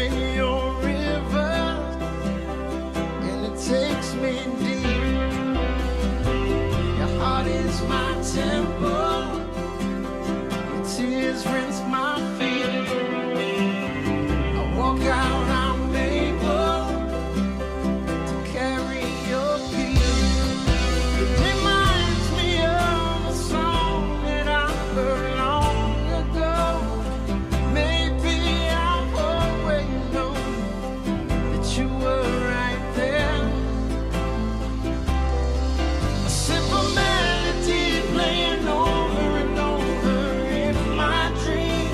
me your river, and it takes me deep. Your heart is my temple, your tears rinse my feet. I walk out, I'm able to carry your peace. It reminds me of a song that I heard long ago. Maybe I've always known that you were right there. A simple melody playing over and over in my dreams.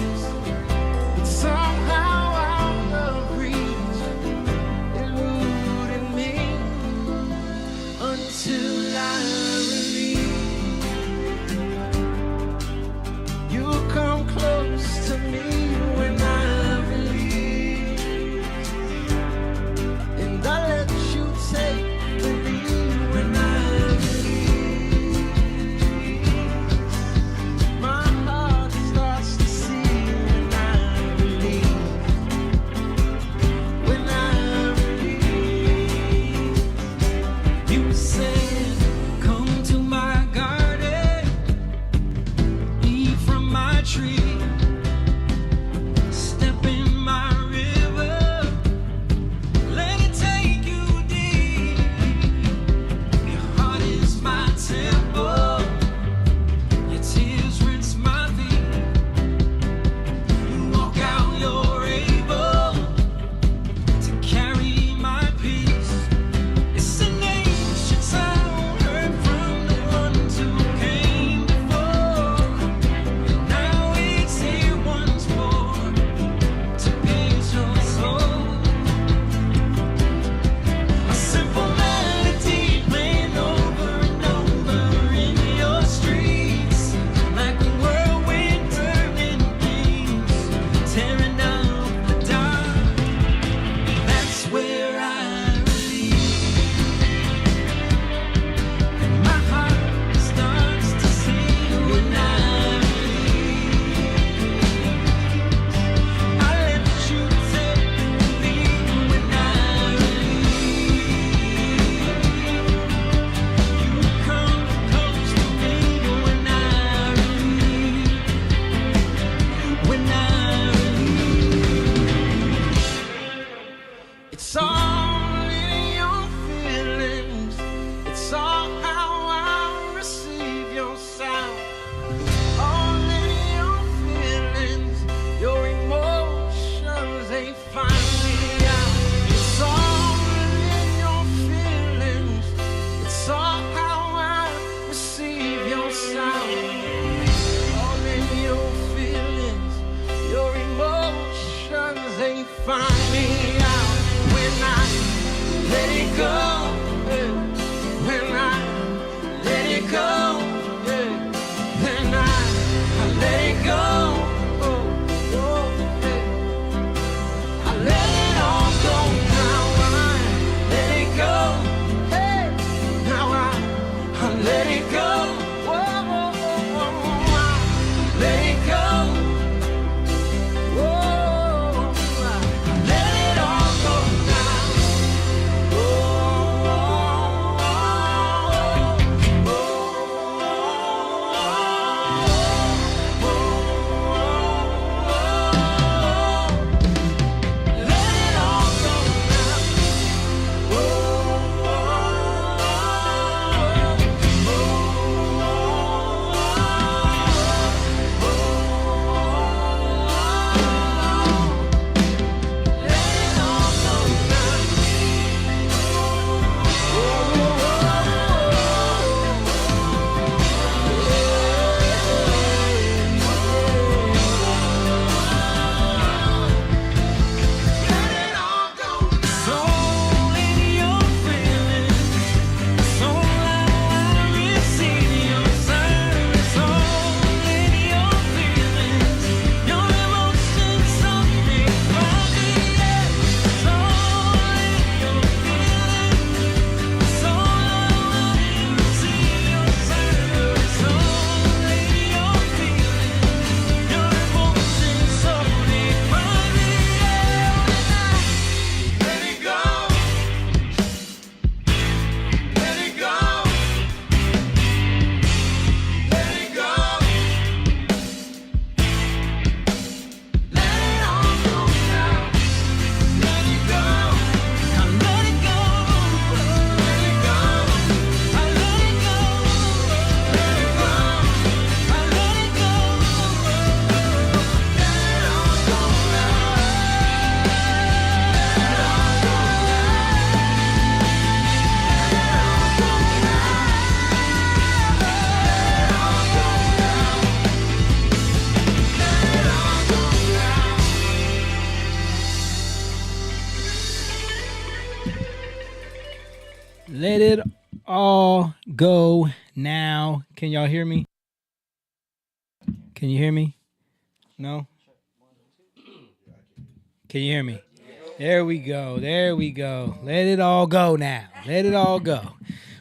Let it all go now. Can y'all hear me? Can you hear me? No? Can you hear me? There we go. There we go. Let it all go now. Let it all go.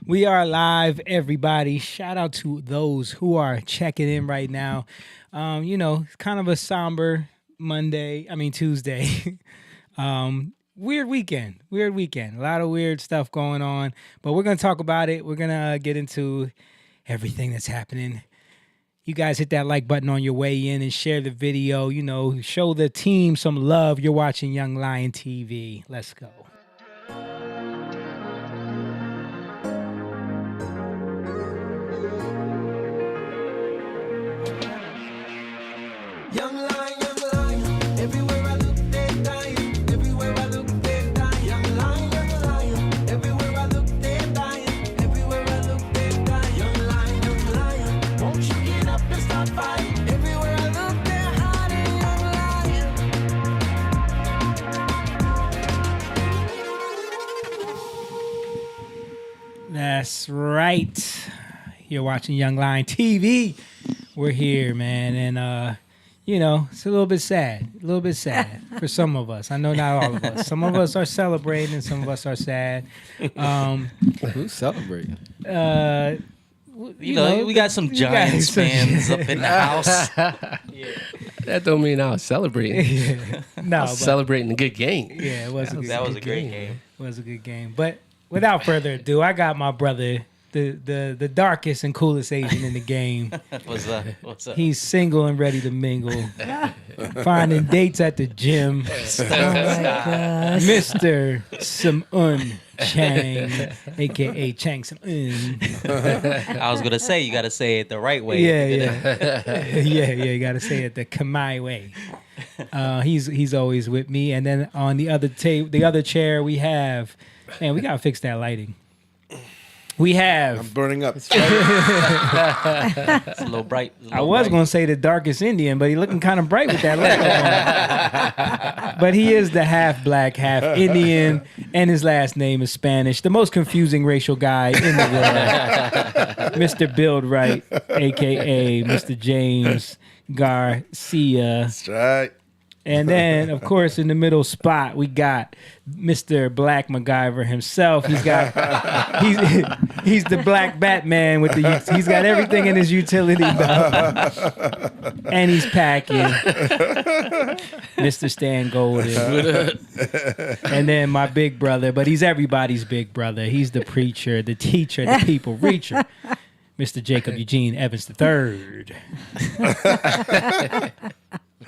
We are live, everybody. Shout out to those who are checking in right now. It's kind of a somber Tuesday. Weird weekend. A lot of weird stuff going on, but we're going to talk about it. We're going to get into everything that's happening. You guys hit that like button on your way in and share the video. Show the team some love. You're watching Young Lion TV. Let's go. Young lion, everywhere I look, they're dying. Everywhere I look, they're dying. Young lion, everywhere I look, they're dying. Everywhere I look, they're dying. Young lion, won't you get up and start fighting? Everywhere I look, they're hiding. Young lion. That's right. You're watching Young Lion TV. We're here, man, and it's a little bit sad for some of us. I know not all of us. Some of us are celebrating, and some of us are sad. Who's celebrating? We got some Giants fans up in the house. That don't mean I was celebrating. Yeah. No, I was celebrating a good game. Yeah, it was a a great game. It was a good game. But without further ado, I got my brother, the darkest and coolest Asian in the game. What's up? He's single and ready to mingle. Finding dates at the gym. Mr. Sam-un Chang, a.k.a. Chang Sam-un. I was going to say, you got to say it the right way. Yeah, you got to say it the Khmer way. He's always with me. And then on the other chair, we have, man, we got to fix that lighting. We have. I'm burning up. It's a little bright. I was going to say the darkest Indian, but he looking kind of bright with that light on. But he is the half black, half Indian, and his last name is Spanish. The most confusing racial guy in the world. Mr. Build Right, a.k.a. Mr. James Garcia. That's right. And then, of course, in the middle spot, we got Mr. Black MacGyver himself. He's the Black Batman with he's got everything in his utility belt, and he's packing. Mr. Stan Golden, and then my big brother, but he's everybody's big brother. He's the preacher, the teacher, the people reacher. Mr. Jacob Eugene Evans III.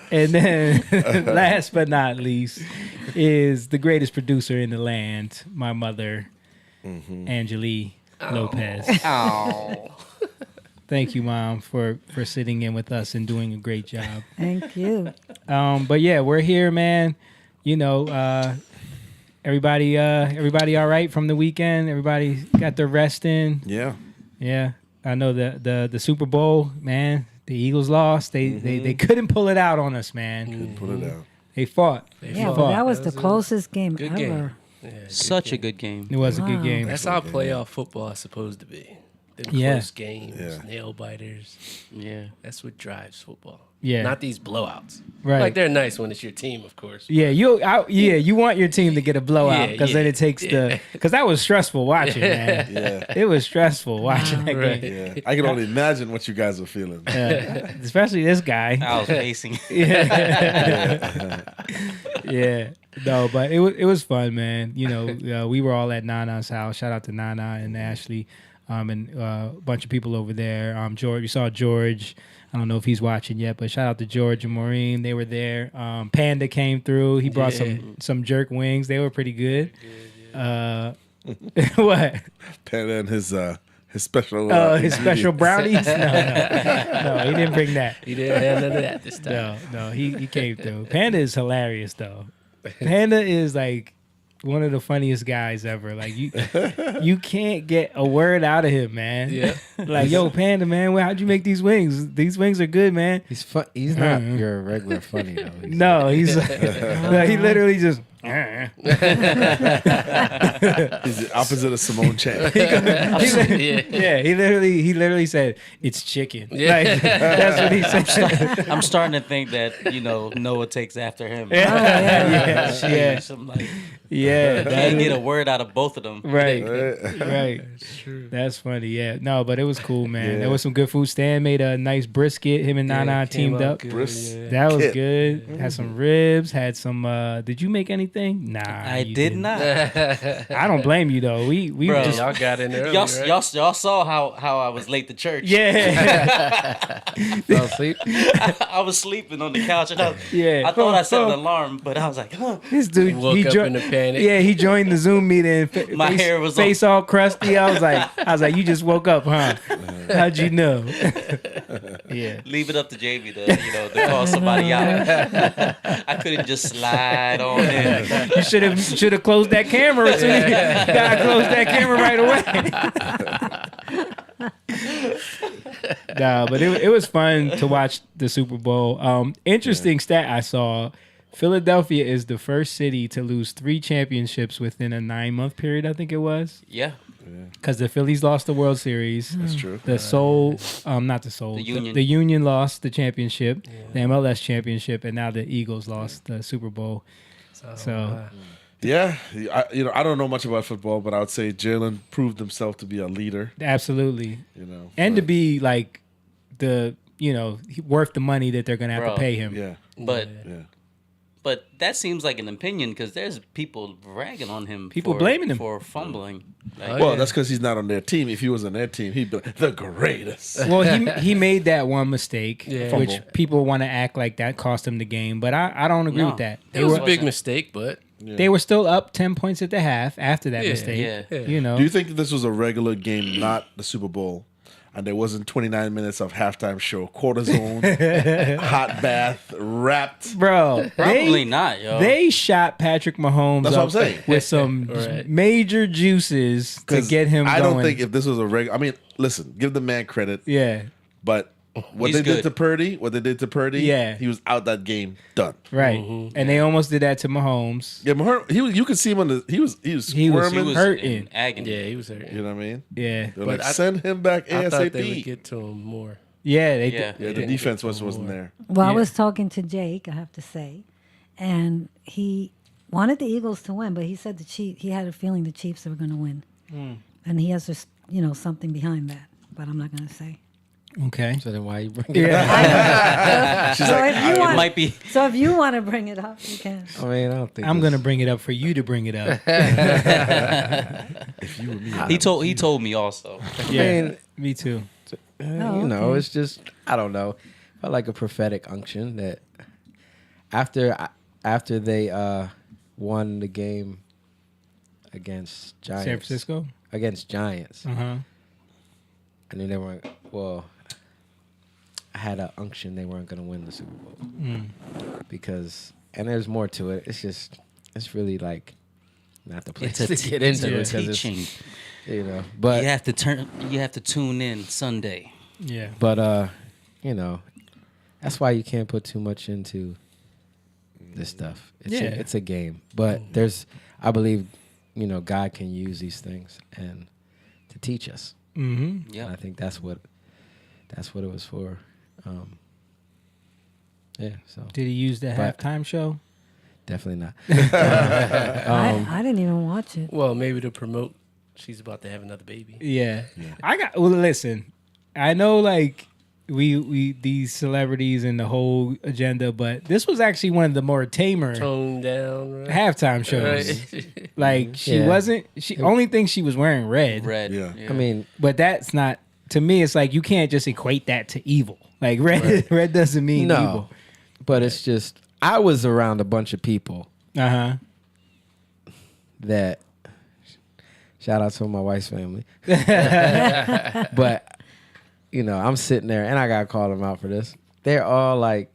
And then, last but not least, is the greatest producer in the land, my mother, Angelique Lopez. Oh. Thank you, Mom, for sitting in with us and doing a great job. Thank you. But yeah, we're here, man. Everybody all right from the weekend? Everybody got their rest in? Yeah. Yeah. I know the Super Bowl, man. The Eagles lost. They couldn't pull it out on us, man. Couldn't pull it out. They fought. Well, that was the closest game good ever. game. Yeah, Such a good game. It was a good game. That's how playoff football is supposed to be. Them Yeah. close games, nail biters. Yeah. That's what drives football. Yeah. Not these blowouts. Right. Like, they're nice when it's your team, of course. Yeah, you want your team to get a blowout because then it takes because that was stressful watching, man. Yeah. It was stressful watching that Right. game. Yeah. I can only imagine what you guys are feeling. Especially this guy. I was pacing. Yeah. No, but it was fun, man. We were all at Nana's house. Shout out to Nana and Ashley, and a bunch of people over there. George, you saw George. I don't know if he's watching yet, but shout out to George and Maureen. They were there. Panda came through. He brought some jerk wings. They were pretty good. What? Panda and his special his special brownies? No, he didn't bring that. He didn't have none of that this time. No, he came through. Panda is hilarious though. Panda is like one of the funniest guys ever. Like you can't get a word out of him, man. Yeah. Like, yo, Panda, man, how'd you make these wings? These wings are good, man. He's fun. He's not your regular funny though. No, he's he literally just He's the opposite of Simone Chan. He literally said it's chicken. Like, that's what he said. I'm starting to think that Noah takes after him. Yeah. I'm like, Yeah, can't get a word out of both of them. right. That's true. That's funny. Yeah, no, but it was cool, man. Yeah. There was some good food. Stan made a nice brisket. Him and Nana teamed up. That was good. Had some ribs. Had some. Did you make anything? Nah, I you did didn't. not. I don't blame you though. We Bro, just Y'all got in there. Y'all saw how I was late to church. yeah. Fell asleep. I was sleeping on the couch and I thought I set an alarm, but I was like, huh. This dude, Woke up in a panic. Yeah, he joined the Zoom meeting. My hair was face all crusty. I was like, you just woke up, huh? How'd you know? Yeah. Leave it up to Jamie to call somebody out. I couldn't just slide on in. You should have closed that camera as soon as you gotta close that camera right away. Nah, but it was fun to watch the Super Bowl. Interesting stat I saw. Philadelphia is the first city to lose 3 championships within a 9-month period, I think it was. Yeah. Because the Phillies lost the World Series. That's true. The Soul, not the Soul. The Union. The Union lost the championship, the MLS championship, and now the Eagles lost the Super Bowl. So Yeah, I don't know much about football, but I would say Jalen proved himself to be a leader. absolutely. And but- to be like worth the money that they're gonna have Bro. to pay him. yeah, But yeah. but that seems like an opinion because there's people ragging on him. People for, blaming him. for fumbling. Like, Oh, Well, yeah. that's because he's not on their team. If he was on their team, he'd be like, the greatest. Well, he made that one mistake, Yeah. which Fumble. people want to act like that cost him the game, but I don't agree No. with that. It was a were- big mistake, but They were still up 10 points at the half after that Yeah, mistake. yeah. You know, Do you think this was a regular game, not the Super Bowl? And there wasn't 29 minutes of halftime show, cortisone, hot bath, wrapped. bro? probably not, yo. They shot Patrick Mahomes That's what up I'm saying. with some Right. major juices to 'Cause get him I going. don't think if this was a regular. I mean, listen, give the man credit, yeah, but what He's they good. did to Purdy, Yeah. he was out that game, done. right. And they almost did that to Mahomes. Yeah, Mahomes, you could see him on the. He was He was- squirming. he was hurting. in agony. yeah, he was hurt. You know what I mean? Yeah, They're But like, send him back I thought they would ASAP. get to him more. yeah, they Yeah. Yeah, the defense wasn't there. Well, I Yeah. was talking to Jake, I have to say, and he wanted the Eagles to win, but he said he had a feeling the Chiefs were going to win, and he has just something behind that, but I'm not going to say. Okay. So then why you bring it up? Yeah, So if you It want, might be. so if you want to bring it up, you can. I mean, I don't think I'm this- gonna bring it up for you to bring it up. If you were me, He told me also. Yeah, mean- me too. Oh, you know, okay. it's just I don't know. Felt like a prophetic unction that after they won the game against Giants, San Francisco. against Giants, Uh-huh. and then they weren't. Well, I had an unction they weren't going to win the Super Bowl because, and there's more to it. It's really like not the place It's a to get into it it's a because teaching. it's but You have to tune in Sunday. Yeah. But that's why you can't put too much into this stuff. It's a game. But I believe, God can use these things and to teach us. Mm-hmm. Yeah. And I think that's what it was for. So Did he use the But- halftime show? definitely not. I didn't even watch it. Well, maybe to promote she's about to have another baby. Yeah. Listen, I know like we these celebrities and the whole agenda, but this was actually one of the more tamer Toned down, right? halftime shows. Right. Like she Yeah. wasn't. She only thing she was wearing red. Red. Yeah. I mean, But that's not to me. It's like you can't just equate that to evil. Like red, red doesn't mean no. evil. But it's just I was around a bunch of people Uh huh. that shout out to my wife's family. But I'm sitting there and I gotta call them out for this. They're all like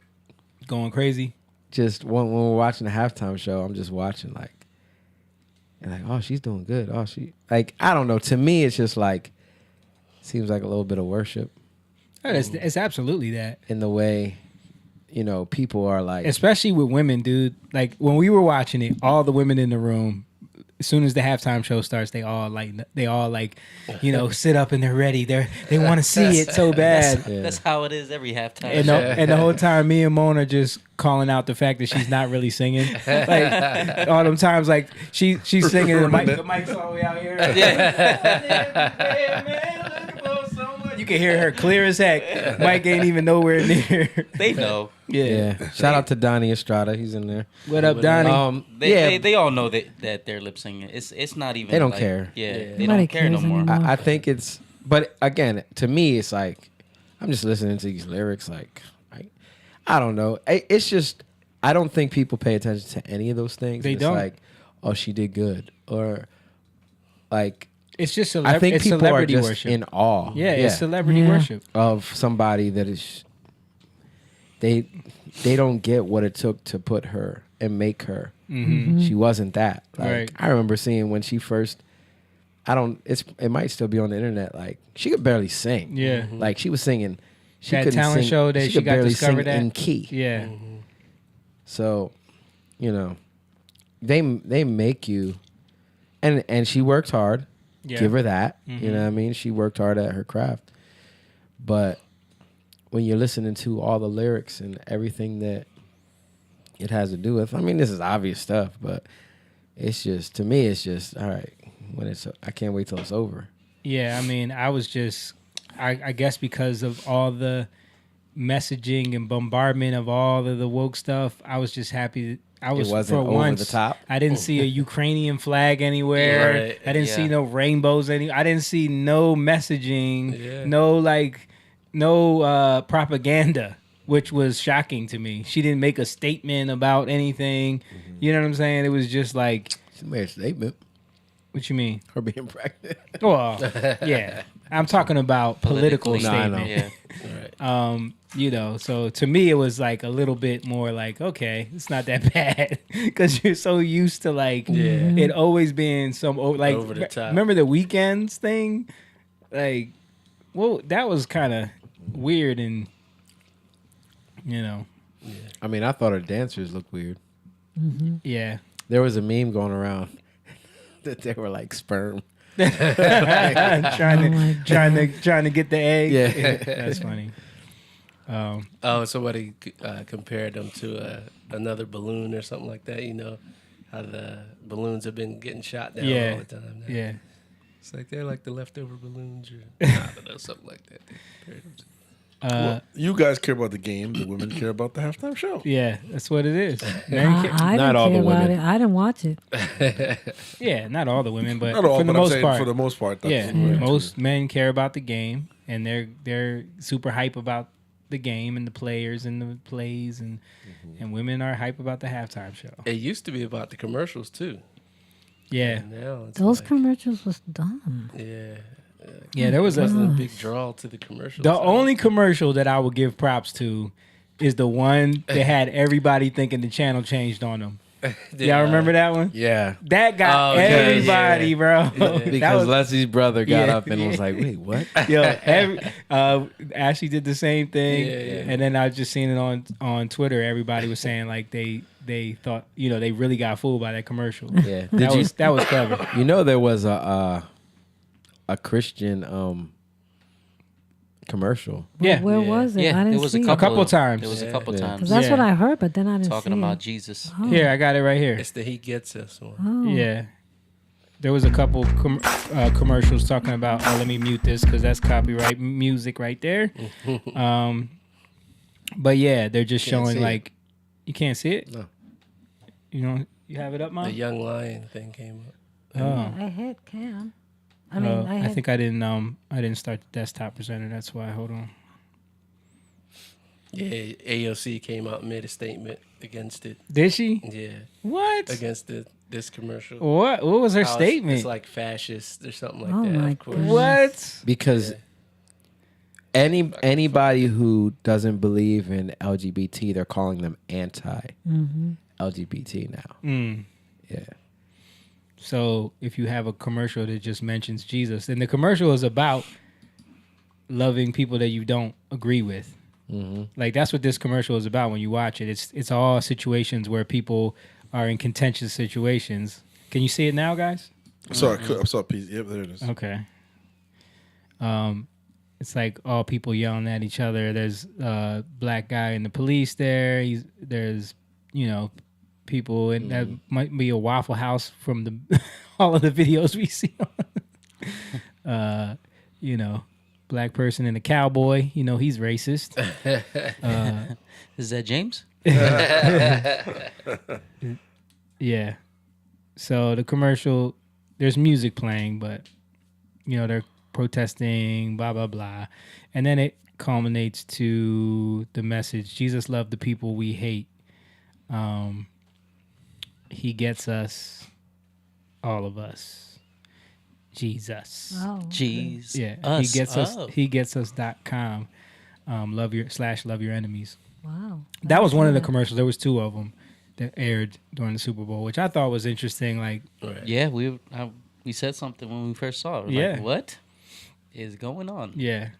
Going crazy. just when we're watching the halftime show, I'm just watching and oh, she's doing good. Oh, she I don't know. To me, it's just seems like a little bit of worship It's absolutely that. in the way, you know, people are like, Especially with women, dude. Like when we were watching it, all the women in the room, as soon as the halftime show starts, they all like, you know, sit up and they're ready. They want to see it so bad. That's how it is every halftime. And the whole time, me and Mona just calling out the fact that she's not really singing. Like all them times, like she's singing, and the mic's all the way out here. You can hear her clear as heck. Mike ain't even nowhere near. They know. yeah. Shout out to Donnie Estrada. He's in there. What up, Donnie? They all know that they're lip singing. It's not even. They don't like, care. Yeah, they Nobody don't care no cares more. anymore. I think it's, but again, to me, it's like I'm just listening to these lyrics. Like, I don't know. It's just I don't think people pay attention to any of those things. They It's don't. like, oh, she did good, or like It's just I think it's people are celebrity just worship. in awe. Yeah, it's celebrity Yeah. worship. Of somebody that is they don't get what it took to put her and make her. She wasn't that. Like, Right. I remember seeing when she first. It might still be on the internet. Like she could barely sing. Yeah. Like she was singing. She That couldn't talent sing, show that she could got barely discovered sing at. in key. Yeah. So, you know, they make you, and she worked hard. Yeah. Give her that. You know what I mean? She worked hard at her craft. But when you're listening to all the lyrics and everything that it has to do with, I mean, this is obvious stuff, but it's just, to me, it's just, all right, I can't wait till it's over. Yeah, I mean, I was just, I guess because of all the messaging and bombardment of all of the woke stuff, I was just happy. I was wasn't for over once, the top? I didn't see a Ukrainian flag anywhere. Right, I didn't see no rainbows I didn't see no messaging, Yeah. no propaganda, which was shocking to me. She didn't make a statement about anything. You know what I'm saying? It was just like, She made a statement. what you mean? Her being pregnant. Well, yeah. I'm talking about political Politically, No, I know. statement. Yeah. You know, so to me it was like a little bit more like, okay, it's not that bad because you're so used to like it always being some like Over the top. Remember the Weekends thing? Like, well, that was kind of weird and you know, I mean, I thought her dancers looked weird. yeah. There was a meme going around that they were like sperm. trying to get the egg. Yeah. That's funny. Oh, somebody compared them to another balloon or something like that. You know how the balloons have been getting shot down Yeah. all the time. Now. Yeah. It's like they're like the leftover balloons or I don't know, something like that. They compared them to. Well, you guys care about the game. The women care about the halftime show. Yeah, that's what it is. Men ca- I Not didn't all the care about women. it. I didn't watch it. yeah, not all the women, but Not all, for the but I'm most saying part. for the most part. That's Yeah, right. most men care about the game, and they're super hype about the game and the players and the plays, and women are hype about the halftime show. It used to be about the commercials too. Yeah, And now it's Those like, commercials was dumb. yeah. There was It wasn't a a big draw to the commercials. the only commercial that I would give props to is the one that had everybody thinking the channel changed on them. Y'all remember that one? Yeah. That got Oh, yeah, everybody, yeah. bro. Because That was- Leslie's brother got Yeah. up and was like, wait, what? Yo, Ashley did the same thing, Yeah. and then I just seen it on Twitter. Everybody was saying like they thought they really got fooled by that commercial. Yeah. That was clever. You know there was a Christian commercial. Yeah, Where was it? Yeah, I didn't it was see a it. couple times. It was a Yeah. couple Yeah. times. Because that's what Yeah. I heard, but then I didn't Talking see about it. Jesus. Here, I got it right here. It's the He Gets Us one. Oh. Yeah, there was a couple commercials talking about. Oh, let me mute this because that's copyright music right there. But yeah, they're just Can't showing see it. like you can't see it. No. You have it up, Mom? The Young Lion thing came up. Oh. I hit Cam. I mean, I I hit. think I didn't start the desktop presenter. That's why. Hold on. Yeah, AOC came out and made a statement against it. Did she? Yeah, What? against this commercial. What was her How statement? It's like fascist or something like Oh that. my Of course. What? Because anybody who doesn't believe in LGBT, they're calling them anti-LGBT now. Mm. Yeah. So if you have a commercial that just mentions Jesus, and the commercial is about loving people that you don't agree with, Like that's what this commercial is about when you watch it. It's all situations where people are in contentious situations. Can you see it now, guys? I saw a piece. Yep, there it is. Okay. It's like all people yelling at each other. There's a black guy in the police there. There's people, and that might be a Waffle House from the all of the videos we see on. Black person and a cowboy. He's racist. Is that James? Yeah. So the commercial, there's music playing, but they're protesting, blah blah blah, and then it culminates to the message: Jesus loved the people we hate. He gets us, all of us. Jesus. Oh, Jeez. Yeah. Us. He gets us. Oh. He gets us.com. Love your enemies. wow. That was one of the commercials. There was 2 of them that aired during the Super Bowl, which I thought was interesting. Like, Yeah, we said something when we first saw it. We're Yeah. like, what is going on? yeah,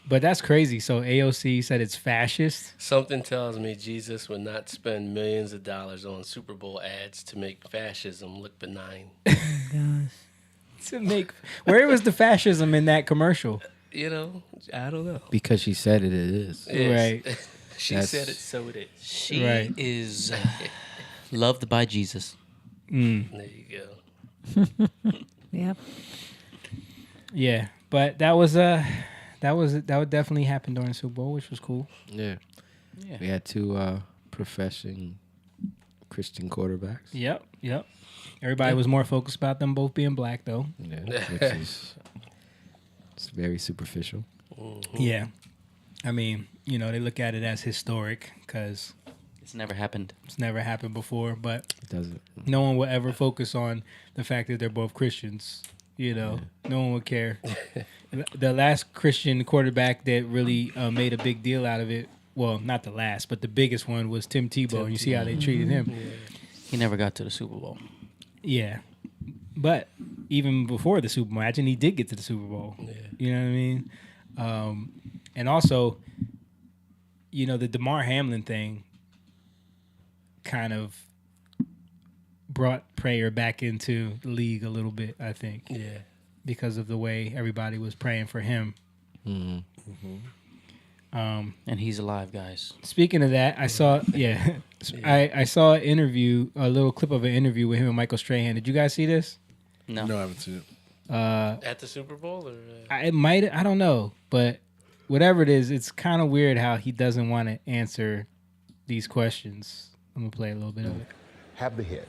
but that's crazy. So AOC said it's fascist. Something tells me Jesus would not spend millions of dollars on Super Bowl ads to make fascism look benign. Gosh. To make where was the fascism in that commercial? I don't know. Because she said it is. Yes. Right. She That's- said it, so it is. She Right. is loved by Jesus. There you go. Yep. Yeah, but that would definitely happen during the Super Bowl, which was cool. Yeah. Yeah. We had 2 professing Christian quarterbacks. Yep. Everybody was more focused about them both being black, though. Yeah, which is it's very superficial. Yeah, I mean, they look at it as historic because It's never happened. it's never happened before, but It doesn't. no one will ever focus on the fact that they're both Christians. No one would care. The last Christian quarterback that really made a big deal out of it, well, not the last, but the biggest one was Tim Tebow, and you see how they treated him. He never got to the Super Bowl. Yeah, but even before the Super Bowl, imagine he did get to the Super Bowl. Yeah. You know what I mean? And also, the DeMar Hamlin thing kind of brought prayer back into the league a little bit, I think, Yeah. because of the way everybody was praying for him. And he's alive, guys. Speaking of that, I saw, I saw an interview, a little clip of an interview with him and Michael Strahan. Did you guys see this? No. No, I haven't seen it. At the Super Bowl? Or, I don't know, but whatever it is, it's kind of weird how he doesn't want to answer these questions. I'm going to play a little bit of it. Have the hit.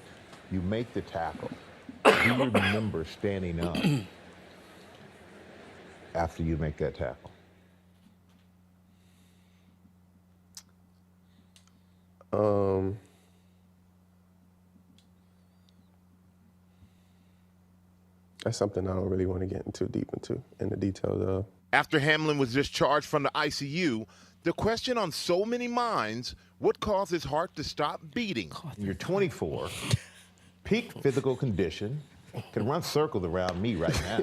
You make the tackle. Do you remember standing up after you make that tackle? That's something I don't really want to get into deep into in the details of. After Hamlin was discharged from the ICU, the question on so many minds, what caused his heart to stop beating? You're 24, peak physical condition, can run circles around me right now.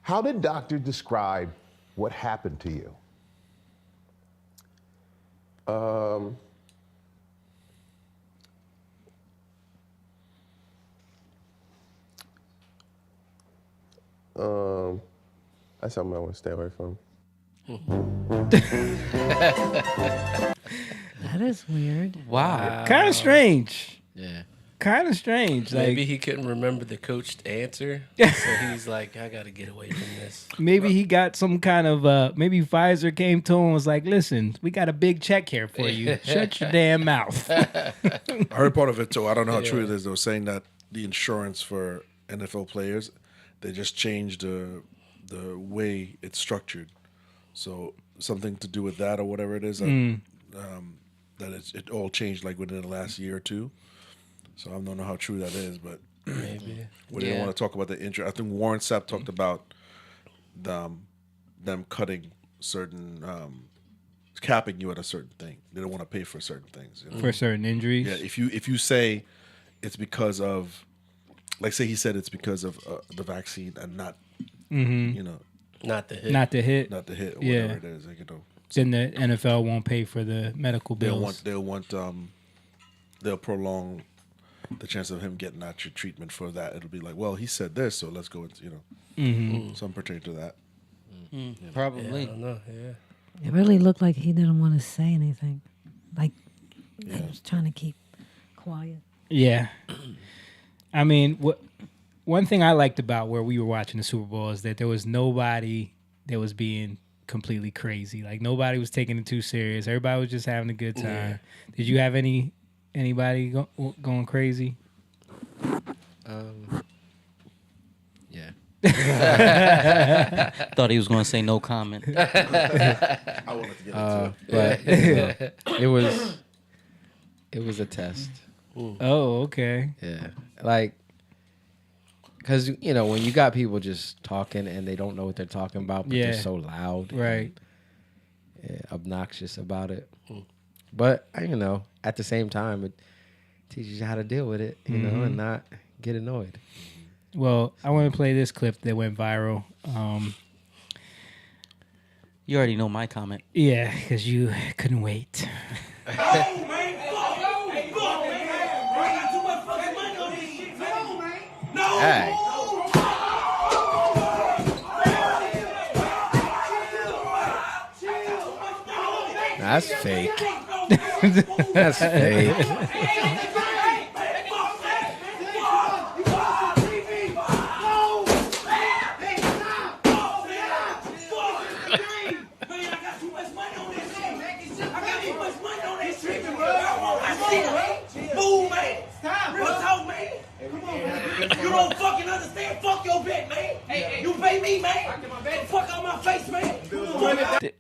How did doctor describe what happened to you? That's something I want to stay away from. That is weird. Wow. Kind of strange. Yeah. Kind of strange. Like maybe he couldn't remember the coached answer, so he's like, I got to get away from this. maybe he got some kind of maybe Pfizer came to him and was like, "Listen, we got a big check here for you. Shut your damn mouth." I heard part of it too. I don't know how true it is. They were saying that the insurance for NFL players, they just changed the way it's structured. So something to do with that or whatever it is. That it all changed like within the last year or two. So I don't know how true that is, but Maybe. we didn't want to talk about the injury. I think Warren Sapp talked about them cutting certain, capping you at a certain thing. They don't want to pay for certain things. You know? For certain injuries. Yeah, if you say it's because of, like, say he said it's because of the vaccine and not, you know, Not the hit. not to hit, not the hit or Yeah. whatever it is. Like, then the NFL won't pay for the medical bills. They'll prolong the chance of him getting actual treatment for that. It'll be like, well, he said this, so let's go into something pertaining to that. Probably. I don't know. Yeah. It really looked like he didn't want to say anything. Like he was trying to keep quiet. Yeah. I mean, one thing I liked about where we were watching the Super Bowl is that there was nobody that was being completely crazy. Like nobody was taking it too serious. Everybody was just having a good time. Yeah. Did you have anybody going crazy? Yeah. Thought he was going to say no comment. I wanted to get into it. But it was a test. Oh, okay. Yeah. Like, because, when you got people just talking and they don't know what they're talking about, but Yeah. they're so loud. Right. And, obnoxious about it. But, at the same time, it teaches you how to deal with it, and not get annoyed. Well, I want to play this clip that went viral. You already know my comment. Yeah, because you couldn't wait. Hey. That's fake. That's fake. You don't fucking understand. Fuck your bet, man. Hey, you pay me, man. Fuck out my face, man. Oh, man.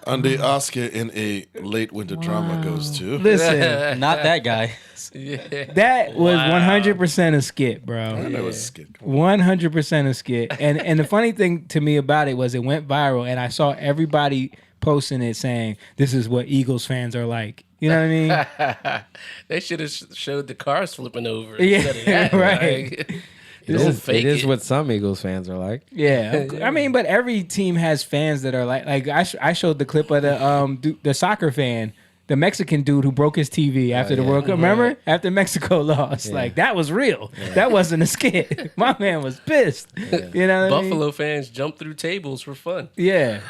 And the Oscar in a late winter drama goes to. Listen, Not that guy. that was 100% a skit, bro. I know it's skit. 100% a skit. And the funny thing to me about it was it went viral, and I saw everybody posting it saying, this is what Eagles fans are like. You know what I mean? They should have showed the cars flipping over. Yeah, instead of that. right. Like, It is what some Eagles fans are like. Yeah, I mean, but every team has fans that are like I showed the clip of the soccer fan, the Mexican dude who broke his TV after the World Cup. Remember? After Mexico lost. Yeah. Like, that was real. Yeah. That wasn't a skit. My man was pissed. Yeah. You know what I mean? Buffalo fans jump through tables for fun. Yeah,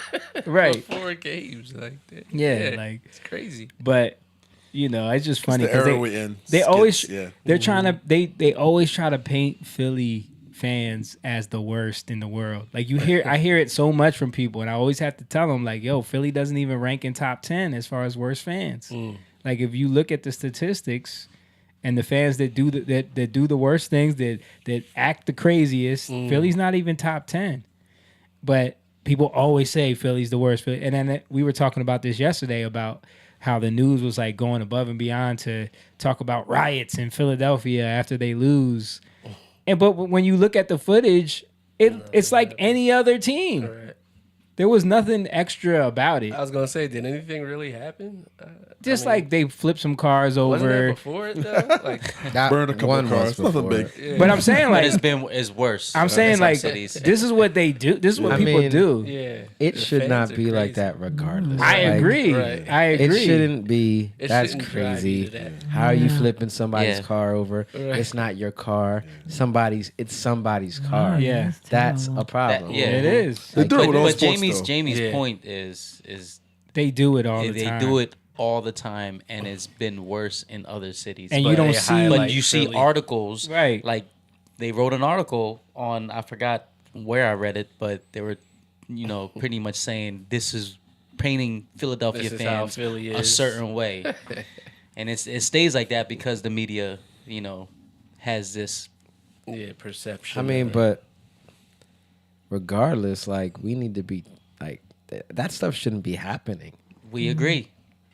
right. Before games like that. Yeah, like it's crazy. But it's just funny It's the era because we're in. they Skits, always yeah. they're trying to they always try to paint Philly fans as the worst in the world. Like I hear it so much from people, and I always have to tell them like, yo, Philly doesn't even rank in top 10 as far as worst fans. Like if you look at the statistics and the fans that do that do the worst things, that act the craziest, Philly's not even top 10. But people always say Philly's the worst. And then we were talking about this yesterday about how the news was like going above and beyond to talk about riots in Philadelphia after they lose. But when you look at the footage, it's like any other team. Right. There was nothing extra about it. I was gonna say, did anything really happen? Just like they flipped some cars wasn't that over. before it though? Like, Burned a couple one of cars. was Nothing before big. yeah. But I'm saying But like it's worse. I'm saying in some like cities. this is what they do. This is what I people mean, do. yeah, It the should fans not are be like crazy. that regardless. I Like, agree. Right. I agree. It shouldn't be. It That's shouldn't drive crazy. you to that. How are you flipping somebody's Yeah. car over? Right. It's not your car. It's somebody's car. Yeah. That's terrible. a problem. Yeah. It is. They do it with all But sports, Jamie's though. Yeah. point is They do it all the they time. do it all the time, and it's been worse in other cities. And But you don't they see. highlight- But you see Philly. articles, Right. Like they wrote an article on, I forgot where I read it, but they were, pretty much saying this is painting Philadelphia This is how fans Philly a is. certain way, and it stays like that because the media, has this. Yeah, perception. I mean, of it. but regardless, like we need to be like that stuff shouldn't be happening. We agree.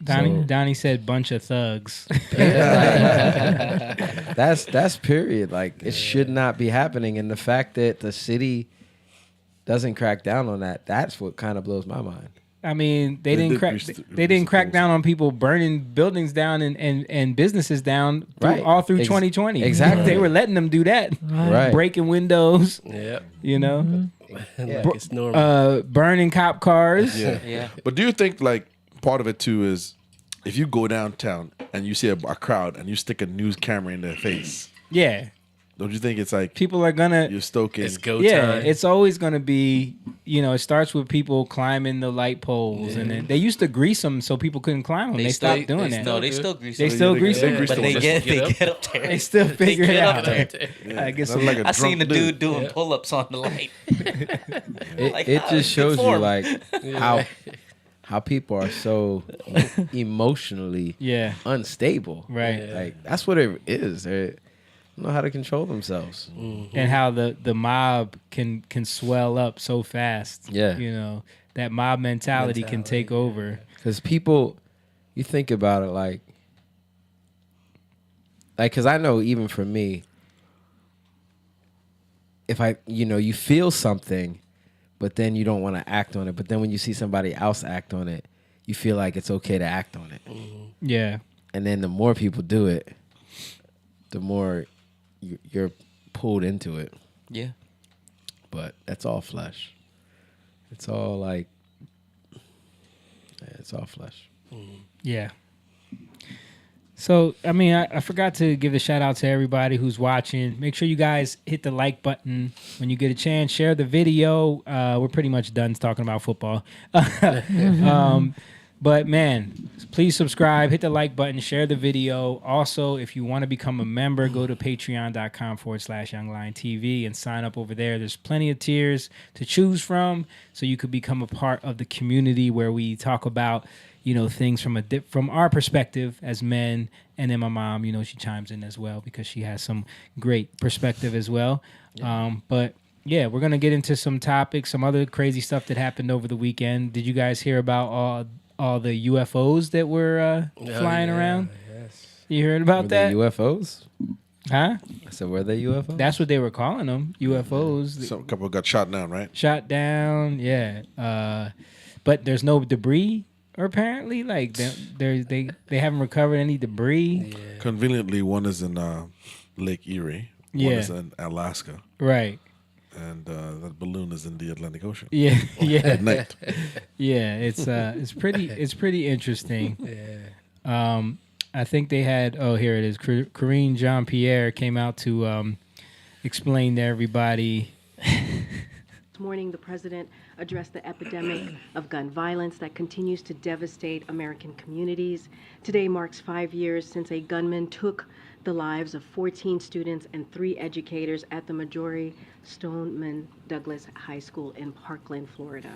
Donnie said bunch of thugs. That's period. Like it should not be happening. And the fact that the city doesn't crack down on that, that's what kind of blows my mind. I mean, they They didn't did crack. grease They didn't the crack poles. down on people burning buildings down and businesses down Right. all through Ex- 2020. exactly. They were letting them do that, Right. breaking windows. Yeah. You know, Like it's normal. burning cop cars. Yeah. Yeah. But do you think like part of it too is if you go downtown and you see a crowd and you stick a news camera in their face, Yeah. don't you think it's like People are gonna. you're stoking? It's go Yeah, time. it's always gonna be. You know, it starts with people climbing the light poles, and then they used to grease them so people couldn't climb them. They stopped doing that. No, they still grease They them. still grease they them, grease But the they ones get get up. up there. they still figure it get up out. there. I guess Not like a I seen the drunk dude doing pull-ups on the light. Like, It ah, just good shows for you him. like how people are so emotionally Yeah. unstable. Right. Like that's what it is. They don't know how to control themselves. And how the mob can swell up so fast. Yeah. You know, that mob mentality can take over. Because people, you think about it like, because I know even for me, if you feel something, but then you don't want to act on it. But then when you see somebody else act on it, you feel like it's okay to act on it. Yeah. And then the more people do it, the more you're pulled into it. Yeah. But that's all flesh. It's all like, it's all flesh. Yeah. So, I mean, I forgot to give a shout out to everybody who's watching. Make sure you guys hit the like button when you get a chance. Share the video. We're pretty much done talking about football. But man, please subscribe, hit the like button, share the video. Also, if you want to become a member, go to patreon.com/youngliontv and sign up over there. There's plenty of tiers to choose from, so you could become a part of the community where we talk about, things from from our perspective as men. And then my mom, she chimes in as well because she has some great perspective as well. But yeah, we're going to get into some topics, some other crazy stuff that happened over the weekend. Did you guys hear about all the UFOs that were flying around? Yes. You heard about Were that? they UFOs? Huh? I said, were they UFOs? That's what they were calling them, UFOs. Some couple got shot down, right? Shot down, yeah. But there's no debris, apparently. Like they haven't recovered any debris. Yeah. Conveniently, one is in Lake Erie. One Yeah. is in Alaska. Right. And that balloon is in the Atlantic Ocean. Yeah. Yeah. At night. Yeah. It's pretty interesting. Yeah. I think they had. Oh, here it is. Karine Jean-Pierre came out to explain to everybody. This morning, the president addressed the epidemic of gun violence that continues to devastate American communities. Today marks 5 years since a gunman took the lives of 14 students and 3 educators at the Marjory Stoneman Douglas High School in Parkland, Florida.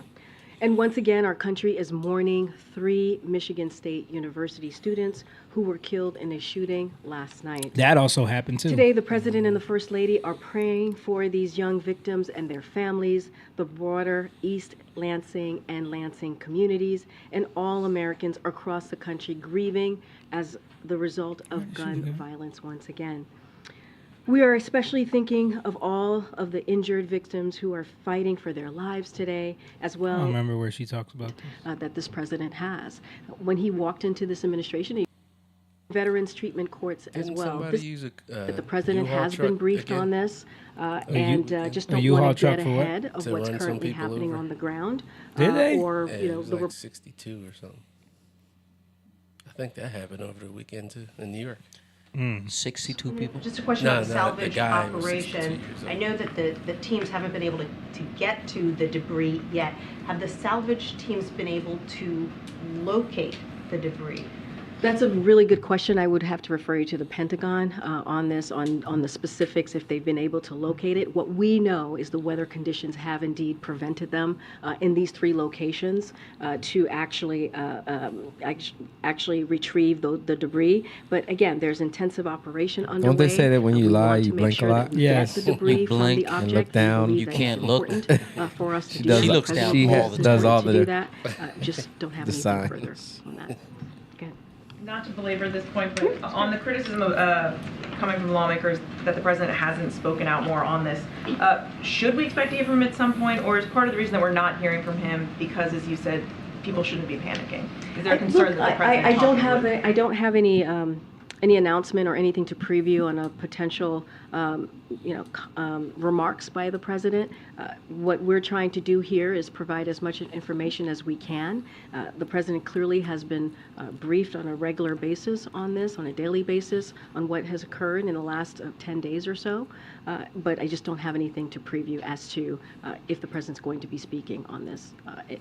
And once again, our country is mourning 3 Michigan State University students who were killed in a shooting last night. That also happened too. Today, the President and the First Lady are praying for these young victims and their families, the broader East Lansing and Lansing communities, and all Americans across the country grieving as the result of gun violence once again. We are especially thinking of all of the injured victims who are fighting for their lives today, as I well don't remember where she talks about this. that this president has. When he walked into this administration, he veterans treatment courts as Didn't well. somebody This- use a that the president U-Haul has truck been briefed again? on this, just a don't U-Haul want to truck get for what? ahead of To what's run some currently people happening over? on the ground. Did they? Or, Yeah, you it know, was the like 62 or something. I think that happened over the weekend too in New York. 62 people. Just a question No, on the no, the salvage guy was 62 operation. years old. I know that the teams haven't been able to get to the debris yet. Have the salvage teams been able to locate the debris? That's a really good question. I would have to refer you to the Pentagon on this, on the specifics, if they've been able to locate it. What we know is the weather conditions have indeed prevented them in these 3 locations to actually retrieve the debris. But again, there's intensive operation underway. Don't they say that when you We lie, want to you make blink a sure that lot? we Yes. get the debris You from blink the and object. look down. We believe You that can't it's look. important for us to She do does that. She The looks down President all has the does time all to the- do that. Just don't have the anything signs. further on that. Okay. Not to belabor this point, but on the criticism of coming from lawmakers that the president hasn't spoken out more on this, should we expect to hear from him at some point, or is part of the reason that we're not hearing from him because, as you said, people shouldn't be panicking? Is there a concern that the president? I don't have any announcement or anything to preview on a potential, remarks by the president. What we're trying to do here is provide as much information as we can. The president clearly has been briefed on a regular basis on this, on a daily basis, on what has occurred in the last 10 days or so. But I just don't have anything to preview as to if the president's going to be speaking on this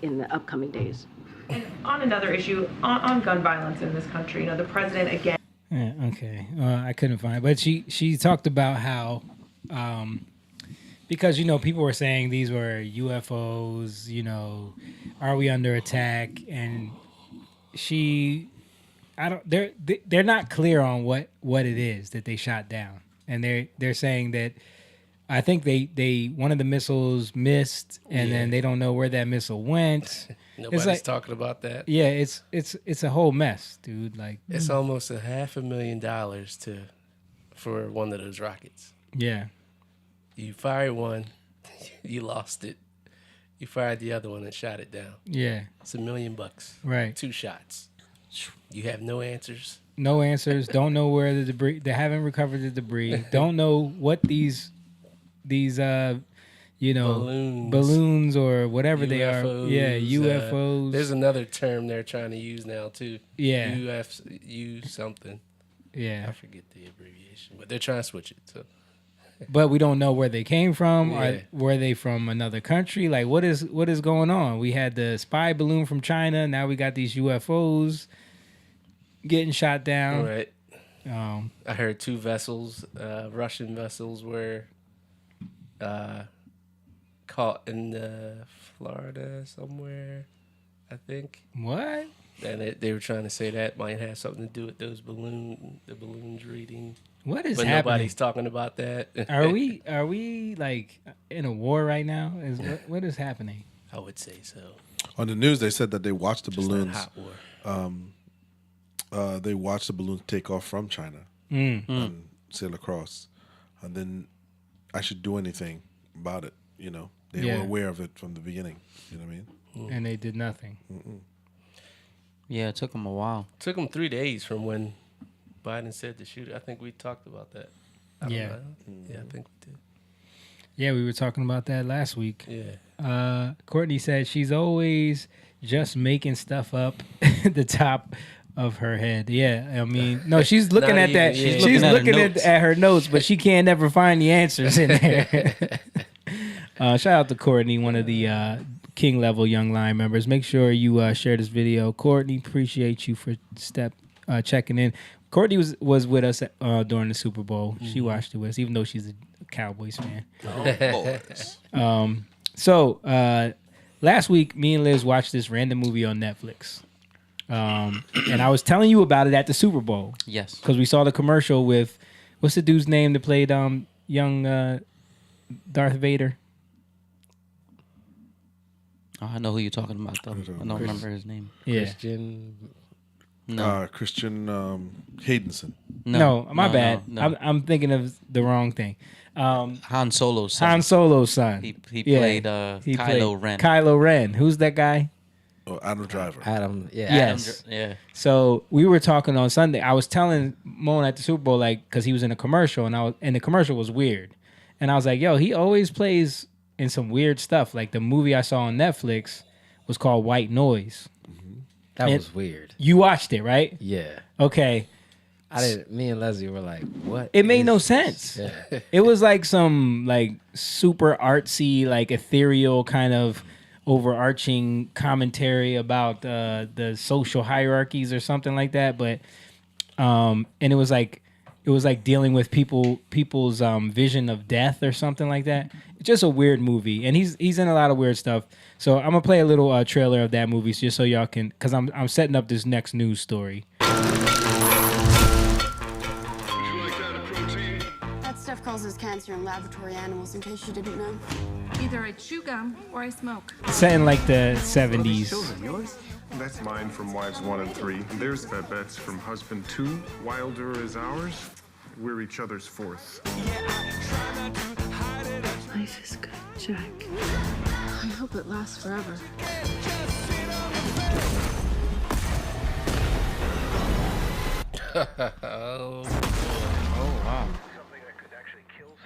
in the upcoming days. And on another issue, on gun violence in this country, the president again. Yeah, okay. I couldn't find it. But she talked about how, because, people were saying these were UFOs, are we under attack? And they're not clear on what it is that they shot down. And they're saying that, I think they one of the missiles missed, and then they don't know where that missile went. Nobody's talking about that. Yeah, it's a whole mess, dude. Like, it's almost $500,000 for one of those rockets. Yeah. You fired one, you lost it. You fired the other one and shot it down. Yeah. It's $1 million. Right. 2 shots. You have no answers. No answers. Don't know where the debris. They haven't recovered the debris. Don't know what these balloons or whatever UFOs, they are. Yeah, UFOs. There's another term they're trying to use now too. Yeah. U something. Yeah. I forget the abbreviation, but they're trying to switch it. So. But we don't know where they came from. Yeah. Or were they from another country? Like, what is going on? We had the spy balloon from China. Now we got these UFOs getting shot down. Right. I heard 2 vessels, Russian vessels, were caught in Florida somewhere, I think. What? And they were trying to say that might have something to do with the balloons reading. What is but happening? Nobody's talking about that. Are we like in a war right now? What is happening? I would say so. On the news, they said that they watched the balloons. Hot war. They watched the balloons take off from China and sail across, and then I should do anything about it. They were aware of it from the beginning. You know what I mean? And they did nothing. Yeah, it took them a while. It took them 3 days from when Biden said to shoot it. I think we talked about that. Yeah, I think we did. Yeah, we were talking about that last week. Yeah. Courtney said she's always just making stuff up at the top of her head. Yeah, I mean, no, she's looking at that. Yeah. She's looking at her notes, but she can't never find the answers in there. Shout out to Courtney, one of the King level Young Lion members. Make sure you share this video. Courtney, appreciate you for checking in. Courtney was with us during the Super Bowl. She watched it with us, even though she's a Cowboys fan. Oh, boys. So last week, me and Liz watched this random movie on Netflix. And I was telling you about it at the Super Bowl. Yes. Because we saw the commercial with, what's the dude's name that played young Darth Vader? Oh, I know who you're talking about, though. I don't remember his name. Yeah. Christian. No. Christian Haydenson. No, my bad. No. I'm thinking of the wrong thing. Han Solo's son. Han Solo's son. He played Kylo Ren. Kylo Ren. Who's that guy? Oh, Adam Driver. Adam. Yeah. Yes. Yeah. So we were talking on Sunday. I was telling Moan at the Super Bowl, like, because he was in a commercial, and the commercial was weird. And I was like, yo, he always plays in some weird stuff. Like the movie I saw on Netflix was called White Noise. That was weird. You watched it, right? Yeah. Okay. I didn't. Me and Leslie were like, "What?" It made no sense. Yeah. It was like some super artsy, ethereal kind of overarching commentary about the social hierarchies or something like that. But and it was like dealing with people's vision of death or something like that. It's just a weird movie, and he's in a lot of weird stuff. So I'm gonna play a little trailer of that movie just so y'all can, because I'm setting up this next news story. That stuff causes cancer in laboratory animals, in case you didn't know. Either I chew gum or I smoke. Set in like the 70s. Yours? That's mine from Wives 1 and 3. There's Babette's from Husband 2. Wilder is ours. We're each other's fourth. Life is good, Jack. I hope it lasts forever. Oh, wow.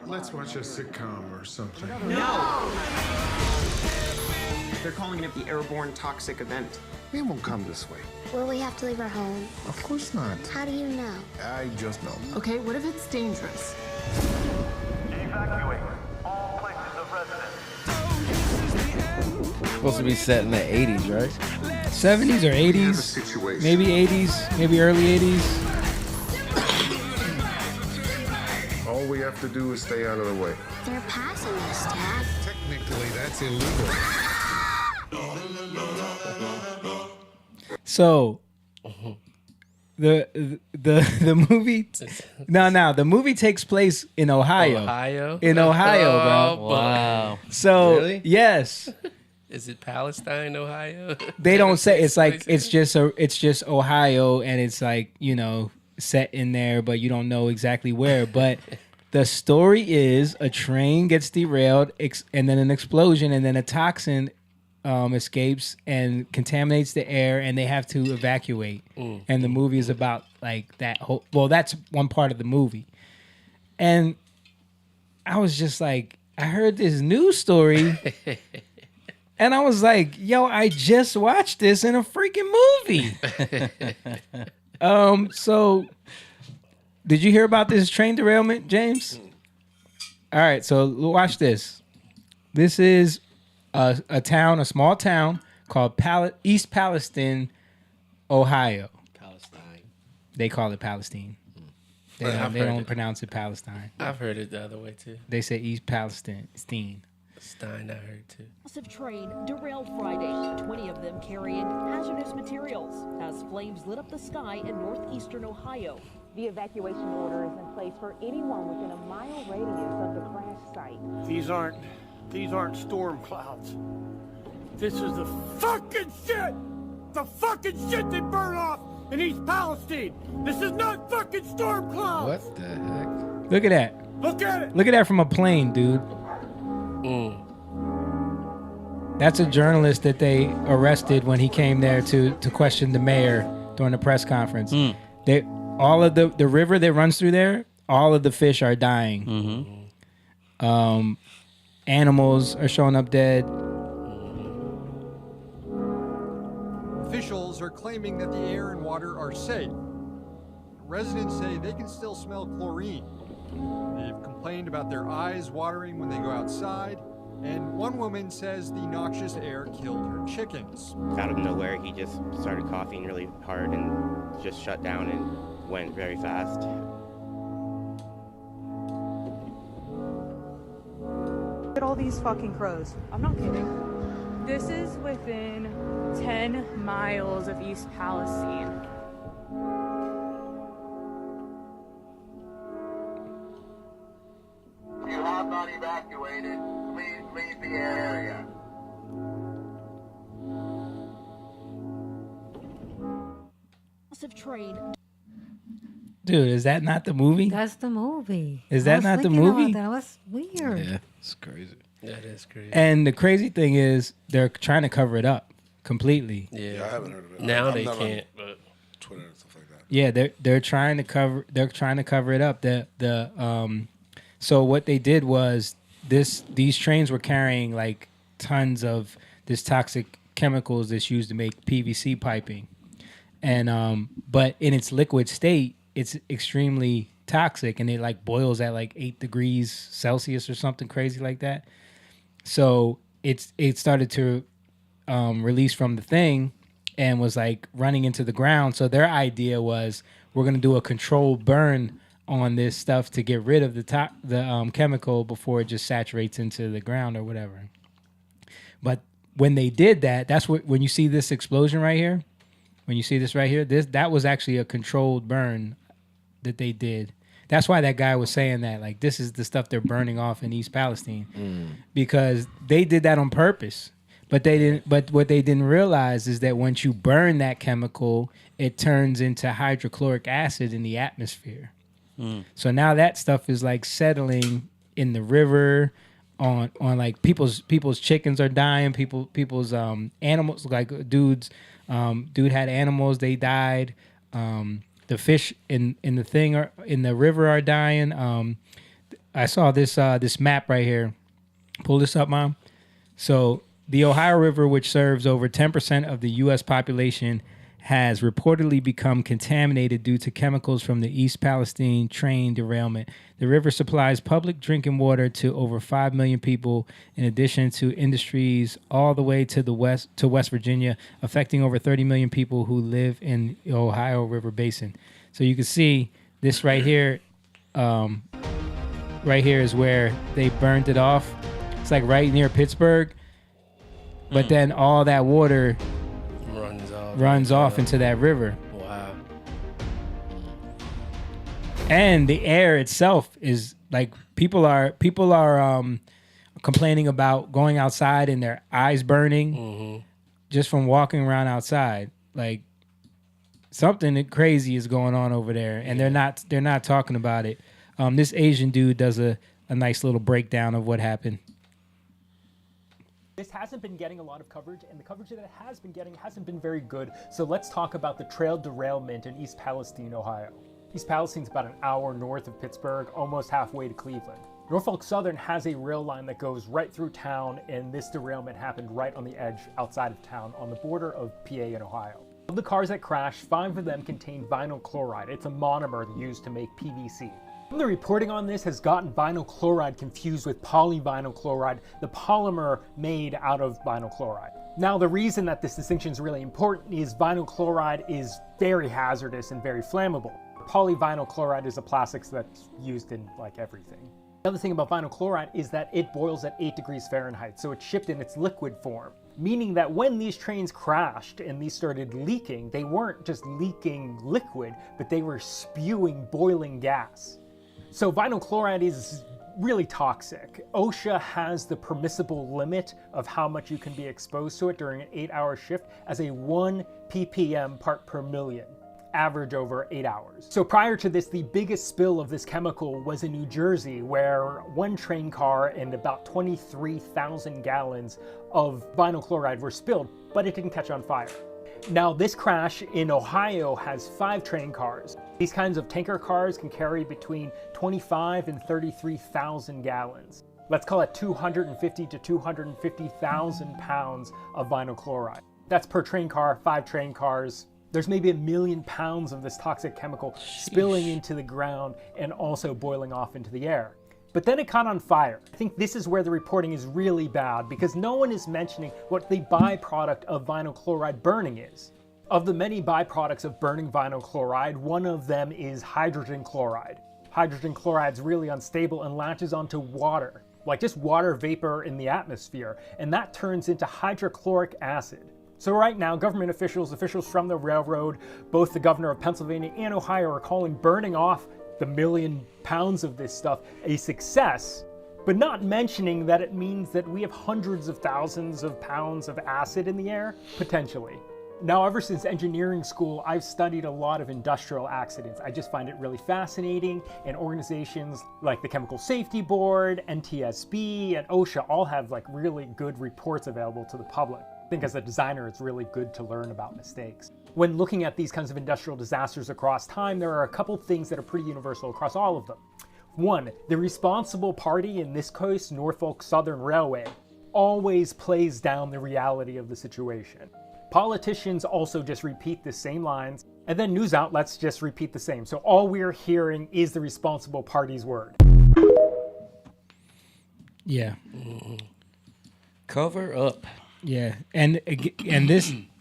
Let's watch a sitcom or something. No! They're calling it the airborne toxic event. We won't come this way. Will we have to leave our home? Of course not. How do you know? I just know. Okay, what if it's dangerous? Evacuate all places of residence. Supposed to be set in the 80s, right? 70s or 80s, maybe 80s, maybe early 80s. All we have to do is stay out of the way. They're passing us, Dad. Technically, that's illegal. So the movie the movie takes place in Ohio. In Ohio, bro. Wow. So Really? yes. Is it Palestine, Ohio? They don't say it's like it's just Ohio, and it's like, you know, set in there, but you don't know exactly where. But the story is a train gets derailed, and then an explosion, and then a toxin escapes and contaminates the air, and they have to evacuate. And the movie is about like that whole. Well, that's one part of the movie, and I was just like, I heard this news story. And I was like, yo, I just watched this in a freaking movie. So did you hear about this train derailment, James? All right, so watch this. This is a small town called East Palestine, Ohio. Palestine. They call it Palestine. They don't pronounce it Palestine. I've heard it the other way too. They say East Palestine. Stein, I heard too. Massive train derailed Friday, 20 of them carrying hazardous materials as flames lit up the sky in northeastern Ohio. The evacuation order is in place for anyone within a mile radius of the crash site. These aren't storm clouds. This is the fucking shit! The fucking shit they burn off in East Palestine! This is not fucking storm clouds! What the heck? Look at that. Look at it! Look at that from a plane, dude. That's a journalist that they arrested when he came there to question the mayor during the press conference. All of the river that runs through there, all of the fish are dying. Animals are showing up dead. Officials are claiming that the air and water are safe. Residents say they can still smell chlorine. They've complained about their eyes watering when they go outside, and one woman says the noxious air killed her chickens. Out of nowhere, he just started coughing really hard and just shut down and went very fast. Look at all these fucking crows. I'm not kidding. This is within 10 miles of East Palestine. If you have not evacuated, please leave the area. Massive train. Dude, is that not the movie? That's the movie. Is that not the movie? That was weird. Yeah, it's crazy. That is crazy. And the crazy thing is, they're trying to cover it up completely. Yeah, I haven't heard of it. Now I'm they not on can't. But Twitter and stuff like that. Yeah, they're trying to cover it up. So what they did was these trains were carrying like tons of this toxic chemicals that's used to make PVC piping, and but in its liquid state, it's extremely toxic, and it like boils at like 8 degrees Celsius or something crazy like that. So it started to release from the thing and was like running into the ground. So their idea was, we're gonna do a controlled burn on this stuff to get rid of the chemical before it just saturates into the ground or whatever. But when they did that, that's what, when you see this explosion right here, that was actually a controlled burn that they did. That's why that guy was saying that, like, this is the stuff they're burning off in East Palestine, because they did that on purpose. But they didn't. But what they didn't realize is that once you burn that chemical, it turns into hydrochloric acid in the atmosphere. So now that stuff is like settling in the river, on like people's chickens are dying, people's animals, like dude had animals, they died. The fish in the river are dying. I saw this map right here. Pull this up, Mom. So the Ohio River, which serves over 10% of the U.S. population, has reportedly become contaminated due to chemicals from the East Palestine train derailment. The river supplies public drinking water to over 5 million people, in addition to industries all the way to the West Virginia, affecting over 30 million people who live in the Ohio River Basin. So you can see this right here. Right here is where they burned it off. It's like right near Pittsburgh. But then all that water runs off into that river. Wow. And the air itself is like people are complaining about going outside and their eyes burning just from walking around outside. Like something crazy is going on over there, and they're not talking about it. This Asian dude does a nice little breakdown of what happened. This hasn't been getting a lot of coverage, and the coverage that it has been getting hasn't been very good. So let's talk about the trail derailment in East Palestine, Ohio. East Palestine's about an hour north of Pittsburgh, almost halfway to Cleveland. Norfolk Southern has a rail line that goes right through town, and this derailment happened right on the edge outside of town on the border of PA and Ohio. Of the cars that crashed, 5 of them contained vinyl chloride. It's a monomer used to make PVC. The reporting on this has gotten vinyl chloride confused with polyvinyl chloride, the polymer made out of vinyl chloride. Now, the reason that this distinction is really important is vinyl chloride is very hazardous and very flammable. Polyvinyl chloride is a plastic that's used in like everything. The other thing about vinyl chloride is that it boils at 8 degrees Fahrenheit, so it's shipped in its liquid form. Meaning that when these trains crashed and these started leaking, they weren't just leaking liquid, but they were spewing boiling gas. So vinyl chloride is really toxic. OSHA has the permissible limit of how much you can be exposed to it during an 8-hour shift as a 1 ppm part per million, average over 8 hours. So prior to this, the biggest spill of this chemical was in New Jersey, where one train car and about 23,000 gallons of vinyl chloride were spilled, but it didn't catch on fire. Now, this crash in Ohio has 5 train cars. These kinds of tanker cars can carry between 25 and 33,000 gallons. Let's call it 250 to 250,000 pounds of vinyl chloride. That's per train car, 5 train cars. There's maybe 1 million pounds of this toxic chemical spilling into the ground and also boiling off into the air. But then it caught on fire. I think this is where the reporting is really bad, because no one is mentioning what the byproduct of vinyl chloride burning is. Of the many byproducts of burning vinyl chloride, one of them is hydrogen chloride. Hydrogen chloride is really unstable and latches onto water, like just water vapor in the atmosphere, and that turns into hydrochloric acid. So right now, government officials from the railroad, both the governor of Pennsylvania and Ohio, are calling burning off the 1 million pounds of this stuff a success, but not mentioning that it means that we have hundreds of thousands of pounds of acid in the air, potentially. Now, ever since engineering school, I've studied a lot of industrial accidents. I just find it really fascinating, and organizations like the Chemical Safety Board, NTSB, and OSHA all have like really good reports available to the public. I think as a designer, it's really good to learn about mistakes. When looking at these kinds of industrial disasters across time, there are a couple things that are pretty universal across all of them. 1, the responsible party, in this case, Norfolk Southern Railway, always plays down the reality of the situation. Politicians also just repeat the same lines, and then news outlets just repeat the same. So all we're hearing is the responsible party's word. Yeah. Cover up. Yeah, and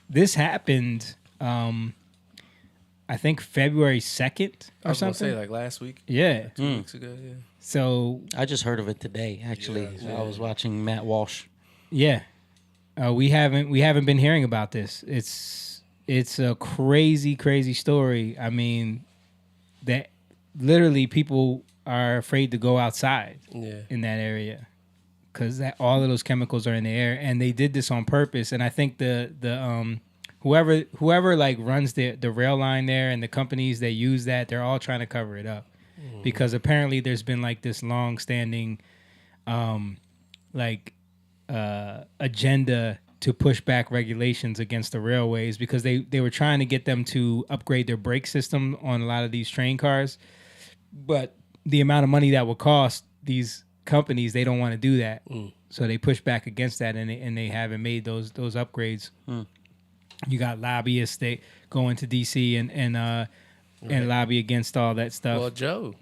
this happened. I think February 2nd or something. Say like last week. Yeah, 2 weeks ago. Yeah. So I just heard of it today. Actually, I was watching Matt Walsh. Yeah, we haven't been hearing about this. It's a crazy story. I mean, that literally people are afraid to go outside in that area because all of those chemicals are in the air, and they did this on purpose. And I think the whoever like runs the rail line there and the companies that use that, they're all trying to cover it up because apparently there's been like this long-standing agenda to push back regulations against the railways because they were trying to get them to upgrade their brake system on a lot of these train cars. But the amount of money that would cost these companies, they don't want to do that. So they push back against that, and they haven't made those upgrades. You got lobbyists that go into DC and lobby against all that stuff. Well, Joe.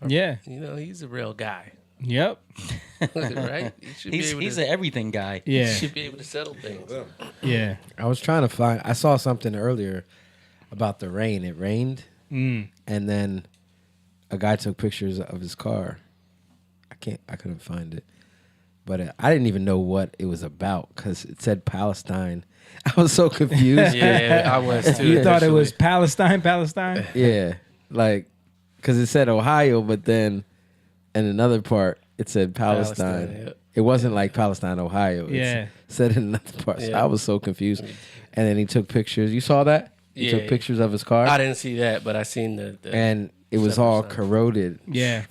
Yeah. He's a real guy. Yep. Right? He's an everything guy. Yeah. He should be able to settle things. Yeah. I was trying to find. I saw something earlier about the rain. It rained, Mm. and then a guy took pictures of his car. I couldn't find it, but I didn't even know what it was about because it said Palestine. I was so confused. Yeah, I was too. You thought it was Palestine? Yeah, like because it said Ohio, but then in another part it said Palestine. Yep. It wasn't like Palestine, Ohio. Yeah. It said in another part. So Yeah. I was so confused. And then he took pictures. You saw that? He took pictures of his car. I didn't see that, but I seen the And it was all corroded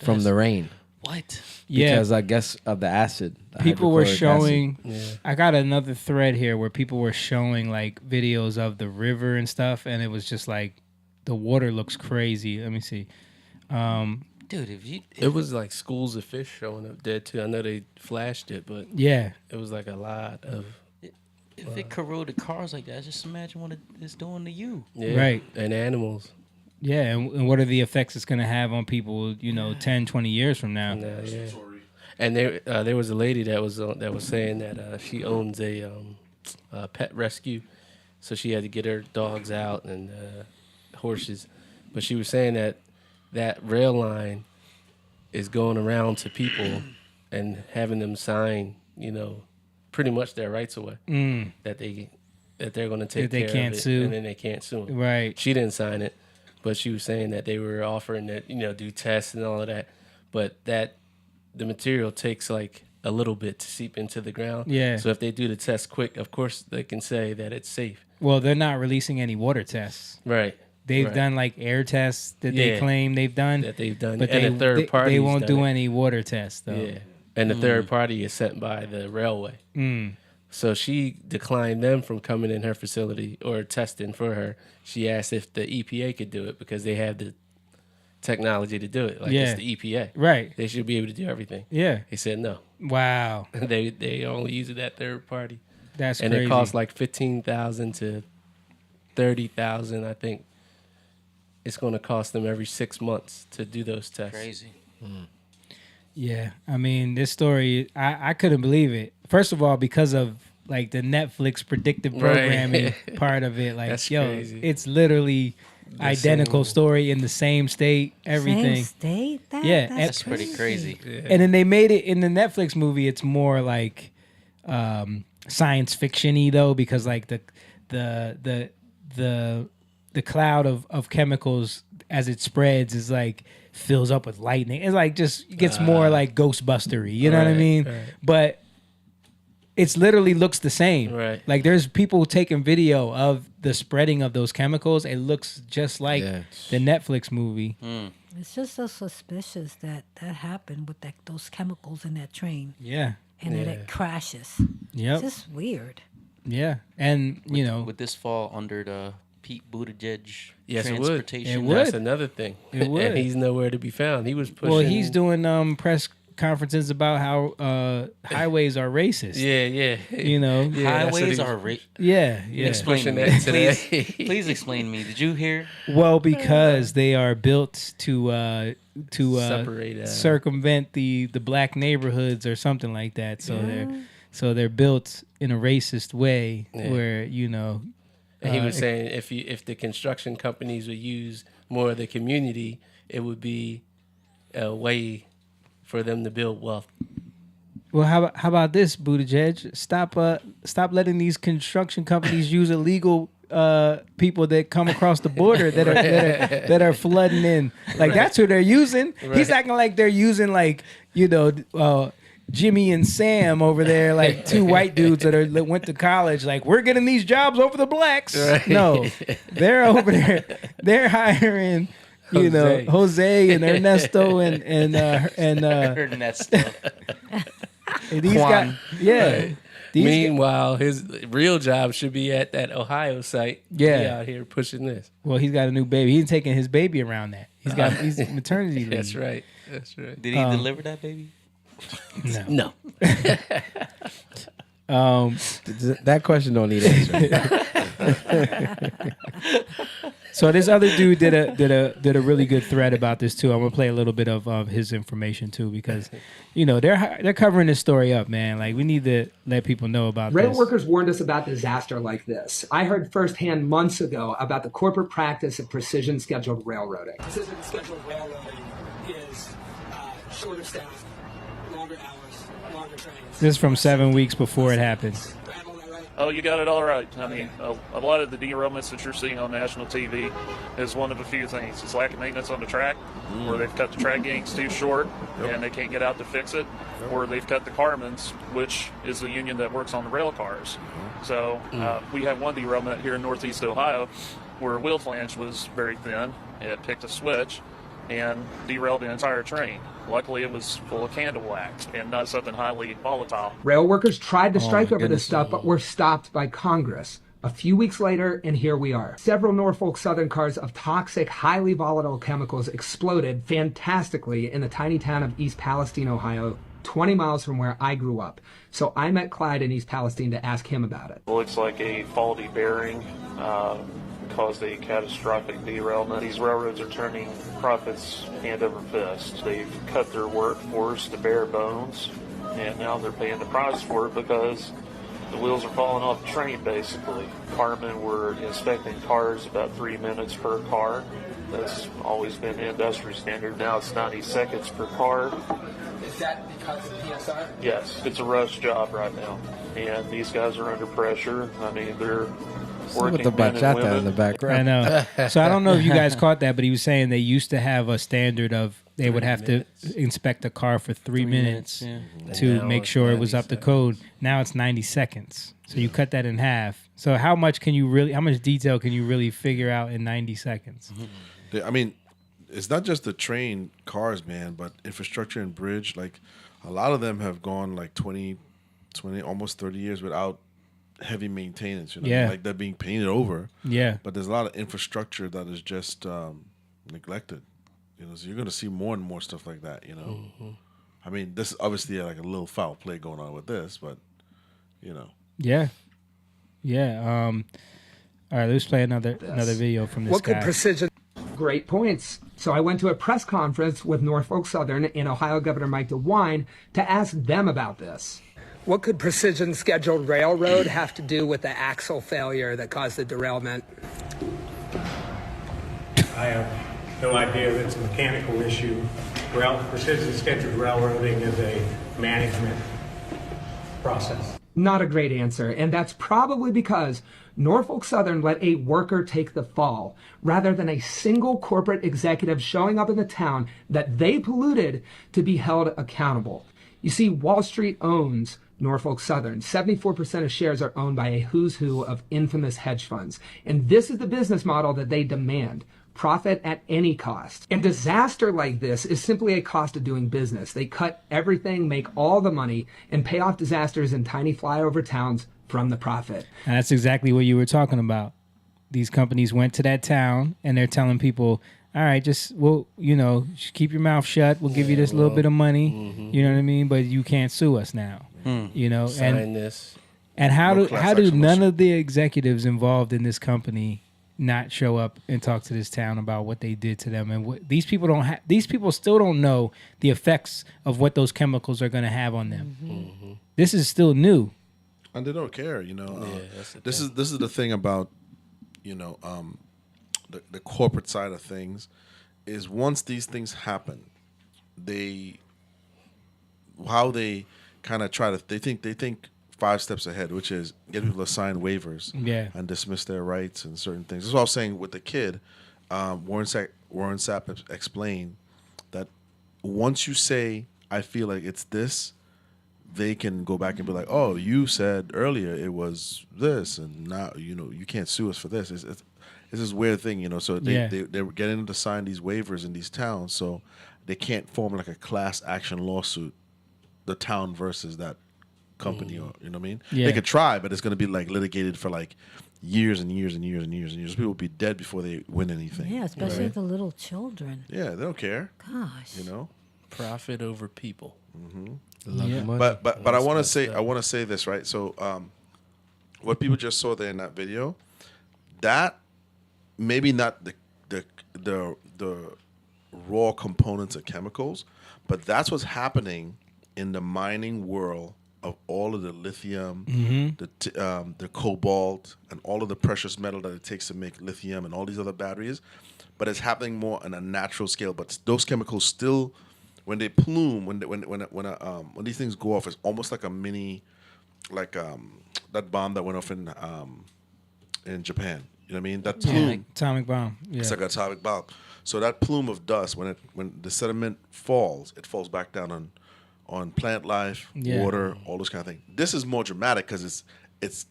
from the rain. What? Yeah. Because I guess of the acid. the People were hydrochloric acid. showing. I got another thread here where people were showing like videos of the river and stuff, and it was just like the water looks crazy. Let me see. Dude, it was like schools of fish showing up dead too. I know they flashed it, but Yeah. it was like a lot of If it corroded cars like that, just imagine what it's doing to you. Right. and animals. Yeah, and what are the effects it's going to have on people, 10, 20 years from now? Yeah. And there was a lady that was saying that she owns a pet rescue, so she had to get her dogs out and horses, but she was saying that rail line is going around to people and having them sign, pretty much their rights away that they're going to take That they care can't of it, sue. and then they can't sue them. Right. She didn't sign it, but she was saying that they were offering that do tests and all of that, but that the material takes like a little bit to seep into the ground. Yeah. So if they do the test quick, of course they can say that it's safe. Well, they're not releasing any water tests. Right. They've Right. done like air tests that they Yeah. claim they've done. That they've done. But And a third party they has won't done do it. any water tests, though. Yeah. And the third party is sent by the railway. Mm. So she declined them from coming in her facility or testing for her. She asked if the EPA could do it because they have the technology to do it. Like Yeah. it's the EPA. Right. They should be able to do everything. Yeah. They said no. Wow. They only use it at third party. That's and crazy. it costs like $15,000 to $30,000, I think. It's going to cost them every 6 months to do those tests. Crazy. Yeah, I mean, this story, I couldn't believe it. First of all, because of like the Netflix predictive Right. programming part of it, like, That's yo, crazy. it's literally The identical same- story in the same state, everything. Same state? Yeah, That's pretty crazy. And then they made it in the Netflix movie. It's more like science fiction-y though, because like the cloud of chemicals as it spreads is like fills up with lightning. It's like just it gets more like Ghostbustery. You know what I Right, mean? right. But it's literally looks the same. Right. Like there's people taking video of the spreading of those chemicals. It looks just like the Netflix movie. It's just so suspicious that happened with those chemicals in that train. Yeah. And that Yeah. it crashes. Yep. It's just weird. Yeah. And you know, would this fall under the Pete Buttigieg Yes, it would. transportation? That's another thing. It would. And he's nowhere to be found. He was pushing. well, he's doing press conferences about how highways are racist. Yeah. You know, Yeah, that's what Highways he are was- Yeah, You yeah. Explain Pushing me. that today. Please explain to me. Did you hear? Well, because they are built to Separate, circumvent the black neighborhoods or something like that. So they're built in a racist way Yeah. where you know. And he was saying if the construction companies would use more of the community, it would be a way for them to build wealth. Well, how about this, Buttigieg? Stop letting these construction companies use illegal people that come across the border that are flooding in. Like that's who they're using. He's acting like they're using like Jimmy and Sam over there, like two white dudes that went to college. Like we're getting these jobs over the blacks. Right. No, they're over there. They're hiring. Jose and Ernesto and Ernesto. These guys, yeah. Right. These Meanwhile, his real job should be at that Ohio site. Yeah. He out here pushing this. Well, he's got a new baby. He's taking his baby around that. He's maternity leave. That's right. That's right. Did he deliver that baby? No. That question don't need answer. So this other dude did a really good thread about this too. I'm gonna play a little bit of his information too, because they're covering this story up, man. Like, we need to let people know about Rail this. workers warned us about disaster like this. I heard firsthand months ago about the corporate practice of precision scheduled railroading. Precision scheduled railroading is shorter staff, longer hours, longer trains. This is from 7 weeks before it happened. Oh, you got it all right. I mean, a lot of the derailments that you're seeing on national TV is one of a few things. It's lack of maintenance on the track, where they've cut the track gangs too short and they can't get out to fix it, or they've cut the carmen's, which is the union that works on the rail cars. So we have one derailment here in northeast Ohio where a wheel flange was very thin. It picked a switch and derailed the entire train. Luckily, it was full of candle wax and not something highly volatile. Rail workers tried to strike over this stuff, but were stopped by Congress. A few weeks later, and here we are. Several Norfolk Southern cars of toxic, highly volatile chemicals exploded fantastically in the tiny town of East Palestine, Ohio, 20 miles from where I grew up. So I met Clyde in East Palestine to ask him about it. It looks like a faulty bearing caused a catastrophic derailment. These railroads are turning profits hand over fist. They've cut their workforce to bare bones, and now they're paying the price for it because the wheels are falling off the train, basically. Carmen were inspecting cars about 3 minutes per car. That's always been the industry standard. Now it's 90 seconds per car. Is that because of PSR? Yes, it's a rush job right now, and these guys are under pressure. I mean, they're working the men and bachata women. in the background. I know. So I don't know if you guys caught that, but he was saying they used to have a standard of they would have to inspect a car for 3 minutes to make sure it was up to code. Now it's 90 seconds. So you cut that in half. So how much detail can you really figure out in 90 seconds? I mean, it's not just the train cars, man, but infrastructure and bridge. Like, a lot of them have gone like 20, almost 30 years without heavy maintenance, Yeah. like they're being painted over. Yeah. But there's a lot of infrastructure that is just neglected. So you're going to see more and more stuff like that. I mean, this is obviously like a little foul play going on with this, but Yeah. All right, let's play another video from this What guy. could precision? Great points. So I went to a press conference with Norfolk Southern and Ohio Governor Mike DeWine to ask them about this. What could precision scheduled railroad have to do with the axle failure that caused the derailment? I have no idea that it's a mechanical issue. Precision scheduled railroading is a management process. Not a great answer, and that's probably because Norfolk Southern let a worker take the fall, rather than a single corporate executive showing up in the town that they polluted to be held accountable. You see, Wall Street owns Norfolk Southern. 74% of shares are owned by a who's who of infamous hedge funds. And this is the business model that they demand. Profit at any cost. And disaster like this is simply a cost of doing business. They cut everything, make all the money, and pay off disasters in tiny flyover towns from the profit. And that's exactly what you were talking about. These companies went to that town and they're telling people, all right, just keep your mouth shut. We'll give you this little bit of money. You know what I mean? But you can't sue us now. Sign this. And how do none of the executives involved in this company not show up and talk to this town about what they did to them, and what these people still don't know the effects of what those chemicals are going to have on them. This is still new, and they don't care. This is the thing about the corporate side of things is once these things happen, they kind of they think 5 steps ahead, which is get people to sign waivers and dismiss their rights and certain things. That's what I was saying with the kid. Warren Sapp explained that once you say, I feel like it's this, they can go back and be like, oh, you said earlier it was this, and now, you can't sue us for this. It's this weird thing, so they're getting them to sign these waivers in these towns, so they can't form like a class action lawsuit the town versus that company, or you know what I mean? Yeah. They could try, but it's going to be like litigated for like years and years and years and years and years. People will be dead before they win anything. Yeah, especially right? the little children. Yeah, they don't care. Gosh. You know, profit over people. Love the money. But I want to say this, right? So what people just saw there in that video, that maybe not the raw components of chemicals, but that's what's happening in the mining world of all of the lithium, the cobalt, and all of the precious metal that it takes to make lithium and all these other batteries. But it's happening more on a natural scale. But those chemicals still, when they plume, when these things go off, it's almost like a mini, like that bomb that went off in Japan. You know what I mean? That plume, like atomic bomb. Yeah. it's like an atomic bomb. So that plume of dust, when the sediment falls, it falls back down on plant life, water, all those kind of things. This is more dramatic because it's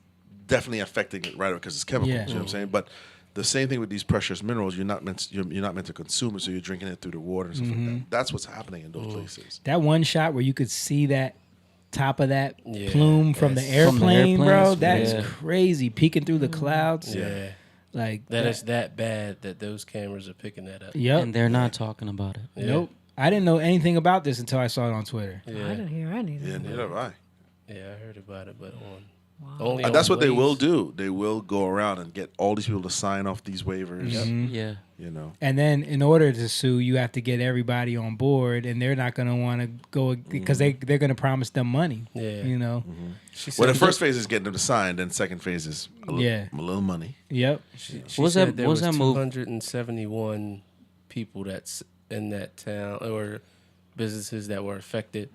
definitely affecting it right because it's chemicals. Yeah. You know what I'm saying? But the same thing with these precious minerals, you're not meant to consume it, so you're drinking it through the water and stuff like that. That's what's happening in those places. That one shot where you could see that top of that plume from the airplane, bro. airplanes. That is crazy. Peeking through the clouds. Yeah. Like That is that bad that those cameras are picking that up. Yep. And they're not talking about it. Nope. I didn't know anything about this until I saw it on Twitter. I didn't hear anything. Yeah, neither have I. Yeah, I heard about it, but only And on that's what they will Blaze. do. They will go around and get all these people to sign off these waivers. Yeah. You know. And then in order to sue, you have to get everybody on board, and they're not going to want to go because they're going to promise them money. Yeah. You know. Well, the first phase is getting them to sign. Then second phase is a little money. Yep. She Was said that- there was was that move- 271 people that's in that town or businesses that were affected.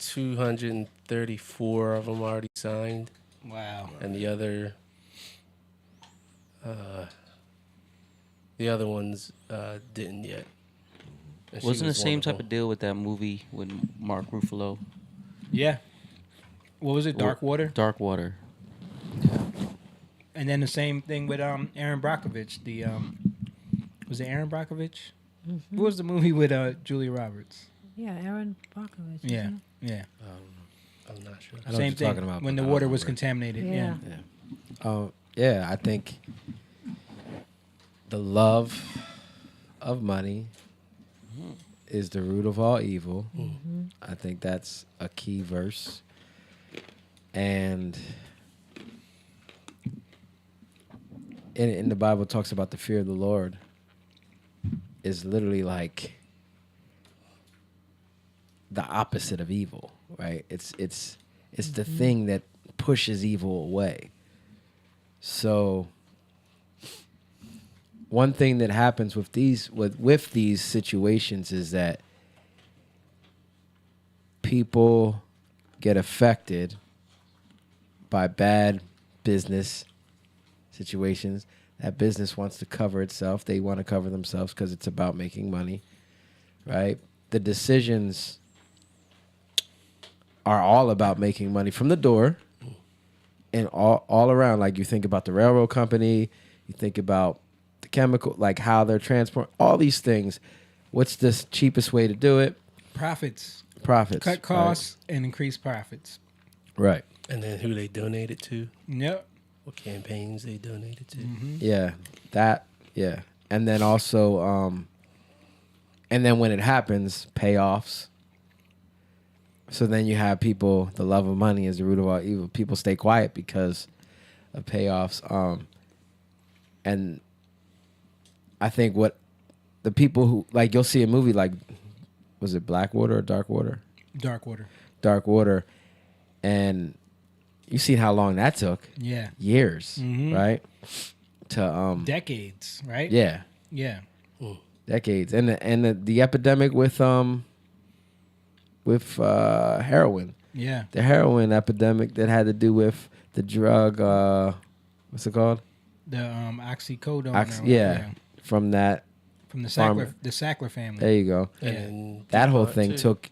234 of them already signed. Wow. And the other ones didn't yet. And she Wasn't the was same one type them. of deal with that movie with Mark Ruffalo? Yeah. What was it? Dark Water. Dark Water. And then the same thing with Aaron Brockovich. The was it Aaron Brockovich? What was the movie with Julia Roberts? Yeah, Aaron Brockovich. Yeah, isn't yeah. I'm not sure. I know what Same you're thing. talking about, When but the I don't water was remember. contaminated. Yeah. Yeah. I think the love of money is the root of all evil. I think that's a key verse. And in the Bible, it talks about the fear of the Lord is literally like the opposite of evil, right? It's the thing that pushes evil away. So one thing that happens with these situations is that people get affected by bad business situations. That business wants to cover itself. They want to cover themselves because it's about making money, right? The decisions are all about making money from the door and all around. Like you think about the railroad company, you think about the chemical, like how they're transporting, all these things. What's the cheapest way to do it? Profits. Profits. Cut costs and increase profits. Right. And then who they donated to. Yep. What campaigns they donated to. Yeah, yeah. And then also, and then when it happens, payoffs. So then you have people, the love of money is the root of all evil. People stay quiet because of payoffs. And I think what the people who, like, you'll see a movie like, was it Blackwater or Dark Water? Dark Water. Dark Water. And you seen how long that took. Yeah. Years, right? To decades, right? Yeah. Yeah. Decades. And the epidemic with heroin. Yeah. The heroin epidemic that had to do with the drug what's it called? The oxycodone. Yeah. From that From the farmer. Sackler family. There you go. Yeah. That whole thing took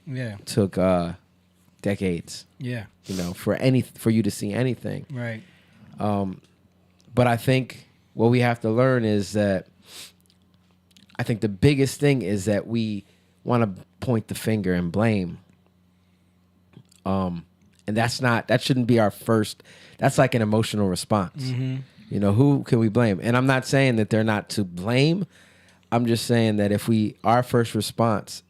decades. Yeah. You know, for you to see anything. Right. But I think what we have to learn is that I think the biggest thing is that we want to point the finger and blame And that shouldn't be our first. That's like an emotional response. Mm-hmm. You know, who can we blame? And I'm not saying that they're not to blame. I'm just saying that if our first response,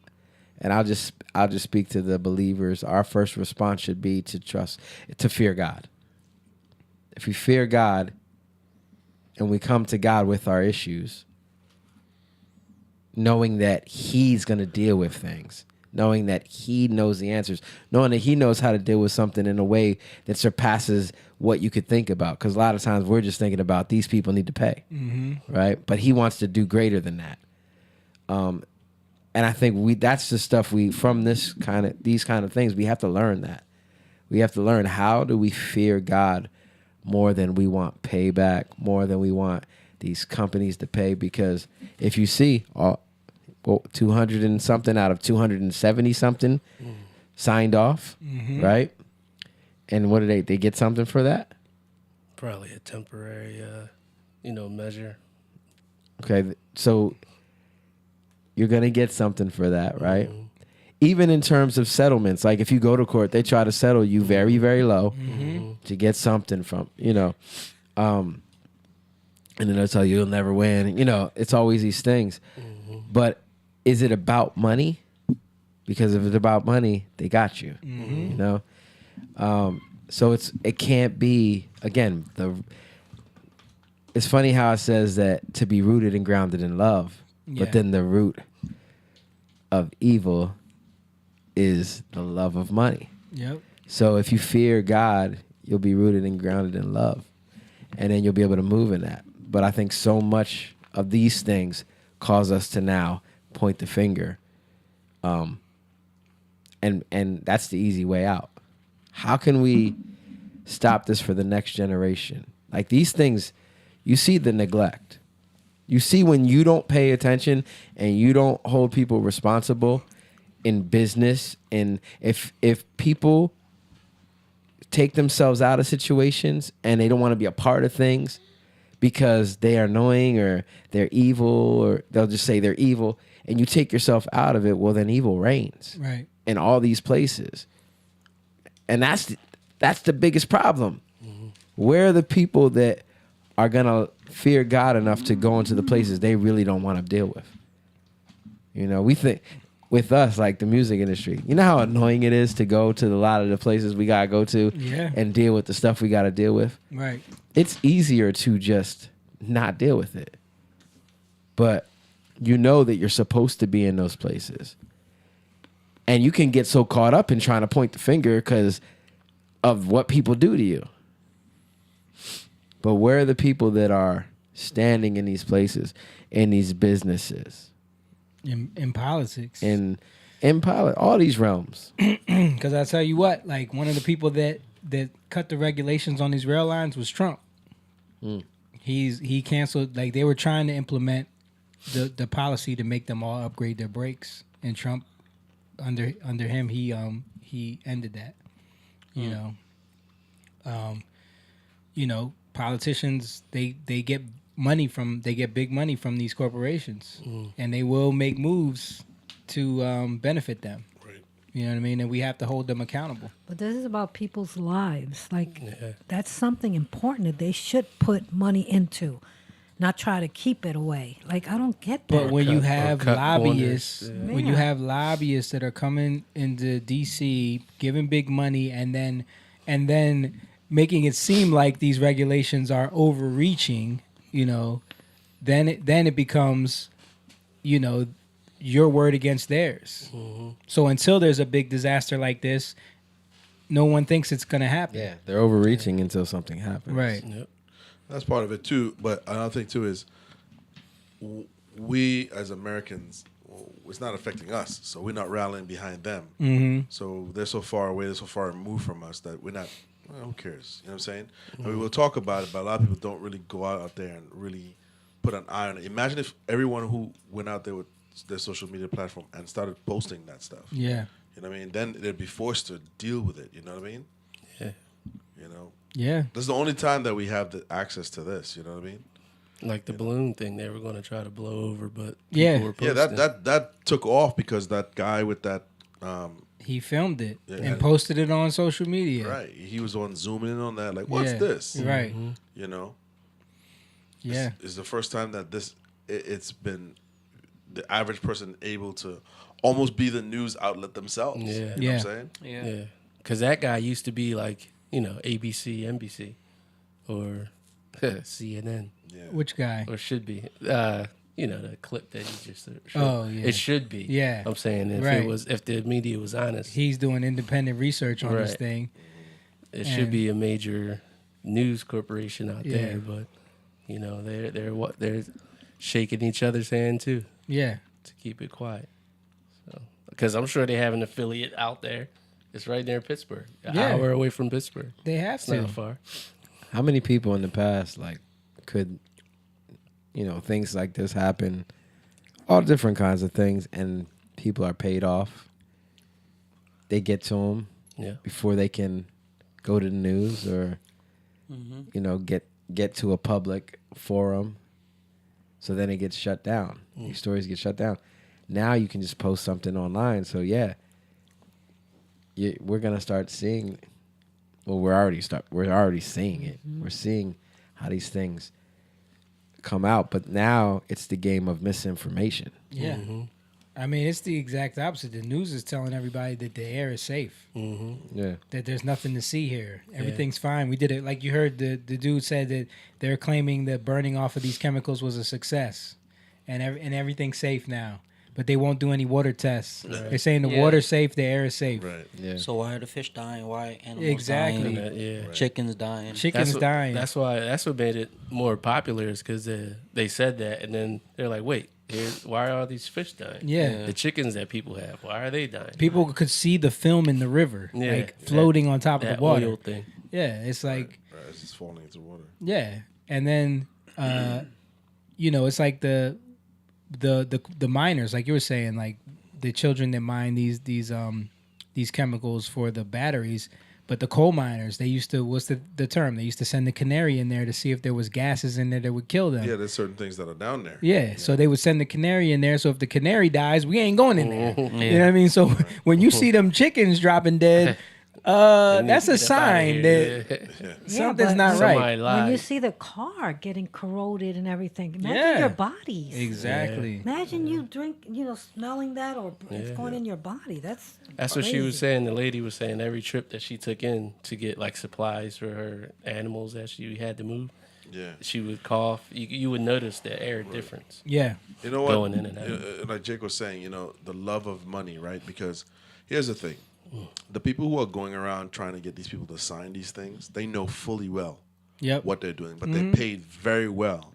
and I'll just speak to the believers, our first response should be to fear God. If we fear God and we come to God with our issues, knowing that He's going to deal with things, knowing that He knows the answers, knowing that He knows how to deal with something in a way that surpasses what you could think about. Because a lot of times we're just thinking about these people need to pay, right? But He wants to do greater than that. And I think that's the stuff from these kind of things, we have to learn that. We have to learn, how do we fear God more than we want payback, more than we want these companies to pay? Because if you see 200 and something out of 270 something signed off, right? And what do they get something for that? Probably a temporary, measure. Okay, so you're going to get something for that, right? Even in terms of settlements, like if you go to court, they try to settle you very, very low to get something from, and then they'll tell you you'll never win. It's always these things. But is it about money? Because if it's about money, they got you, So it can't be, again, it's funny how it says that to be rooted and grounded in love, but then the root of evil is the love of money. Yep. So if you fear God, you'll be rooted and grounded in love, and then you'll be able to move in that. But I think so much of these things cause us to now point the finger, and that's the easy way out. How can we stop this for the next generation? Like these things, you see the neglect. You see when you don't pay attention and you don't hold people responsible in business, and if people take themselves out of situations and they don't want to be a part of things because they are annoying or they're evil, or they'll just say they're evil, and you take yourself out of it, well, then evil reigns in all these places. And that's the biggest problem. Where are the people that are going to fear God enough to go into the places they really don't want to deal with? We think with us, like the music industry, you know how annoying it is to go to a lot of the places we got to go to and deal with the stuff we got to deal with. Right. It's easier to just not deal with it. But you know that you're supposed to be in those places. And you can get so caught up in trying to point the finger because of what people do to you. But where are the people that are standing in these places, in these businesses? In politics. In all these realms. Because I tell you what, like one of the people that cut the regulations on these rail lines was Trump. He canceled, like they were trying to implement the policy to make them all upgrade their brakes, and Trump under him he ended that. Politicians they get big money from these corporations, and they will make moves to benefit them. Right. You know what I mean? And we have to hold them accountable. But this is about people's lives. Like that's something important that they should put money into, not try to keep it away. Like I don't get that. But when you have lobbyists, when you have lobbyists that are coming into DC giving big money and then making it seem like these regulations are overreaching, then it becomes, your word against theirs. So until there's a big disaster like this, no one thinks it's going to happen. Yeah, they're overreaching until something happens. Right. Yep. That's part of it too. But another thing too is we as Americans, it's not affecting us, so we're not rallying behind them. So they're so far away, they're so far removed from us that we're not. Well, who cares? You know what I'm saying? I mean, we'll talk about it, but a lot of people don't really go out there and really put an eye on it. Imagine if everyone who went out there with their social media platform and started posting that stuff. Yeah. You know what I mean? Then they'd be forced to deal with it. You know what I mean? Yeah. Yeah. This is the only time that we have the access to this. You know what I mean? Like the balloon thing, they were going to try to blow over, but people were posting. That took off because that guy with that He filmed it Yeah. and posted it on social media. Right. He was on zooming in on that. Like, what's Yeah, this? right. You know? Yeah. It's the first time that it's been the average person able to almost be the news outlet themselves. Yeah. You know what I'm saying? Yeah. Because that guy used to be like, ABC, NBC, or CNN. Yeah. Which guy? Or should be. The clip that he just showed. Oh, yeah. It should be. Yeah. I'm saying if the media was honest. He's doing independent research on this Right. thing. It should be a major news corporation out Yeah. there, but they're shaking each other's hand too. Yeah. To keep it quiet. So because I'm sure they have an affiliate out there. It's right near Pittsburgh. An hour away from Pittsburgh. They have It's to. not far. How many people in the past could things like this happen, all different kinds of things, and people are paid off. They get to them before they can go to the news or get to a public forum. So then it gets shut down. These stories get shut down. Now you can just post something online. So we're gonna start seeing. Well, we're already seeing it. We're seeing how these things come out, but now it's the game of misinformation. Yeah. I mean, it's the exact opposite. The news is telling everybody that the air is safe. Yeah. That there's nothing to see here. Everything's fine. We did it. Like you heard, the dude said that they're claiming that burning off of these chemicals was a success, and everything's safe now. But they won't do any water tests. Right. They're saying the water's safe, the air is safe. Right. Yeah. So why are the fish dying? Why are animals Exactly. dying? Right. Chickens dying. Chickens dying. That's what made it more popular is because they said that, and then they're like, wait, why are all these fish dying? Yeah. The chickens that people have, why are they dying? People could see the film in the river, Yeah, like floating on top of that the water. oil thing. Yeah, it's like Right, it's just falling into water. yeah, and then it's like the miners, like you were saying, like the children that mine these chemicals for the batteries. But the coal miners, they used to, what's the term? They used to send the canary in there to see if there was gases in there that would kill them. Yeah, there's certain things that are down there. Yeah, so they would send the canary in there. So if the canary dies, we ain't going in there. Yeah. You know what I mean? So when you see them chickens dropping dead, that's a sign that something's not right. When you see the car getting corroded and everything, imagine your bodies. Exactly. Imagine you drink, smelling that, or it's going in your body. That's what she was saying. The lady was saying every trip that she took in to get like supplies for her animals that she had to move. Yeah, she would cough. You would notice the air difference. Yeah, you know what? Going in and out. Like Jake was saying, the love of money, right? Because here's the thing. The people who are going around trying to get these people to sign these things, they know fully well what they're doing, but they're paid very well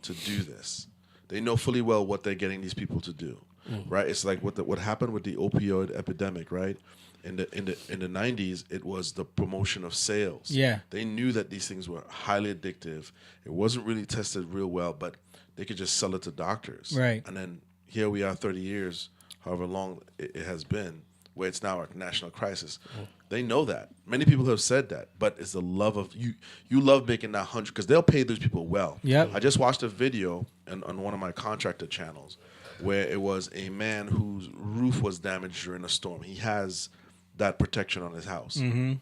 to do this. They know fully well what they're getting these people to do, right? It's like what happened with the opioid epidemic, right? In the 90s, it was the promotion of sales. Yeah, they knew that these things were highly addictive. It wasn't really tested real well, but they could just sell it to doctors, right? And then here we are, 30 years, however long it has been, where it's now a national crisis. They know that. Many people have said that, but it's the love of you. You love making that 100 because they'll pay those people well. Yep. I just watched a video on one of my contractor channels where it was a man whose roof was damaged during a storm. He has that protection on his house. Mm-hmm.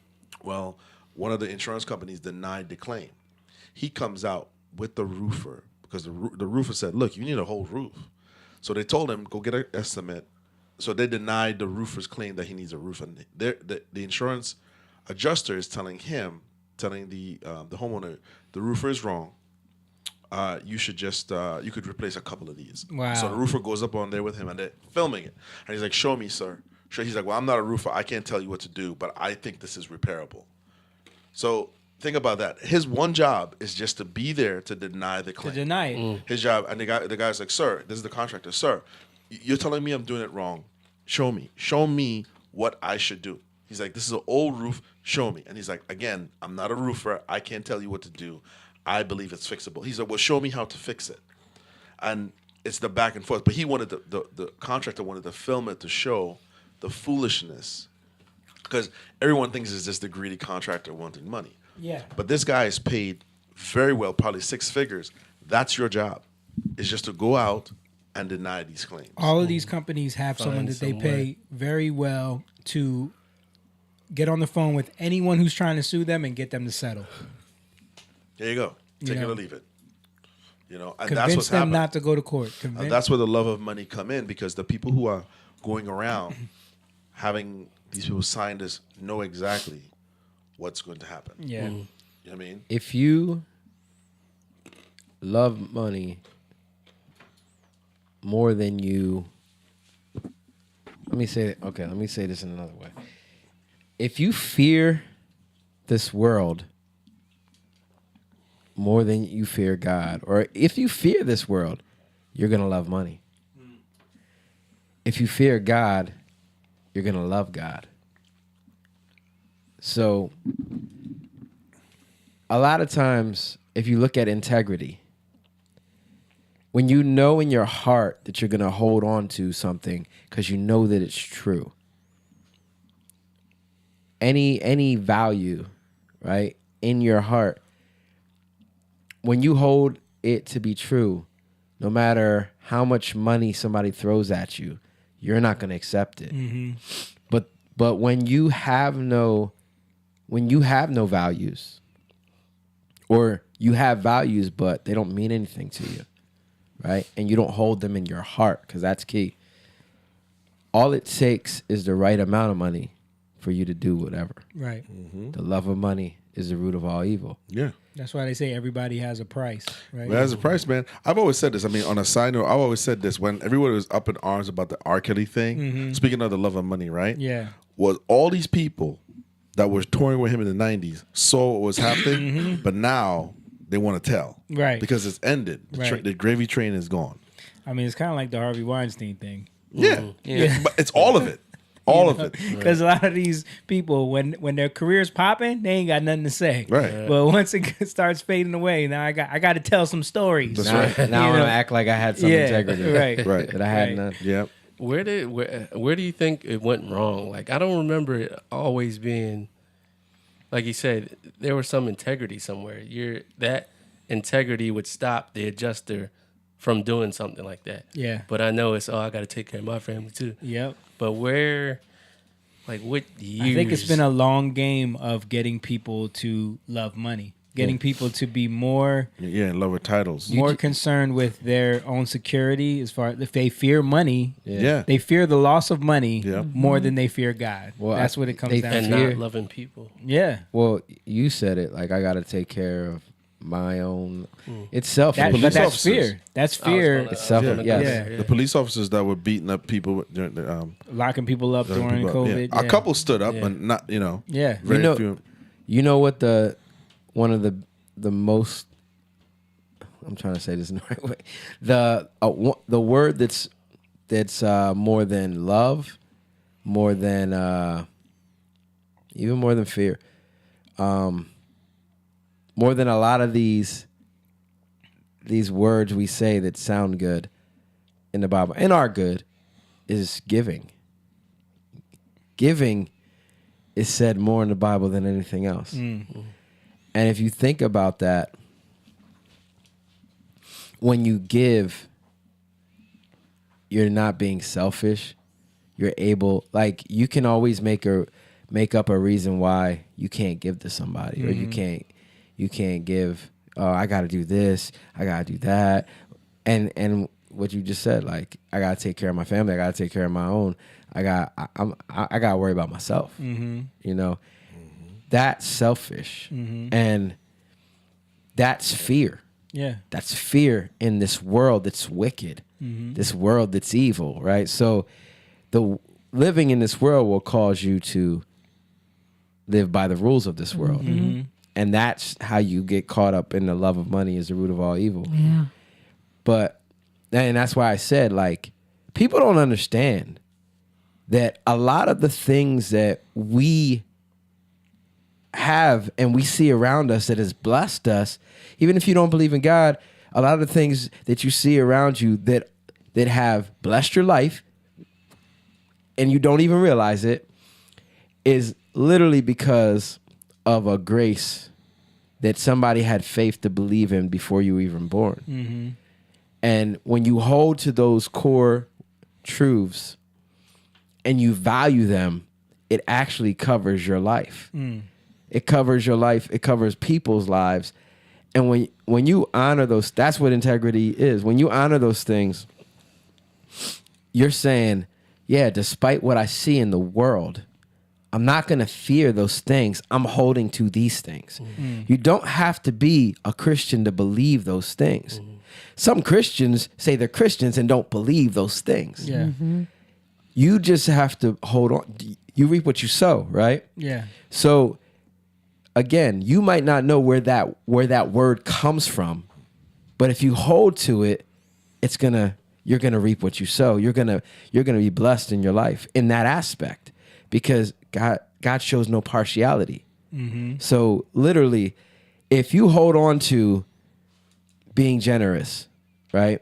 Well, one of the insurance companies denied the claim. He comes out with the roofer because the roofer said, "Look, you need a whole roof." So they told him, "Go get an estimate." So they denied the roofer's claim that he needs a roof, and the insurance adjuster is telling the homeowner, the roofer is wrong. You should just you could replace a couple of these. Wow. So the roofer goes up on there with him, and they're filming it, and he's like, "Show me, sir." He's like, "Well, I'm not a roofer. I can't tell you what to do, but I think this is repairable." So think about that. His one job is just to be there to deny the claim. To deny it. His job, and the guy's like, "Sir, this is the contractor, sir. You're telling me I'm doing it wrong. Show me what I should do." He's like, "This is an old roof. Show me." And he's like, "Again, I'm not a roofer. I can't tell you what to do. I believe it's fixable." He's like, "Well, show me how to fix it." And it's the back and forth. But he wanted the contractor wanted to film it to show the foolishness, because everyone thinks it's just the greedy contractor wanting money. Yeah. But this guy is paid very well, probably 6 figures. That's your job, is just to go out and deny these claims. All of these companies have someone that they pay very well to get on the phone with anyone who's trying to sue them and get them to settle. There you go. Take it or leave it. And that's Convince what's them happening. not to go to court. And that's where the love of money come in, because the people who are going around having these people sign this know exactly what's going to happen. Yeah. You know what I mean? If you love money more than you, let me say this in another way. If you fear this world more than you fear God, or if you fear this world, you're going to love money. If you fear God, you're going to love God. So a lot of times, if you look at integrity, when you know in your heart that you're going to hold on to something because you know that it's true, any value, right, in your heart, when you hold it to be true, no matter how much money somebody throws at you, you're not going to accept it. Mm-hmm. But when you have no values, or you have values but they don't mean anything to you, right? And you don't hold them in your heart, because that's key. All it takes is the right amount of money for you to do whatever. Right. Mm-hmm. The love of money is the root of all evil. Yeah. That's why they say everybody has a price, right? It has a price, man. I've always said this. I mean, on a side note, I've always said this when everyone was up in arms about the R. Kelly thing. Mhm. Speaking of the love of money, right? Yeah. Was all these people that were touring with him in the 90s saw what was happening, but now they want to tell. Right. Because it's ended. Right. The gravy train is gone. I mean, it's kind of like the Harvey Weinstein thing. Yeah. But it's all of it. All of it. Because a lot of these people, when their career's popping, they ain't got nothing to say. Right. But once it starts fading away, now I got to tell some stories. That's Now, right. now I'm going to act like I had some integrity. Right. Right. That I had none. Yep. Where do you think it went wrong? Like, I don't remember it always being, like you said, there was some integrity somewhere. That integrity would stop the adjuster from doing something like that. Yeah. But I know it's, I got to take care of my family too. Yep. But where, like, what years? I think it's been a long game of getting people to love money. Getting people to be more in love with titles. More concerned with their own security, as far if they fear money. Yeah. They fear the loss of money more than they fear God. Well, that's what it comes down to. And not loving people. Yeah. Well, you said it. Like, I got to take care of my own. It's selfish. But that's fear. That's fear. It's selfish. Yes. The police officers that were beating up people, Locking people up during COVID. A couple stood up, but not, Yeah. very few. You know what one of the most, I'm trying to say this in the right way. The word that's more than love, more than even more than fear, more than a lot of these words we say that sound good in the Bible and are good, is giving. Giving is said more in the Bible than anything else. And if you think about that, when you give, you're not being selfish. You're able, like, you can always make up a reason why you can't give to somebody, or you can't give. Oh, I got to do this. I got to do that. And what you just said, like, I got to take care of my family. I got to take care of my own. I got to worry about myself. You know. That's selfish. And that's fear. Yeah. That's fear in this world that's wicked, this world that's evil, right? So the living in this world will cause you to live by the rules of this world. And that's how you get caught up in the love of money is the root of all evil. Yeah. And that's why I said, like, people don't understand that a lot of the things that we have and we see around us that has blessed us, even if you don't believe in God, a lot of the things that you see around you that have blessed your life and you don't even realize it is literally because of a grace that somebody had faith to believe in before you were even born. And when you hold to those core truths and you value them, it actually covers your life. It covers your life. It covers people's lives. And when you honor those, that's what integrity is. When you honor those things, you're saying, yeah, despite what I see in the world, I'm not going to fear those things. I'm holding to these things. You don't have to be a Christian to believe those things. Some Christians say they're Christians and don't believe those things. Yeah. You just have to hold on. You reap what you sow, right? Yeah. So again, you might not know where that word comes from, but if you hold to it, you're gonna reap what you sow. You're gonna be blessed in your life in that aspect, because God shows no partiality. So literally, if you hold on to being generous, right,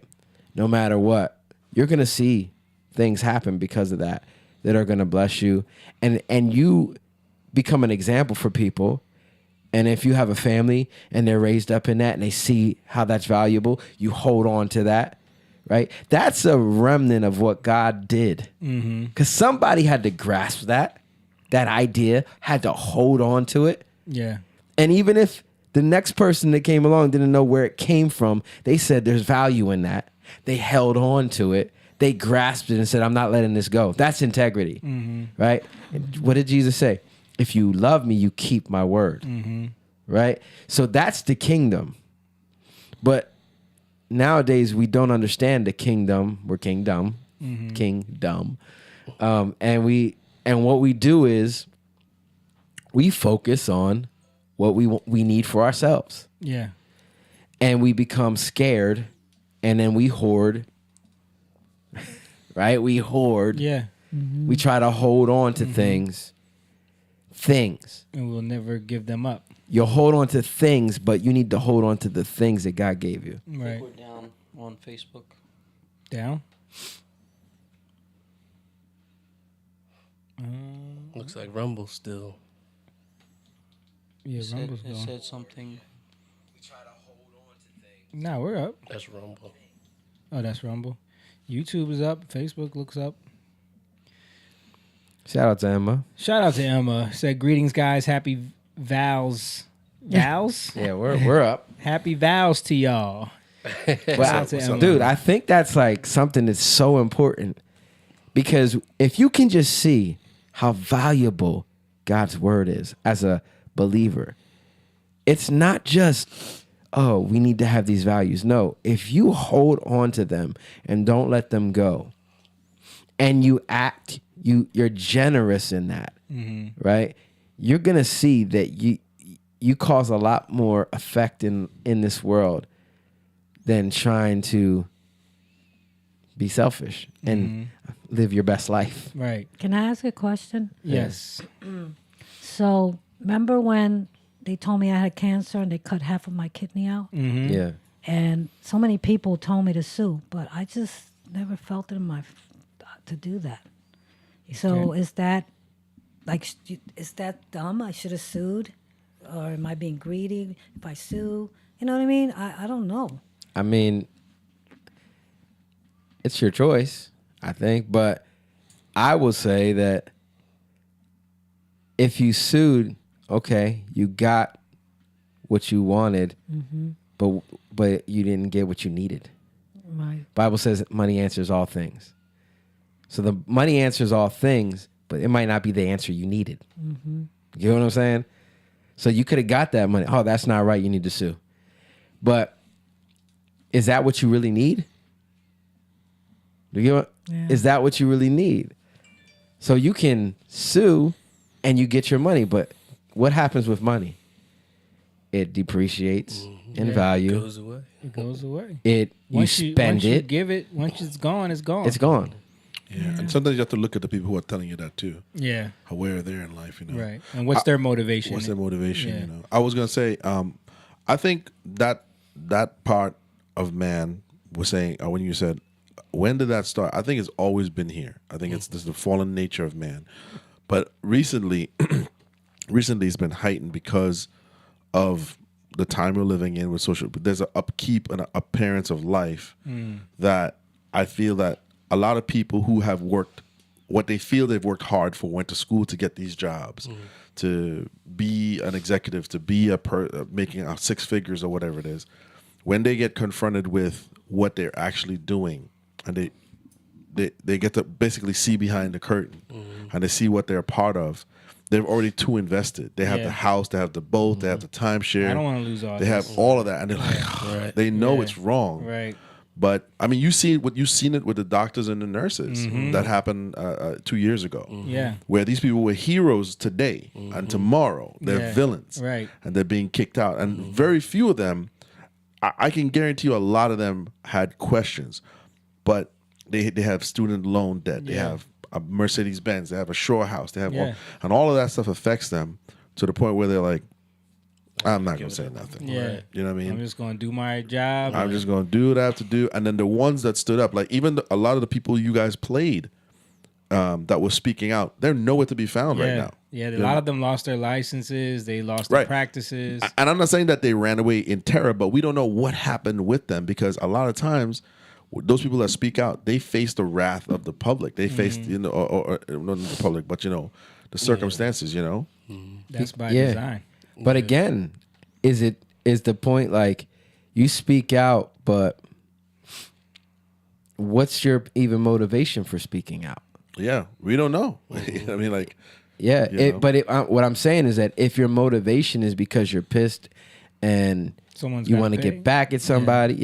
no matter what, you're gonna see things happen because of that are gonna bless you, and you become an example for people. And if you have a family and they're raised up in that and they see how that's valuable, you hold on to that, right? That's a remnant of what God did. Because somebody had to grasp that idea, had to hold on to it. Yeah. And even if the next person that came along didn't know where it came from, they said there's value in that. They held on to it. They grasped it and said, I'm not letting this go. That's integrity, right? And what did Jesus say? If you love me, you keep my word, right? So that's the kingdom. But nowadays, we don't understand the kingdom. We're kingdom. And what we do is we focus on what we need for ourselves. Yeah. And we become scared, and then we hoard, right? We hoard. Yeah. We try to hold on to things. And we'll never give them up. You'll hold on to things, but you need to hold on to the things that God gave you. Right. We're down on Facebook. Down? Looks like Rumble still. Yeah, Rumble's It going. said something. Nah, we're up. That's Rumble. Oh, that's Rumble. YouTube is up. Facebook looks up. Shout out to Emma. Shout out to Emma. Said, greetings, guys. Happy vows. Vows? Yeah, we're up. Happy vows to y'all. Shout out to Emma. Dude, I think that's like something that's so important, because if you can just see how valuable God's word is as a believer, it's not just, oh, we need to have these values. No, if you hold on to them and don't let them go, and you act, you're generous in that, right? You're gonna see that you cause a lot more effect in this world than trying to be selfish and live your best life. Right. Can I ask a question? Yes. So, remember when they told me I had cancer and they cut half of my kidney out? Yeah. And so many people told me to sue, but I just never felt it in my to do that. So is that is that dumb? I should have sued, or am I being greedy if I sue? You know what I mean? I don't know. I mean, it's your choice, I think, but I will say that if you sued, okay, you got what you wanted, but you didn't get what you needed. Right. Bible says money answers all things. So the money answers all things, but it might not be the answer you needed. You know what I'm saying? So you could have got that money. Oh, that's not right. You need to sue. But is that what you really need? Is that what you really need? So you can sue and you get your money, but what happens with money? It depreciates in value. It goes away. It goes away. You spend once it. You give it. Once it's gone, it's gone. It's gone. Yeah, and sometimes you have to look at the people who are telling you that too. Yeah. Where they're in life, Right. And what's their motivation? What's their motivation? Yeah. You know, I was gonna say, I think that part of man was saying when you said, when did that start? I think it's always been here. I think it's the fallen nature of man, but recently it's been heightened because of the time we're living in with social, there's an upkeep and an appearance of life that I feel that a lot of people who have worked what they feel they've worked hard for, went to school to get these jobs, to be an executive, to be making 6 figures or whatever it is, when they get confronted with what they're actually doing, and they get to basically see behind the curtain, and they see what they're a part of, they're already too invested. They have the house, they have the boat, they have the timeshare. I don't want to lose all They this. have all of that, and they're like, they know it's wrong. Right. But I mean, you've seen it with the doctors and the nurses that happened 2 years ago. Yeah. Where these people were heroes today and tomorrow they're villains, right? And they're being kicked out. And very few of them, I can guarantee you, a lot of them had questions, but they have student loan debt. They have a Mercedes Benz. They have a shore house. They have all of that stuff affects them to the point where they're like, I'm not going to say nothing. Yeah. You know what I mean? I'm just going to do my job. I'm just going to do what I have to do. And then the ones that stood up, like even a lot of the people you guys played that were speaking out, they're nowhere to be found right now. Yeah, a lot of them lost their licenses. They lost their practices. And I'm not saying that they ran away in terror, but we don't know what happened with them, because a lot of times those people that speak out, they face the wrath of the public. They face, or not the public, but the circumstances, That's by design. But again, is the point like you speak out, but what's your even motivation for speaking out? Yeah, we don't know. I mean, like, what I'm saying is that if your motivation is because you're pissed and you want to get back at somebody,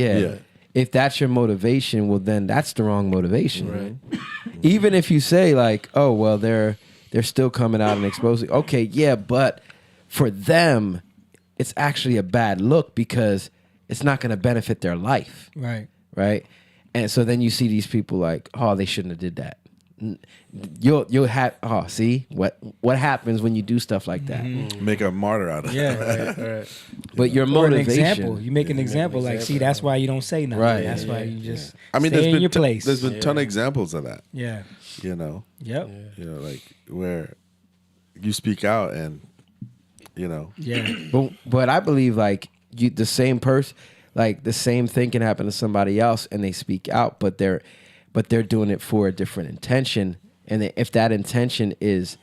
if that's your motivation, well, then that's the wrong motivation. Right. Even if you say like, oh, well, they're still coming out and exposing. Okay, yeah, but for them, it's actually a bad look because it's not going to benefit their life. Right. Right. And so then you see these people like, oh, they shouldn't have did that. You'll have, see what happens when you do stuff like that? Make a martyr out of it. Yeah. Right. But your Or an motivation, example. You make an example. Like, see, that's why you don't say nothing. Right. That's why you just I mean, stay in your place. There's been a ton of examples of that. Yeah. Yep. Like where you speak out and, Yeah. But I believe like the same person, like the same thing can happen to somebody else and they speak out, but they're doing it for a different intention. And if that intention is,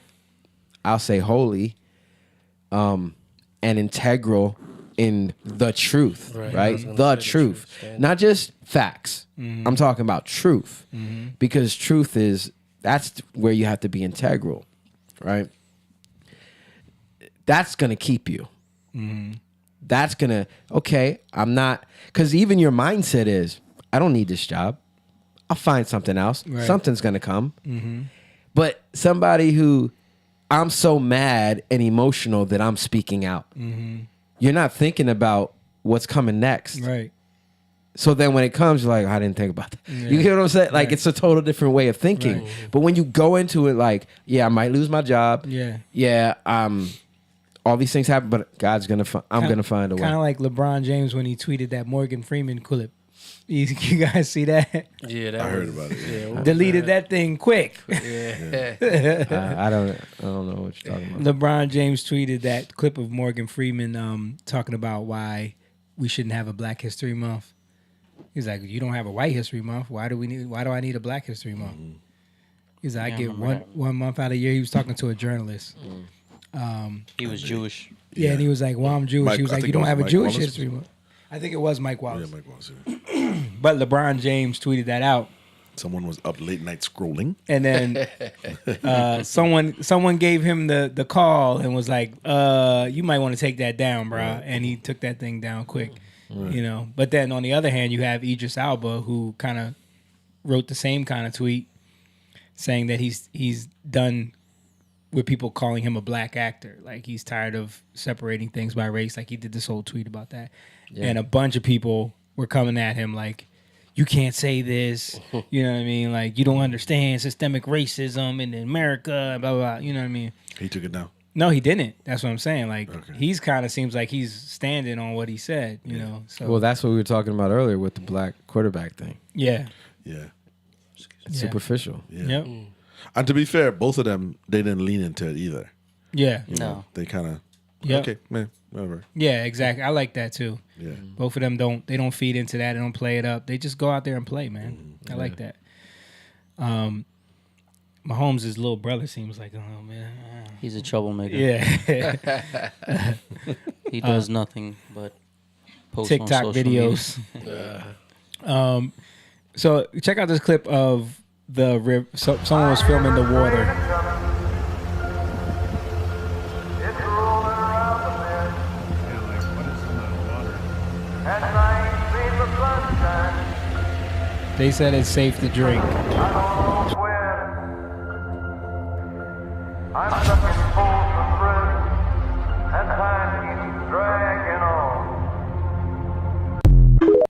I'll say holy, and integral in the truth, right? The truth, not just facts. I'm talking about truth, because truth that's where you have to be integral, right? That's going to keep you. That's going to, I'm not, because even your mindset is, I don't need this job. I'll find something else. Right. Something's going to come. But somebody who, I'm so mad and emotional that I'm speaking out. You're not thinking about what's coming next. Right. So then when it comes, you're like, I didn't think about that. Yeah. You get what I'm saying? Like, it's a total different way of thinking. Right. But when you go into it like, yeah, I might lose my job. Yeah. All these things happen, but God's going to, I'm going to find a way. Kind of like LeBron James when he tweeted that Morgan Freeman clip. You guys see that? Yeah, I heard about it. Yeah, Deleted that thing quick. Yeah. I don't know what you're talking about. LeBron James tweeted that clip of Morgan Freeman talking about why we shouldn't have a Black History Month. He's like, you don't have a White History Month. Why do I need a Black History Month? He's like, I get one month out of the year. He was talking to a journalist. He was Jewish. Yeah, and he was like, well, I'm Jewish. He was like, you don't have a Jewish History Month. I think it was Mike Wallace. Yeah, Mike Wallace. But LeBron James tweeted that out. Someone was up late night scrolling. And then someone gave him the call and was like, you might want to take that down, bro. Right. And he took that thing down quick. Right. But then on the other hand, you have Idris Elba, who kind of wrote the same kind of tweet saying that he's done with people calling him a black actor. Like, he's tired of separating things by race. Like, he did this whole tweet about that. Yeah. And a bunch of people were coming at him like, you can't say this. You know what I mean? Like, you don't understand systemic racism in America, blah, blah, blah. You know what I mean? He took it down. No, he didn't. That's what I'm saying. Like, he's kind of seems like he's standing on what he said, you know? So. Well, that's what we were talking about earlier with the black quarterback thing. Yeah. Yeah. It's superficial. Yeah. Yep. And to be fair, both of them, they didn't lean into it either. Yeah. You know, they kind of, Yep. okay, man. whatever. Yeah, exactly. I like that too. Yeah. Both of them don't feed into that. They don't play it up. They just go out there and play, man. I like that. Mahomes' little brother seems like, oh man, He's a troublemaker. Yeah. He does nothing but post TikTok on social videos. media. So check out this clip of the river. So someone was filming the water. They said it's safe to drink. I'm stuck in Folsom Prison, and time keeps dragging on.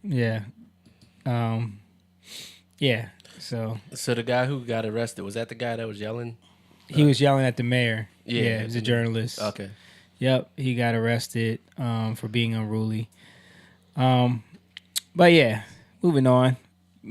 Yeah. Yeah. So the guy who got arrested, was that the guy that was yelling? he was yelling at the mayor. Yeah. He was a journalist. Okay. Yep. He got arrested for being unruly. But yeah, moving on.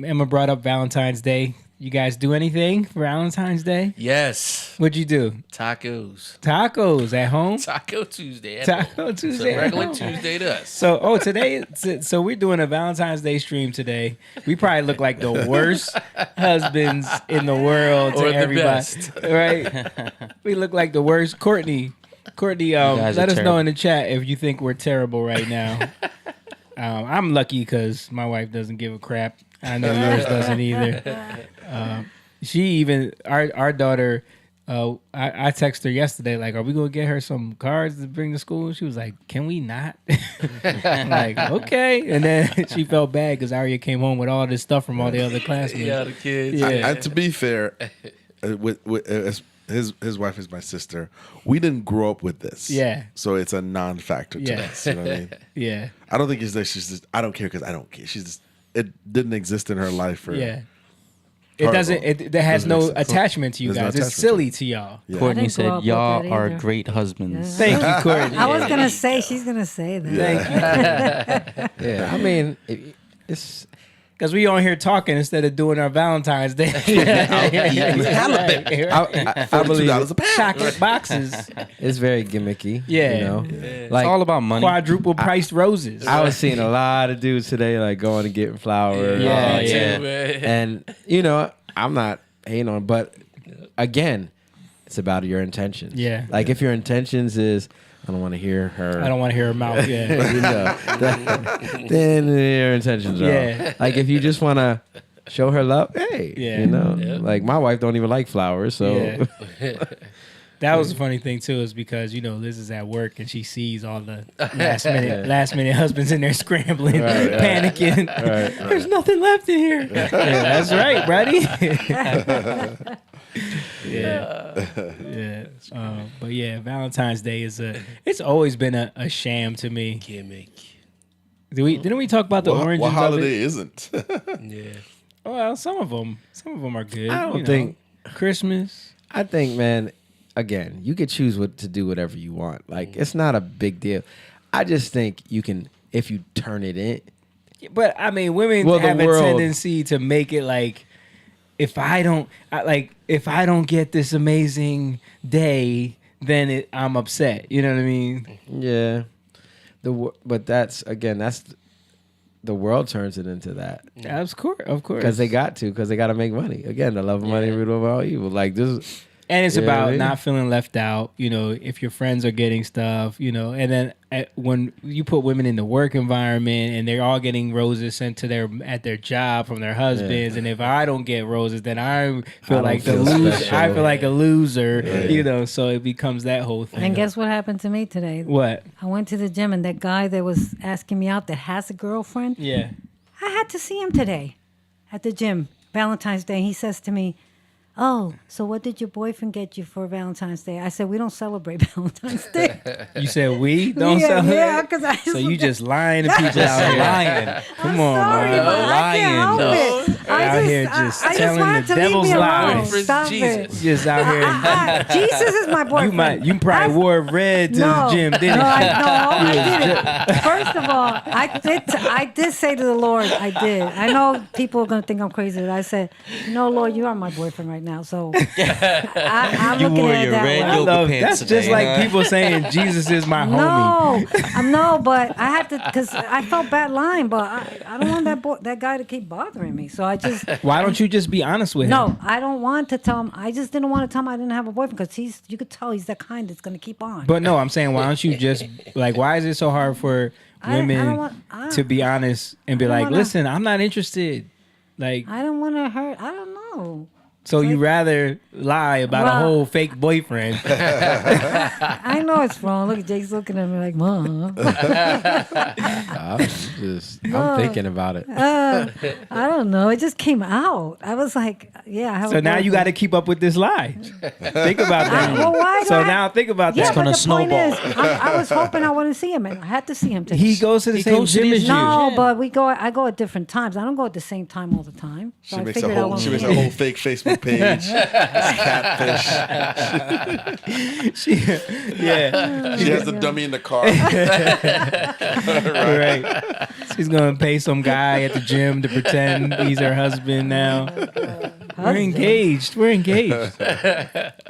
Emma brought up Valentine's Day. You guys do anything for Valentine's Day? Yes. What'd you do? Tacos. Tacos at home? Taco Tuesday. Taco Tuesday. It's a regular at home. Tuesday to us. So, today, so we're doing a Valentine's Day stream today. We probably look like the worst husbands in the world to Or the everybody, best. right? We look like the worst. Courtney, guys let are us know terrible. in the chat if you think we're terrible right now. I'm lucky because my wife doesn't give a crap. I know yours doesn't either. She even our daughter. I texted her yesterday, like, are we gonna get her some cards to bring to school? She was like, can we not? I'm like, okay. And then she felt bad because Arya came home with all this stuff from all the other classmates. Yeah, the kids. Yeah. And to be fair, his wife is my sister. We didn't grow up with this. Yeah. So it's a non-factor to Yeah. us. You know what I mean? Yeah. I don't think it's that she's just, I don't care because I don't care. She's just, it didn't exist in her life. For Yeah. It doesn't. It has Doesn't no exist. attachment to you There's no guys. It's attachment silly to y'all. Yeah. Courtney didn't grow said, up with y'all that are either. great husbands. Thank you, Courtney. I was gonna say she's gonna say that. Thank you. Yeah, I mean, it's Because we on here talking instead of doing our Valentine's Day. I believe $42 a pound. Chocolate boxes. it's very gimmicky. Yeah. you know, It's like all about money. Quadruple priced roses. I was seeing a lot of dudes today, like going and getting flowers. Yeah, Me yeah. too, man. And I'm not hating on, but again, it's about your intentions. Yeah. Like if your intentions is, I don't want to hear her. I don't want to hear her mouth. Yeah. you know, then your intentions are Yeah. off. Like if you just want to show her love, hey, Yeah. you know, Yep. like my wife don't even like flowers, so Yeah. That was a funny thing too, is because Liz is at work and she sees all the last minute husbands in there scrambling, Right, right. panicking. Right. There's nothing left in here. Yeah, that's right, buddy. yeah. But yeah, Valentine's Day it's always been a sham to me. Gimmick. Didn't we talk about the origins What of holiday it? isn't? Yeah. Well, some of them are good. I don't you know. think- Christmas. I think, man, again, you could choose to do whatever you want. Like it's not a big deal. I just think you can, if you turn it in. But I mean, women Well, the have a world- tendency to make it like, if I don't get this amazing day, then I'm upset. You know what I mean? Yeah, but that's the world turns it into that. Of course. Because they got to make money. Again, the love of money root of all evil. Like this, And it's you know what about I mean? not feeling left out. If your friends are getting stuff, and then when you put women in the work environment and they're all getting roses sent to at their job from their husbands, and if I don't get roses, then I feel like the loser. special. I feel like a loser. Yeah. So it becomes that whole thing. And guess what happened to me today? What? I went to the gym and that guy that was asking me out that has a girlfriend, Yeah. I had to see him today at the gym, Valentine's Day. He says to me, "Oh, so what did your boyfriend get you for Valentine's Day?" I said, "We don't celebrate Valentine's Day." You said we don't Yeah, celebrate? yeah, 'cause I So just you looked just lying to people out here. lying. Come on, Sorry, man. but I can't help it. Out here just I just telling wanted the to leave devil's me alone. lies. Stop Jesus. it. Just out here. Jesus is my boyfriend. You probably wore red to the gym, didn't you? I didn't. First of all, I did say to the Lord, I did. I know people are going to think I'm crazy, but I said, "No, Lord, you are my boyfriend right now, so I'm You looking wore at it your that red way. yoga pants That's today, just like huh? people saying Jesus is my homie. No, but I had to because I felt bad lying, but I don't want that guy to keep bothering me. So I just Why don't you just be honest with him? no, I don't want to tell him. I just didn't want to tell him I didn't have a boyfriend because you could tell he's the kind that's gonna keep on. But no, I'm saying why don't you just like why is it so hard for women to be honest and be like, listen, I'm not interested. Like I don't want to hurt. I don't know. So you rather lie about a whole fake boyfriend? I know it's wrong. Look, Jake's looking at me like, Mom. I'm thinking about it. I don't know. It just came out. I was like, yeah. I have So a now you got to boyfriend. keep up with this lie. Think about that. Well, why do so I- now think about Yeah, that. but the point is, I was hoping I wouldn't see him, and I had to see him today. He goes to the same gym as you. No, but I go at different times. I don't go at the same time all the time. So She I makes a figured I whole won't she makes see a him. whole fake Facebook page. Catfish. She has the dummy in the car. right. She's gonna pay some guy at the gym to pretend he's her husband now. We're engaged.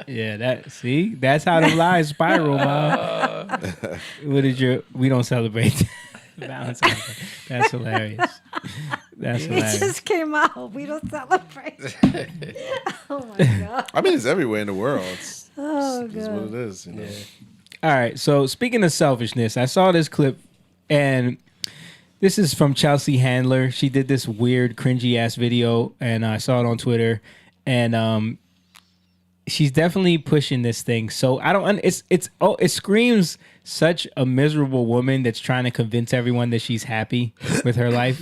Yeah, that's how the lies spiral, Bob. What is we don't celebrate Valentine's Day. That's hilarious. That's hilarious. It just came out. We don't celebrate. Oh my god. I mean, it's everywhere in the world. It's what it God. is. You know? All right. So speaking of selfishness, I saw this clip, and this is from Chelsea Handler. She did this weird, cringy ass video, and I saw it on Twitter. And she's definitely pushing this thing. So I don't. It screams such a miserable woman that's trying to convince everyone that she's happy with her life.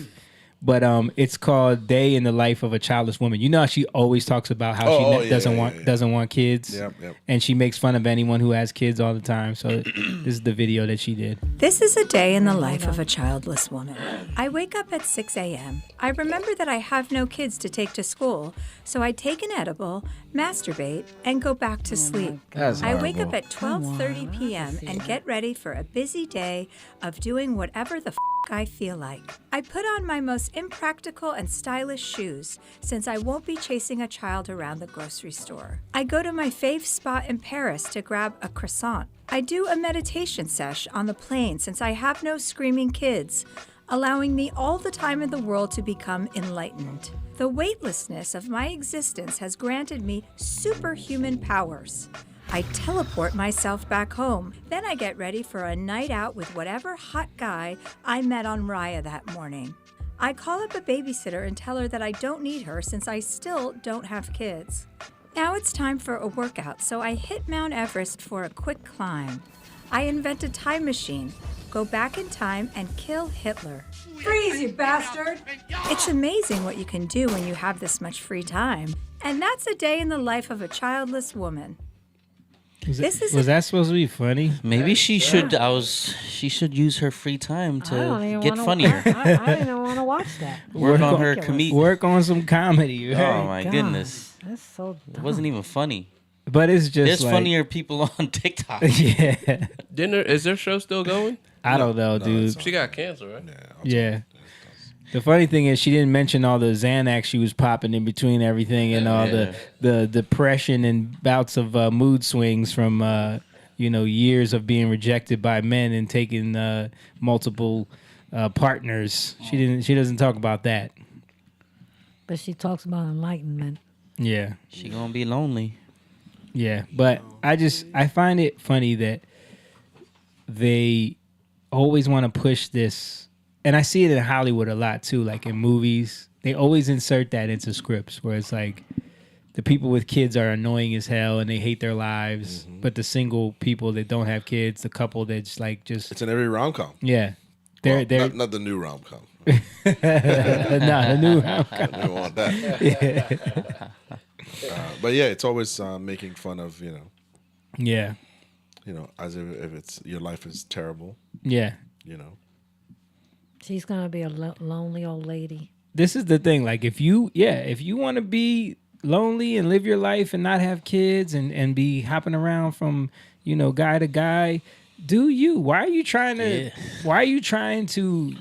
But it's called "Day in the Life of a Childless Woman." You know, how she always talks about how she doesn't want kids, Yep. and she makes fun of anyone who has kids all the time. So this is the video that she did. This is a day in the life of a childless woman. I wake up at 6 a.m. I remember that I have no kids to take to school, so I take an edible, masturbate, and go back to sleep. That's I wake up horrible. at 12:30 p.m. and get ready for a busy day of doing whatever the I feel like. I put on my most impractical and stylish shoes since I won't be chasing a child around the grocery store. I go to my fave spot in Paris to grab a croissant. I do a meditation sesh on the plane since I have no screaming kids, allowing me all the time in the world to become enlightened. The weightlessness of my existence has granted me superhuman powers. I teleport myself back home. Then I get ready for a night out with whatever hot guy I met on Raya that morning. I call up a babysitter and tell her that I don't need her since I still don't have kids. Now it's time for a workout, so I hit Mount Everest for a quick climb. I invent a time machine, go back in time, and kill Hitler. Freeze, you bastard! It's amazing what you can do when you have this much free time. And that's a day in the life of a childless woman. Was This that supposed to be funny? Maybe she should. She should use her free time I don't to even get wanna, funnier. I didn't even want to watch that. Work on her comedic. Work on some comedy. Oh right? my God, goodness, That's so dumb. it wasn't even funny. But it's just There's like, funnier people on TikTok. Yeah, Is their show still going? I don't know, dude. She got cancer, right? Yeah. The funny thing is, she didn't mention all the Xanax she was popping in between everything, and all the depression and bouts of mood swings from years of being rejected by men and taking multiple partners. She doesn't talk about that. But she talks about enlightenment. Yeah. She gonna be lonely. Yeah, but I find it funny that they always want to push this, and I see it in Hollywood a lot too, like in movies. They always insert that into scripts where it's like the people with kids are annoying as hell and they hate their lives, but the single people that don't have kids, the couple that's like just It's in every rom-com. yeah, Well, they're not the new rom-com. the new rom-com. We don't want that. But yeah, it's always making fun of Yeah. As if it's your life is terrible. Yeah. She's gonna be a lonely old lady. This is the thing. Like if you want to be lonely and live your life and not have kids and be hopping around from, guy to guy, do you? Why are you trying to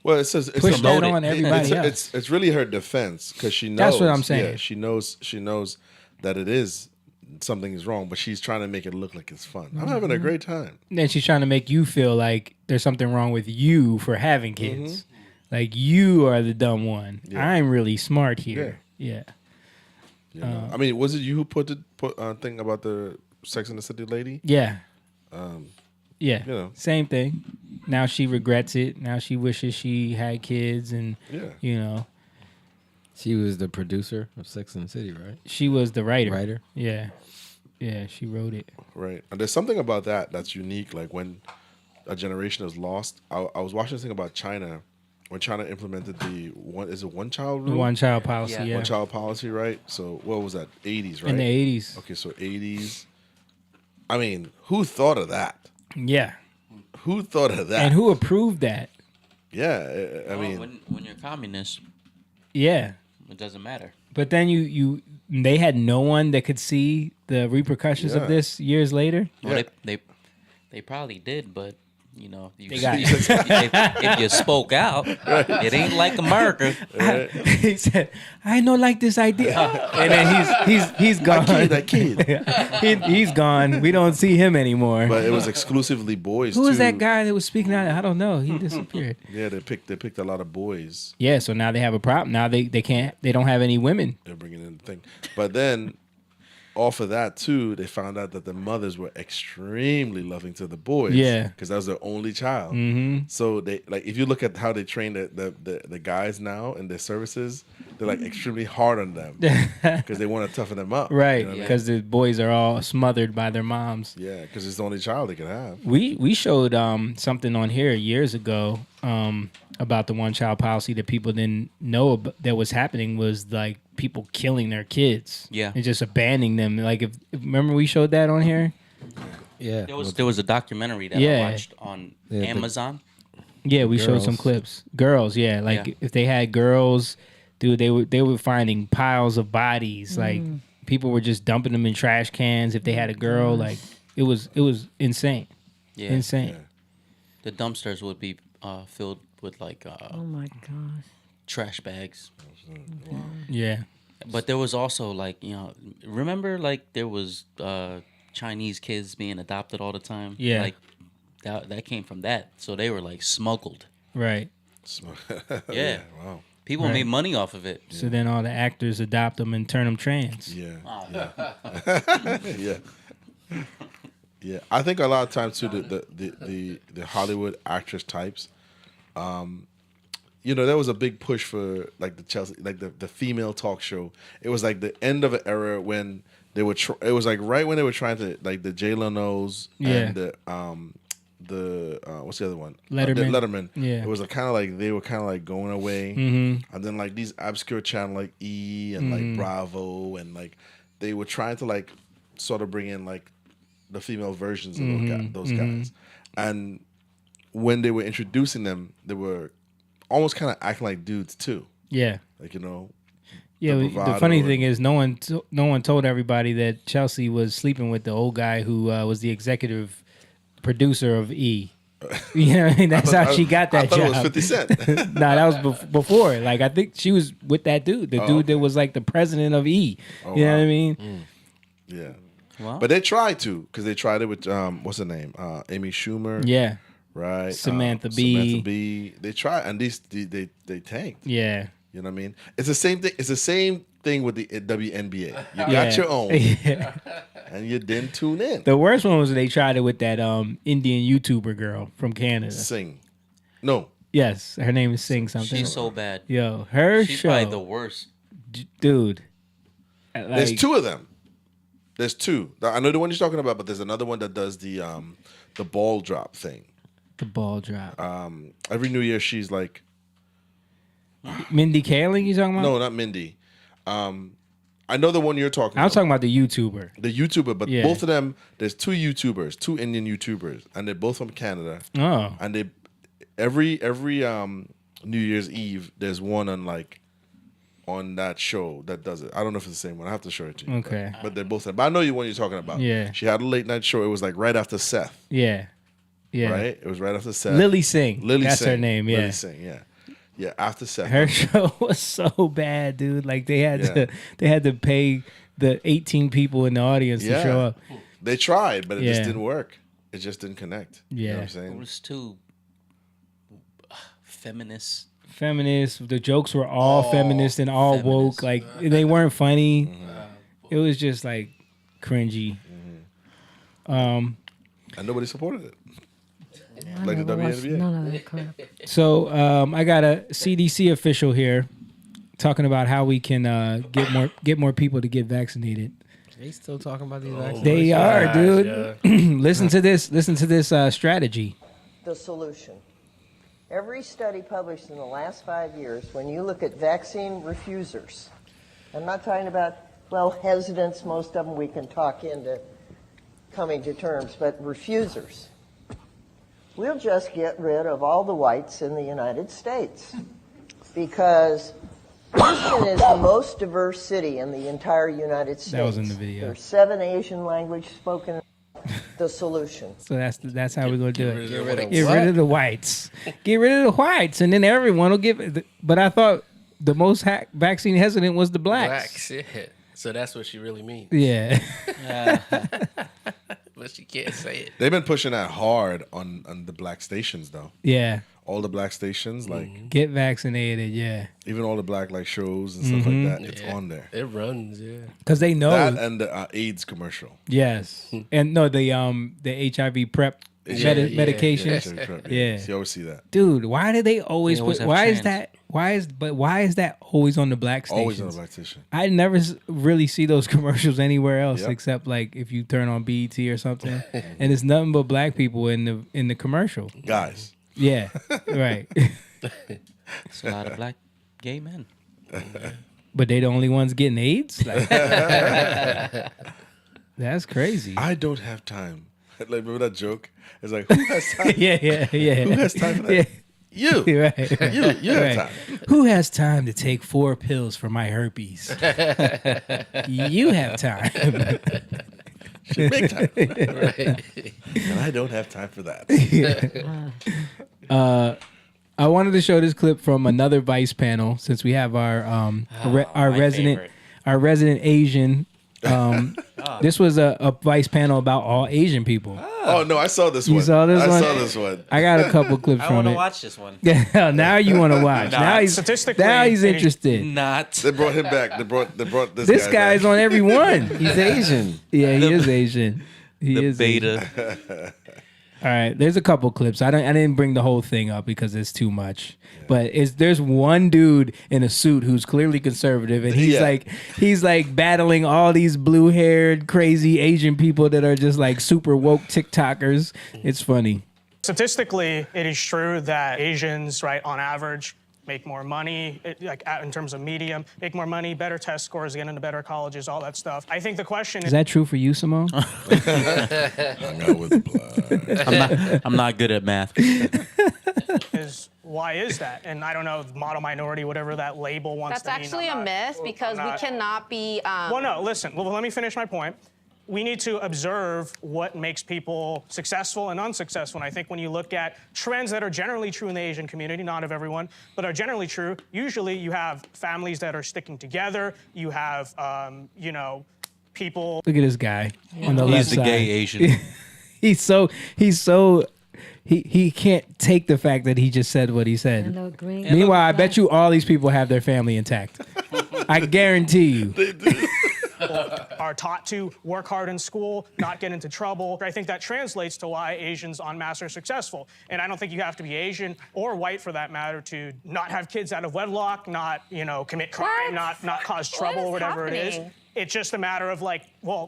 Well, it says it's push that about on everybody else? It's really her defense because she knows. That's what I'm saying. Yeah, she knows that it is something is wrong, but she's trying to make it look like it's fun. I'm having a great time. Then she's trying to make you feel like there's something wrong with you for having kids. Like you are the dumb one. Yeah. I'm really smart here. Yeah. You know? I mean, was it you who put thing about the Sex and the City lady? Yeah. Yeah. You know. Same thing. Now she regrets it. Now she wishes she had kids and you know. She was the producer of Sex and the City, right? She was the writer. Writer? Yeah. Yeah, she wrote it. Right. And there's something about that that's unique. Like when a generation is lost. I was watching this thing about China. When China implemented the one child rule? The one child policy, yeah. One child policy, right? So what was that? 80s, right? In the 80s. Okay, so 80s. I mean, who thought of that? Yeah. Who thought of that? And who approved that? Yeah, I mean, when you're communist, yeah, it doesn't matter. But then they had no one that could see the repercussions of this years later. Well, they probably did, but you know, if you spoke out, it ain't like America. He said, "I don't like this idea," and then he's gone. That kid. He's gone. We don't see him anymore. But it was exclusively boys. Who too. was that guy that was speaking out? I don't know. He disappeared. Yeah, they picked a lot of boys. Yeah, so now they have a problem. Now they don't have any women. They're bringing in the thing, but then. Off of that too, they found out that the mothers were extremely loving to the boys. Yeah, because that was their only child. Mm-hmm. So they if you look at how they train the guys now in their services, they're like extremely hard on them because they want to toughen them up. Right, you know because the boys are all smothered by their moms. Yeah, because it's the only child they can have. We showed something on here years ago about the one child policy that people didn't know that was happening was like people killing their kids. Yeah. And just abandoning them. Like if remember we showed that on here? Yeah. There was a documentary that I watched on Yeah, Amazon. Yeah, we showed some girls. clips. Girls, yeah. Like if they had girls, dude, they were finding piles of bodies. Like people were just dumping them in trash cans if they had a girl. Like it was insane. Yeah. Insane. The dumpsters would be filled with like oh my gosh, trash bags. Yeah. But there was also like, you know, remember like there was Chinese kids being adopted all the time? Yeah. Like that came from that. So they were like smuggled. Right. Yeah. Wow. People Right. made money off of it. So then all the actors adopt them and turn them trans. Yeah. Yeah. Yeah. I think a lot of times too the Hollywood actress types, you know, there was a big push for like the Chelsea, like the female talk show. It was like the end of an era when they were. It was like right when they were trying to like the Jay Leno's and the what's the other one? Letterman. Letterman. Yeah. It was kind of like they were kind of like going away, and then like these obscure channel like E and like Bravo and like they were trying to like sort of bring in like the female versions of those guys, and when they were introducing them, they were almost kind of acting like dudes too. Yeah. Like, you know. Yeah, the funny thing is no one told everybody that Chelsea was sleeping with the old guy who was the executive producer of E. You know what I mean? That's how she got that job. I thought it was 50 Cent. Nah, that was before. Like, I think she was with that dude. The dude that was like the president of E. You know what I mean? Yeah. Wow. But they tried to, because they tried it with, what's her name? Amy Schumer. Yeah. Right. Samantha Bee. Samantha Bee. They tried, and they tanked. Yeah. You know what I mean? It's the same thing. It's the same thing with the WNBA. You got Yeah. your own, Yeah. and you didn't tune in. The worst one was they tried it with that Indian YouTuber girl from Canada. Sing. No. Yes, her name is Sing something. She's so bad. Yo, her She's show. probably the worst. Dude. There's two of them. There's two. I know the one you're talking about, but there's another one that does the ball drop thing. The ball drop. Every New Year she's like, Mindy Kaling, you talking about? no, not Mindy. I know the one you're talking I about. was talking about the YouTuber. The YouTuber, but Yeah. both of them, there's two YouTubers, two Indian YouTubers, and they're both from Canada. Oh. And they every New Year's Eve, there's one on that show that does it. I don't know if it's the same one. I have to show it to you. Okay. But they're both. But I know the one you're talking about. Yeah. She had a late night show. It was like right after Seth. Yeah. Yeah. Right. It was right after Seth. Lily Singh. Lily That's Singh. her name. Yeah. Lily Singh. Yeah. Yeah. After Seth. Her show was so bad, dude. Like they had to pay the 18 people in the audience to show up. They tried, but it just Yeah. didn't work. It just didn't connect. You know what I'm Yeah. saying? It was too feminist. Feminist. The jokes were all feminist and all woke. Like they weren't funny. It was just like cringy. And nobody supported it. Like the WNBA. None of that crap. So I got a CDC official here talking about how we can get more people to get vaccinated. They still talking about these vaccines? They are, dude. Listen to this. Listen to this strategy. The solution. Every study published in the last 5 years, when you look at vaccine refusers, I'm not talking about, well, hesitants, most of them we can talk into coming to terms, but refusers. We'll just get rid of all the whites in the United States because Houston is the most diverse city in the entire United States. That was in the video. There's 7 Asian languages spoken. The solution. So that's how we're gonna do it. Get rid of Get rid of the whites. Get rid of the whites, and then everyone will give it. But I thought the most vaccine hesitant was the blacks. Yeah. So that's what she really means. Yeah. But she can't say it. They've been pushing that hard on the black stations, though. Yeah. All the black stations, like Get vaccinated. Yeah. even all the black like shows and stuff like that, it's on there. It runs, yeah. Because they know That and the AIDS commercial. Yes. And no, the HIV PrEP medication. Yeah. You always see that. Dude, why do they always They always put? have Why is trans. that? Why is that always on the black stations? Always on the black station. I never really see those commercials anywhere else Yep. except like if you turn on BET or something, and it's nothing but black people in the commercial. Guys. Yeah, right. It's a lot of black gay men. But they the only ones getting AIDS. Like, that's crazy. I don't have time. Like, remember that joke? It's like, who has time? Yeah. Who has time for that? Yeah. You. Right. You have Right. time. Who has time to take 4 pills for my herpes? You have time. Should make time. Right. And I don't have time for that. I wanted to show this clip from another Vice panel since we have our my favorite. resident Asian. This was a Vice panel about all Asian people. Oh no, I saw this You one. saw this I one? saw this one. I got a couple clips I from want to it. watch this one. Yeah, now you want to watch. Now he's interested. Not. They brought him back. They brought This guy guy's back. on every one. He's Asian. Yeah, he is Asian. He The is beta. Asian. All right, there's a couple clips. I didn't bring the whole thing up because it's too much. But there's one dude in a suit who's clearly conservative, and he's like battling all these blue-haired, crazy Asian people that are just like super woke TikTokers. It's funny. Statistically, it is true that Asians, right, on average, make more money, in terms of medium, make more money, better test scores, get into better colleges, all that stuff. I think the question Is that true for you, Simone? Hung out with blood. I'm not good at math. is why is that? And I don't know, model minority, whatever that label wants That's to mean. actually a myth because we cannot be. Well, no, listen. Well, let me finish my point. We need to observe what makes people successful and unsuccessful. And I think when you look at trends that are generally true in the Asian community, not of everyone, but are generally true, usually you have families that are sticking together. You have, people. Look at this guy on the He's left the side. gay Asian. He can't take the fact that he just said what he said. And the green- Meanwhile, I bet you all these people have their family intact. I guarantee you. Are taught to work hard in school, not get into trouble. I think that translates to why Asians en masse are successful. And I don't think you have to be Asian or white for that matter to not have kids out of wedlock, not, commit crime, not cause trouble or whatever it is. It's just a matter of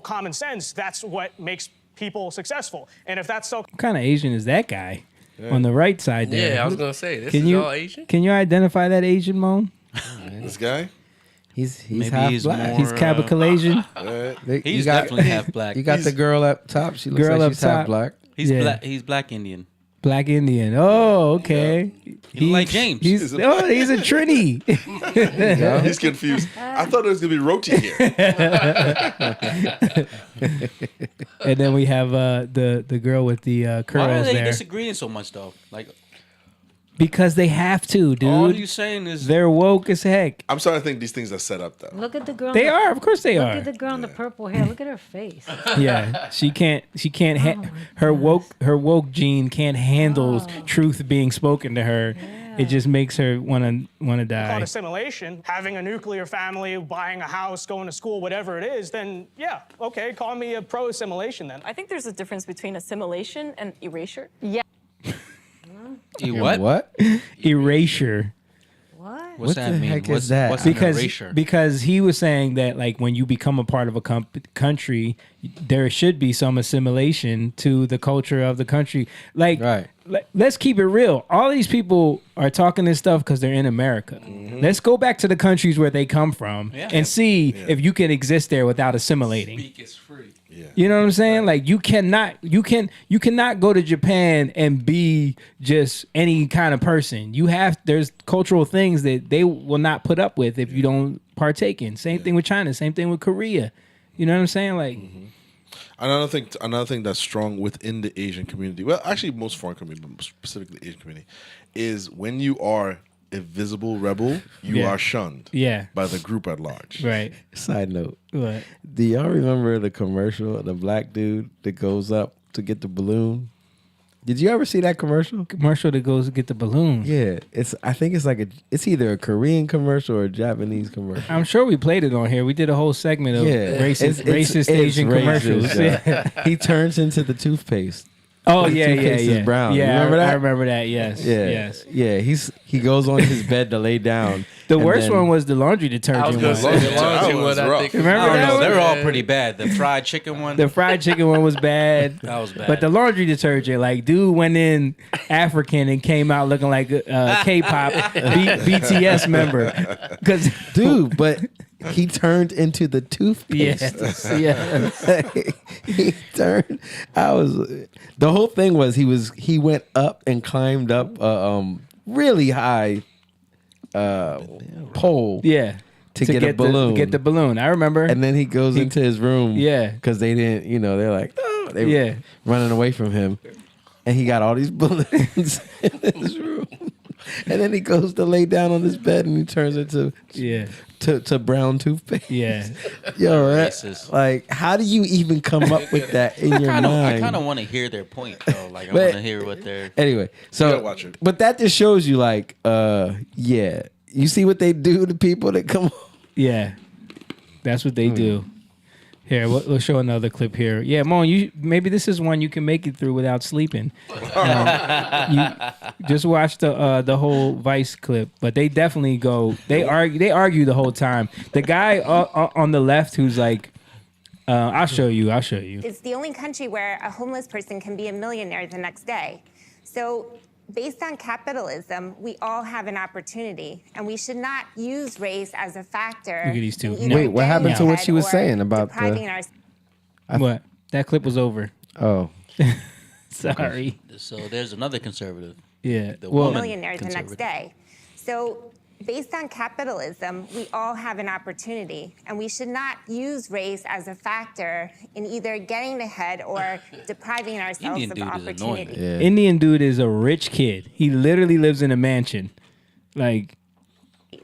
common sense. That's what makes people successful. And if that's so What kind of Asian is that guy on the right side there? Yeah, I was gonna say, this Can is you, all Asian? Can you identify that Asian, Moan? This guy? He's Maybe half he's black. more, He's Caboclo Asian. He's definitely half black. You got the girl up top. She looks Girl like up she's half top. black. He's Yeah. black. He's black Indian. Black Indian. Oh, okay. He like James. He's a Trini. He's confused. I thought it was gonna be Roti here. And then we have the girl with the curls Why are they there. disagreeing so much though? Like, Because they have to, dude. All you saying is they're woke as heck. I'm starting to think these things are set up, though. Look at the girl. They are, of course they look are. Look at the girl in the purple hair. Look at her face. Yeah, she can't. Her woke gene can't handle truth being spoken to her. It just makes her wanna Called die. assimilation, having a nuclear family, buying a house, going to school, whatever it is, then yeah, okay, call me a pro-assimilation then. I think there's a difference between assimilation and erasure. Yeah. What? Erasure. What? What's that mean? Heck is that? What's an erasure? Because he was saying that like when you become a part of a country, there should be some assimilation to the culture of the country. Like, let's keep it real. All these people are talking this stuff because they're in America. Let's go back to the countries where they come from and see if you can exist there without assimilating. Speak is free. You know what I'm saying? Like you cannot go to Japan and be just any kind of person. There's cultural things that they will not put up with if you don't partake in. Same thing with China, same thing with Korea. You know what I'm saying? Like Another thing that's strong within the Asian community, well, actually most foreign community, but specifically Asian community, is when you are a visible rebel, you are shunned by the group at large. Right. Side note. What? Do y'all remember the commercial of the black dude that goes up to get the balloon? Did you ever see that commercial? Commercial that goes to get the balloon. Yeah, I think it's either a Korean commercial or a Japanese commercial. I'm sure we played it on here. We did a whole segment of racist Asian commercials. He turns into the toothpaste. Oh The toothpaste is brown. Yeah, you remember that? I remember that. Yes. Yes. Yeah. He goes on his bed to lay down. The worst one was the laundry detergent one. Remember that one? They're all pretty bad. The fried chicken one. The fried chicken one was bad. That was bad. But the laundry detergent, like, dude went in African and came out looking like a K-pop BTS member. Dude, but he turned into the toothpaste. Yes. He turned. The whole thing was he went up and climbed up really high pole. Yeah. To get a balloon. Get the balloon. I remember. And then he goes into his room. Yeah. Because they didn't, they're like, oh, they were running away from him. And he got all these balloons in his room. And then he goes to lay down on his bed and he turns into to brown toothpaste. Yeah. Yo, like, how do you even come up with that in your mind? I kind of want to hear their point though. Like, I want to hear what they're. Anyway, You gotta watch it. but that just shows you, like, you see what they do to people that come. Yeah. That's what they do. Here, we'll show another clip here. Yeah, Mon, maybe this is one you can make it through without sleeping. You just watch the whole Vice clip, but they definitely go. They argue the whole time. The guy on the left who's like, I'll show you. It's the only country where a homeless person can be a millionaire the next day. So based on capitalism, we all have an opportunity, and we should not use race as a factor. Look at these two. Wait, what happened to what she was saying about what? That clip was over. Oh. Sorry. So there's another conservative. Yeah. The Well, woman millionaire the next day. So based on capitalism, we all have an opportunity, and we should not use race as a factor in either getting ahead or depriving ourselves of opportunity. Indian dude is a rich kid. He literally lives in a mansion. Like,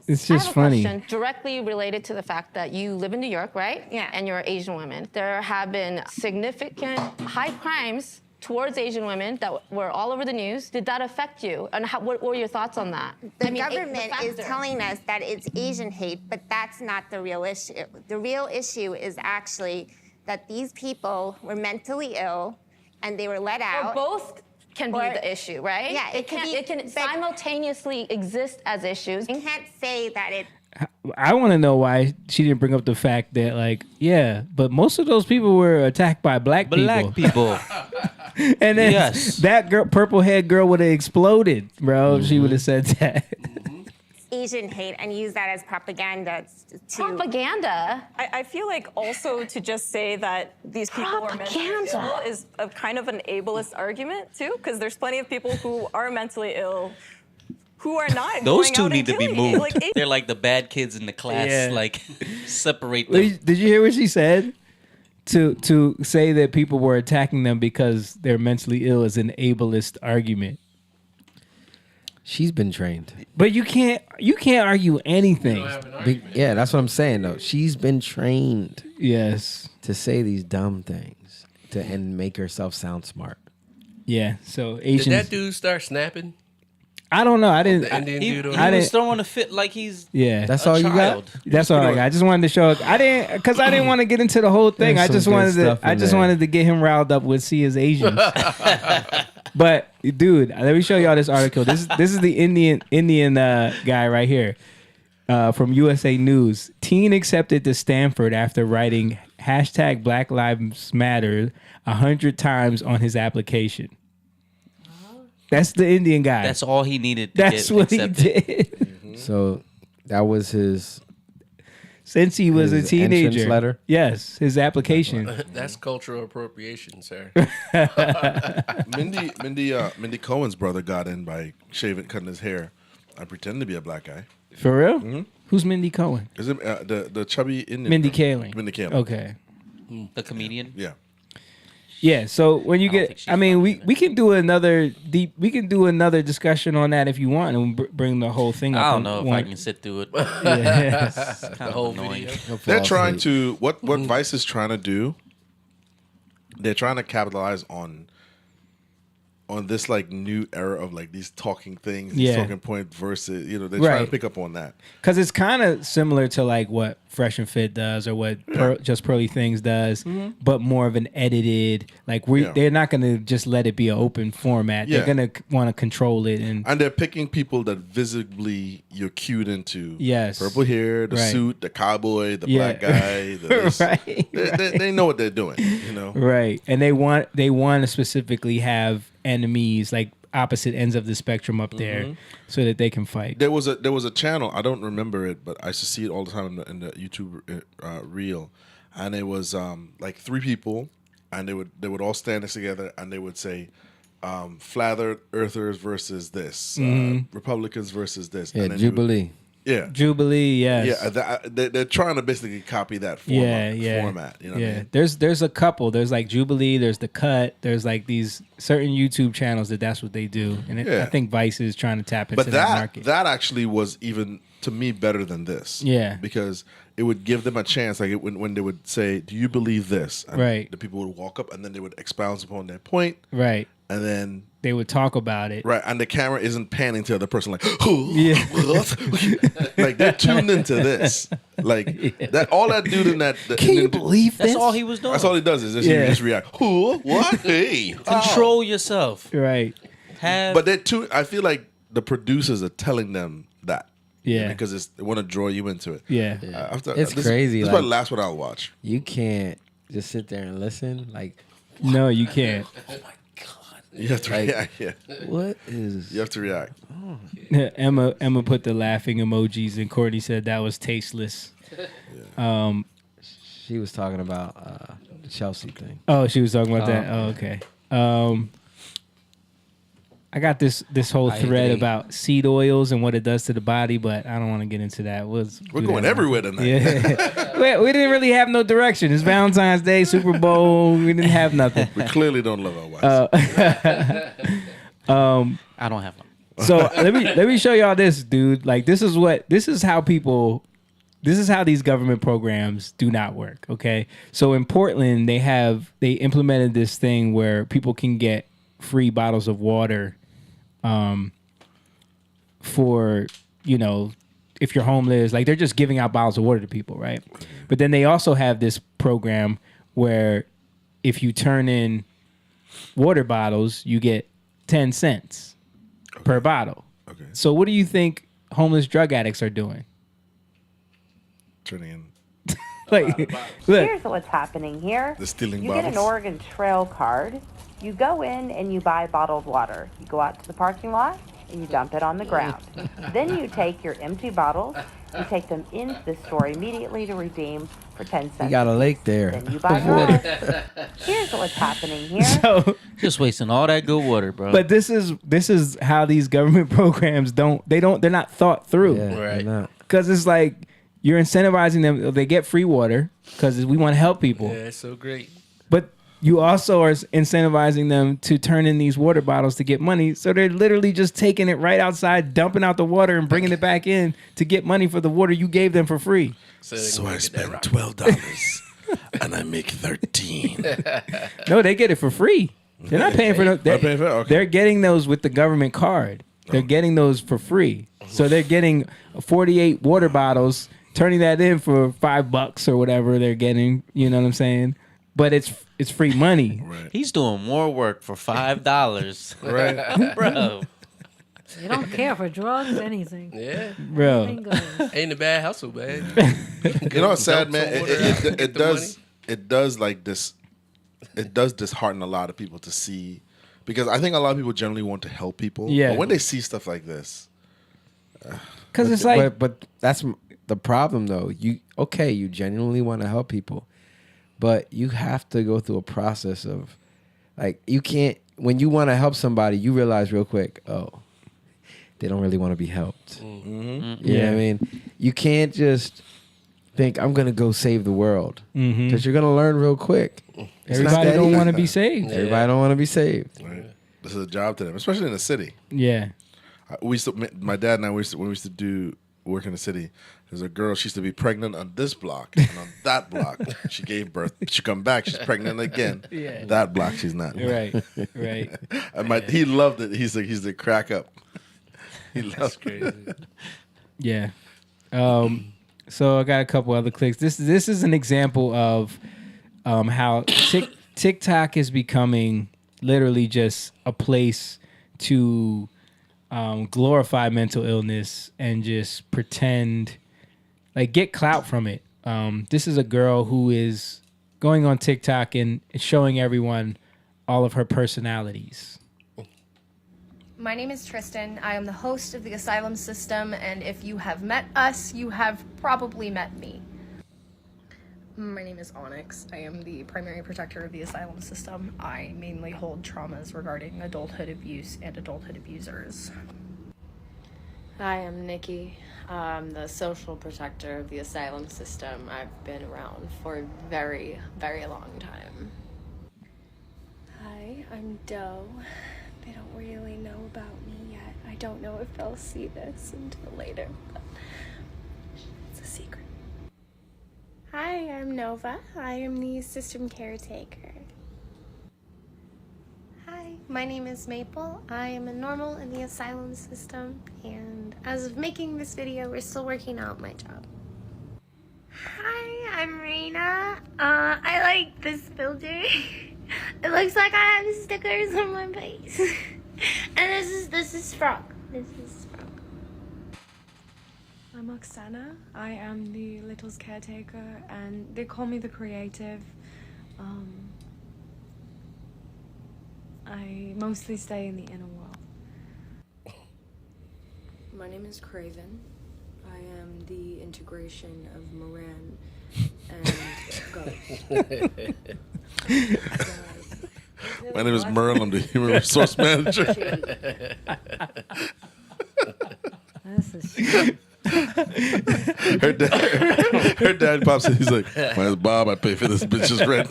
it's just funny. Question directly related to the fact that you live in New York, right? Yeah. And you're Asian women. There have been significant high crimes towards Asian women that were all over the news. Did that affect you? And what were your thoughts on that? The government is telling us that it's Asian hate, but that's not the real issue. The real issue is actually that these people were mentally ill and they were let out. Or both can be the issue, right? Yeah, it can simultaneously exist as issues. You can't say that it. I want to know why she didn't bring up the fact that, like, but most of those people were attacked by black people. And then that girl, purple head girl, would have exploded, bro. If she would have said that. Asian hate and use that as propaganda. Propaganda? I feel like also to just say that these people are mentally ill is a kind of an ableist argument too, because there's plenty of people who are mentally ill who are not. Those going two out need and to be killing moved. Like, They're like the bad kids in the class. Yeah. Like, separate them. Did you hear what she said? To say that people were attacking them because they're mentally ill is an ableist argument. She's been trained. But you can't argue anything. Yeah, that's what I'm saying though. She's been trained. Yes. To say these dumb things and make herself sound smart. Yeah. So Did Asians. that dude start snapping? I don't know. I didn't. The Indian He dude over I there? was throwing a fit like he's Yeah, That's all you got? That's all I got. I just wanted to show. I didn't want to get into the whole thing. There's I just some good wanted to. stuff I in just there. wanted to get him riled up with see his Asians. But dude, let me show y'all this article. This is the Indian guy right here from USA News. Teen accepted to Stanford after writing hashtag Black Lives Matter 100 times on his application. That's the Indian guy. That's all he needed to That's get what accepted. he did. So that was his. Since he was a his teenager. entrance letter? Yes, his application. That's cultural appropriation, sir. Mindy Cohen's brother got in by cutting his hair. I pretend to be a black guy. For real? Mhm. Who's Mindy Cohen? Is it the chubby Indian? Mindy girl? Kaling. Mindy Kaling. Okay. The comedian. Yeah. Yeah, so when you get, I mean, we can do another discussion on that if you want, and bring the whole thing up. I don't in know if one- I can sit through it. Yeah. It's kind of annoying. They're trying to what Vice is trying to do. They're trying to capitalize on this like new era of like these talking things, these Yeah. talking point versus they're trying to Right. pick up on that. Because it's kind of similar to like what Fresh and Fit does or what Just Pearly Things does, Mhm. but more of an edited. Like they're not going to just let it be an open format. Yeah. They're going to want to control it and And they're picking people that visibly you're cued into. Yes. Purple hair, the Right. suit, the cowboy, the Yeah. black guy. The this. Right, They know what they're doing, right, and they want to specifically have enemies like opposite ends of the spectrum up there, Mhm. so that they can fight. There was a channel, I don't remember it, but I used to see it all the time in the YouTube reel, and it was like three people, and they would all stand next together, and they would say, flat earthers versus this, Mhm. Republicans versus this. Yeah, and then they would- Jubilee. Yeah, Jubilee, yes. Yeah, they're trying to basically copy that format. You know what I mean? There's a couple. There's like Jubilee. There's The Cut. There's like these certain YouTube channels that's what they do, and Yeah. I think Vice is trying to tap into But that market. that actually was even to me better than this. Yeah. Because it would give them a chance, like when they would say, "Do you believe this?" And Right. the people would walk up, and then they would expound upon their point. Right. And then they would talk about it. Right, and the camera isn't panning to the other person like, "Who? Yeah. What?" Like they're tuned into this. Like that. All that dude in that. Can you believe That's all he was doing. That's all he does is just, Yeah. he just react. Who? What? Hey. Control yourself. Right. But they're too. I feel like the producers are telling them that. Yeah. Because they want to draw you into it. Yeah. It's crazy. This is like, probably the last one I'll watch. You can't just sit there and listen. Like, No, you can't. You have to Like, react. Yeah. what is? You have to react. Emma put the laughing emojis, and Courtney said that was tasteless. She was talking about the Chelsea thing. Oh, she was talking about that. Oh. Oh, okay. I got this whole I thread agree. about seed oils and what it does to the body, but I don't want to get into that. We're do going that everywhere now. tonight. Yeah. we didn't really have no direction. It's Valentine's Day, Super Bowl. We didn't have nothing. We clearly don't love our wives. I don't have one. So let me show y'all this, dude. Like this is how these government programs do not work. Okay, so in Portland they implemented this thing where people can get free bottles of water, for if you're homeless. Like they're just giving out bottles of water to people, right? But then they also have this program where if you turn in water bottles, you get 10 cents per bottle. Okay. So what do you think homeless drug addicts are doing? Turning in. Like, look, Here's what's happening here. The stealing You get an bottles? Oregon Trail card. You go in and you buy bottled water. You go out to the parking lot and you dump it on the ground. Then you take your empty bottles, you take them into the store immediately to redeem for 10 cents. You got a lake there. Then you buy of water. more. Here's what's happening here. so, Just wasting all that good water, bro. but this is how these government programs they're not thought through. Yeah, they're not. Because it's like you're incentivizing them. They get free water because we want to help people. Yeah, it's so great. But you also are incentivizing them to turn in these water bottles to get money. So they're literally just taking it right outside, dumping out the water and bringing it back in to get money for the water you gave them for free. So I spend $12 and I make 13. No, they get it for free. They're not paying for no. They're getting those with the government card. They're getting those for free. So they're getting 48 water bottles, turning that in for $5 or whatever they're getting. You know what I'm saying? But it's free money. Right. He's doing more work for $5. Right. Bro. They don't care for drugs, anything. Yeah. Bro. Anything goes. Ain't a bad hustle, man. You know what's sad, man? Dump some water out, It does. It does like this. It does dishearten a lot of people to see, because I think a lot of people generally want to help people. Yeah. But when they see stuff like this, Because it's like, but that's the problem, though. You genuinely want to help people, but you have to go through a process of, like, you can't. When you want to help somebody, you realize real quick, oh, they don't really want to be helped. Mm-hmm. You know what I mean? You can't just think I'm gonna go save the world, because you're gonna learn real quick. It's not everybody that don't easy. want to be saved. Everybody don't want to be saved. right? This is a job to them, especially in the city. Yeah. We used to, my dad and I, when we used to do work in the city, there's a girl, she used to be pregnant on this block, and on that block, she gave birth. She come back, she's pregnant again. Yeah. That block, she's not. Right, right. And he loved it. He's the crack up. He loved crazy. Yeah. So I got a couple other clicks. This is an example of how TikTok is becoming literally just a place to glorify mental illness and just pretend, like, get clout from it. This is a girl who is going on TikTok and showing everyone all of her personalities. My name is Tristan. I am the host of the Asylum System, and if you have met us, you have probably met me. My name is Onyx. I am the primary protector of the Asylum System. I mainly hold traumas regarding adulthood abuse and adulthood abusers. Hi, I'm Nikki. I'm the social protector of the Asylum System. I've been around for a very, very long time. Hi, I'm Doe. They don't really know about me yet. I don't know if they'll see this until later, but it's a secret. Hi, I'm Nova. I am the system caretaker. Hi, my name is Maple. I am a normal in the Asylum System, and as of making this video, we're still working out my job. Hi, I'm Reina. I like this filter. It looks like I have stickers on my face. And this is Frog. This is Frog. I'm Oksana. I am the Little's caretaker, and they call me the creative. I mostly stay in the inner world. My name is Craven. I am the integration of Moran and Ghost. My name is Merle. I'm the human resource manager. That's a shame. her dad pops in. He's like, "My name's Bob. I pay for this bitch's rent."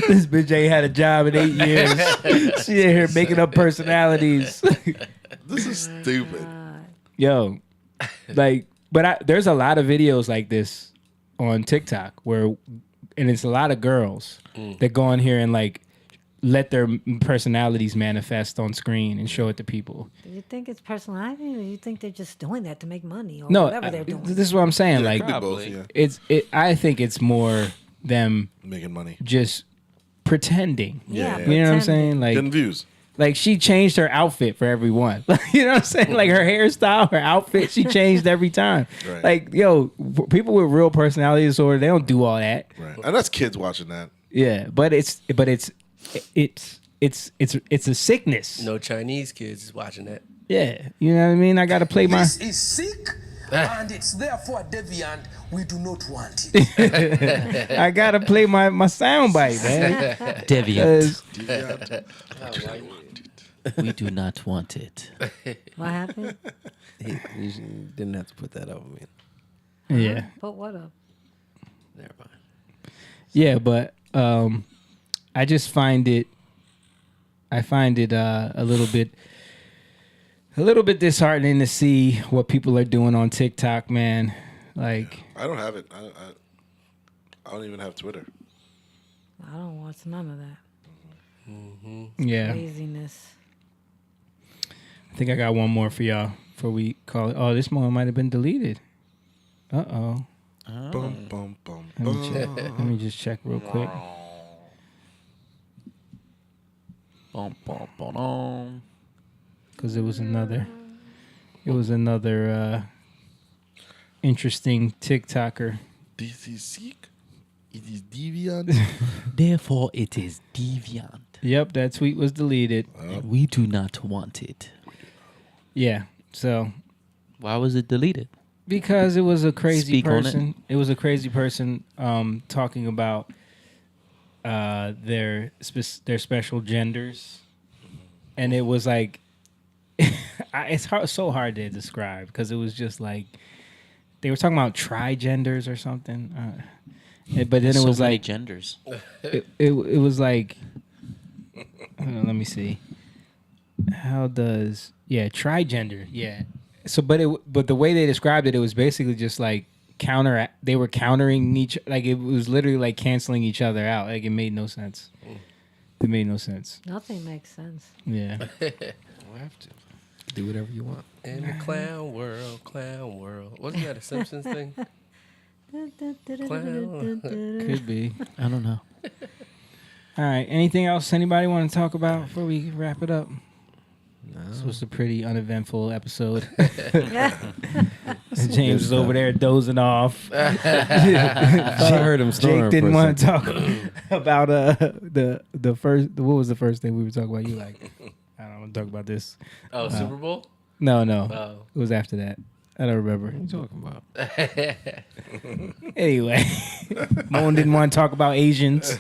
This bitch ain't had a job in 8 years. She in here making up personalities. This is stupid. Yo, like, but there's a lot of videos like this on TikTok where, and it's a lot of girls that go on here and like let their personalities manifest on screen and show it to people. Do you think it's personality, or do you think they're just doing that to make money, or No, whatever they're doing? this is what I'm saying. Yeah, it Like, could be both, yeah. I think it's more them making money, just pretending. Yeah, You know what I'm saying? Like, getting views. Like, she changed her outfit for everyone. You know what I'm saying? Like, her hairstyle, her outfit, she changed every time. Right. Like, yo, people with real personality disorder, they don't do all that. Right. And that's kids watching that. Yeah, but it's a sickness. No Chinese kids is watching that. Yeah, you know what I mean? I got to play my. This is sick, and it's therefore deviant. We do not want it. I gotta play my soundbite, man. Deviant. We do not want it. What happened? You didn't have to put that up. I mean, Yeah. Put what up? Never mind. Yeah, but I just find it. I find it a little bit disheartening to see what people are doing on TikTok, man. Like, I don't have it. I don't even have Twitter. I don't watch none of that. Yeah. Craziness. I think I got one more for y'all before we call it. Oh, this one might have been deleted. Uh-oh. Bum, bum, bum, Let me just check real quick. Because it was another interesting TikToker. This is sick. It is deviant. Therefore, it is deviant. Yep, that tweet was deleted. We do not want it. Yeah, so. Why was it deleted? Because it was a crazy Speak on person. It was a crazy person talking about their special genders, and it was like it's so hard to describe because it was just like they were talking about trigenders or something. But then it was many like genders. It was like let me see. How does trigender? Yeah. So, but the way they described it, it was basically just like they were countering it was literally like canceling each other out. Like it made no sense. It made no sense. Nothing makes sense. Yeah. We'll have to do whatever you want. In the clown world. Wasn't that a Simpsons thing? Clown. Could be. I don't know. All right. Anything else anybody want to talk about before we wrap it up? No. This was a pretty uneventful episode. James was over there dozing off. I heard him snoring. Jake didn't want to talk about the first. What was the first thing we were talking about? You like, I don't want to talk about this. Oh, Super Bowl? No. Oh. It was after that. I don't remember. What are you talking about? Anyway, Moan didn't want to talk about Asians.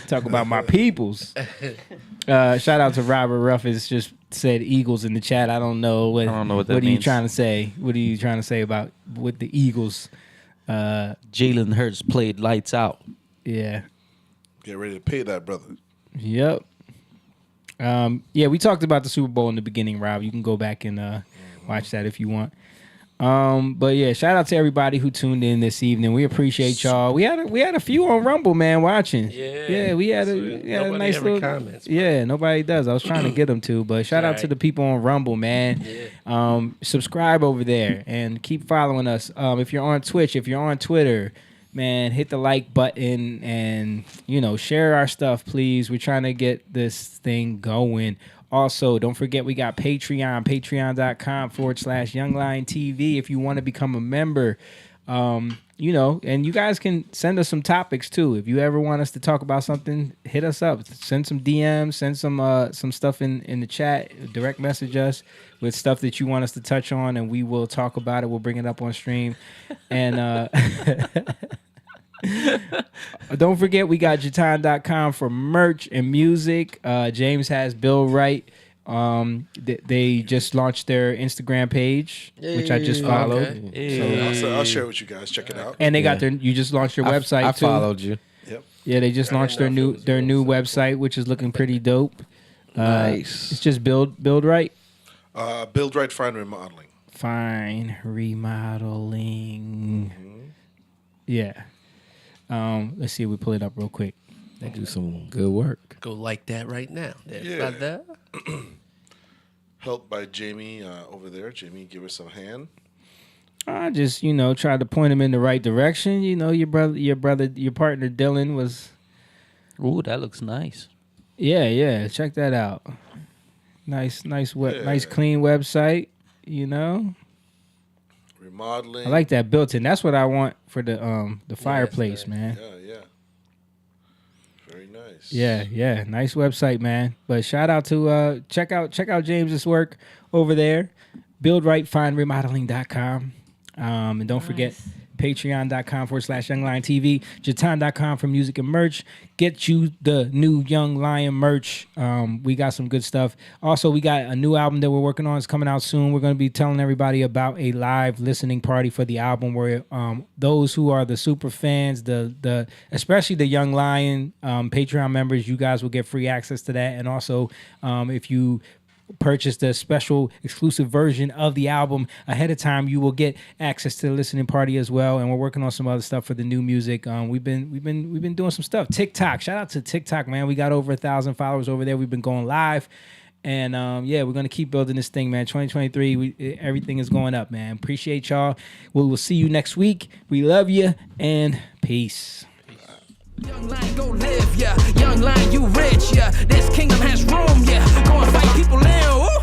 Talk about my peoples. Shout out to Robert Ruffus. Just said Eagles in the chat. I don't know what. I don't know what that What are you means. trying to say? What are you trying to say about with the Eagles? Jalen Hurts played lights out. Yeah. Get ready to pay that, brother. Yep. Yeah, we talked about the Super Bowl in the beginning, Rob. You can go back and watch that if you want. But yeah, shout out to everybody who tuned in this evening. We appreciate y'all. We had a few on Rumble, man, watching. Yeah, we had a nobody nice ever little comments, bro. Yeah, nobody does. I was trying to get them to, but shout out to the people on Rumble, man. Yeah. Subscribe over there and keep following us. If you're on Twitch, if you're on Twitter, man, hit the like button and share our stuff, please. We're trying to get this thing going. Also, don't forget we got Patreon, patreon.com/youngliontv if you want to become a member. And you guys can send us some topics too. If you ever want us to talk about something, hit us up. Send some DMs, send some stuff in the chat, direct message us with stuff that you want us to touch on, and we will talk about it. We'll bring it up on stream. And don't forget, we got Jatan.com for merch and music. James has Bill Wright. They just launched their Instagram page, which I just followed. Okay. So I'll share it with you guys. Check it out. And they got you just launched your website I too. followed you. Yep. Yeah, they just launched their new website, which is looking pretty dope. Nice. It's just build right. Build right, fine remodeling. Fine remodeling. Yeah. Let's see if we pull it up real quick. They do some good work. Go like that right now. There, Yeah. like that. Helped by Jamie over there. Jamie, give us a hand. I just, tried to point him in the right direction. Your partner Dylan was. Ooh, that looks nice. Yeah. Check that out. Nice nice clean website. Remodeling. I like that built-in. That's what I want for the fireplace, man. Yeah. Very nice. Yeah. Nice website, man. But shout out to check out James's work over there. BuildRightFineRemodeling.com. And don't forget patreon.com/youngliontv, Jatan.com for music and merch. Get you the new Young Lion merch. We got some good stuff. Also, we got a new album that we're working on. It's coming out soon. We're going to be telling everybody about a live listening party for the album where those who are the super fans, especially the Young Lion Patreon members, you guys will get free access to that. And also, if you purchase the special exclusive version of the album ahead of time, you will get access to the listening party as well. And we're working on some other stuff for the new music. We've been doing some stuff. TikTok, shout out to TikTok, man. We got over 1,000 followers over there. We've been going live, and we're gonna keep building this thing, man. 2023, everything is going up, man. Appreciate y'all. We will see you next week. We love you, and peace. Young Lion go live, yeah. Young Lion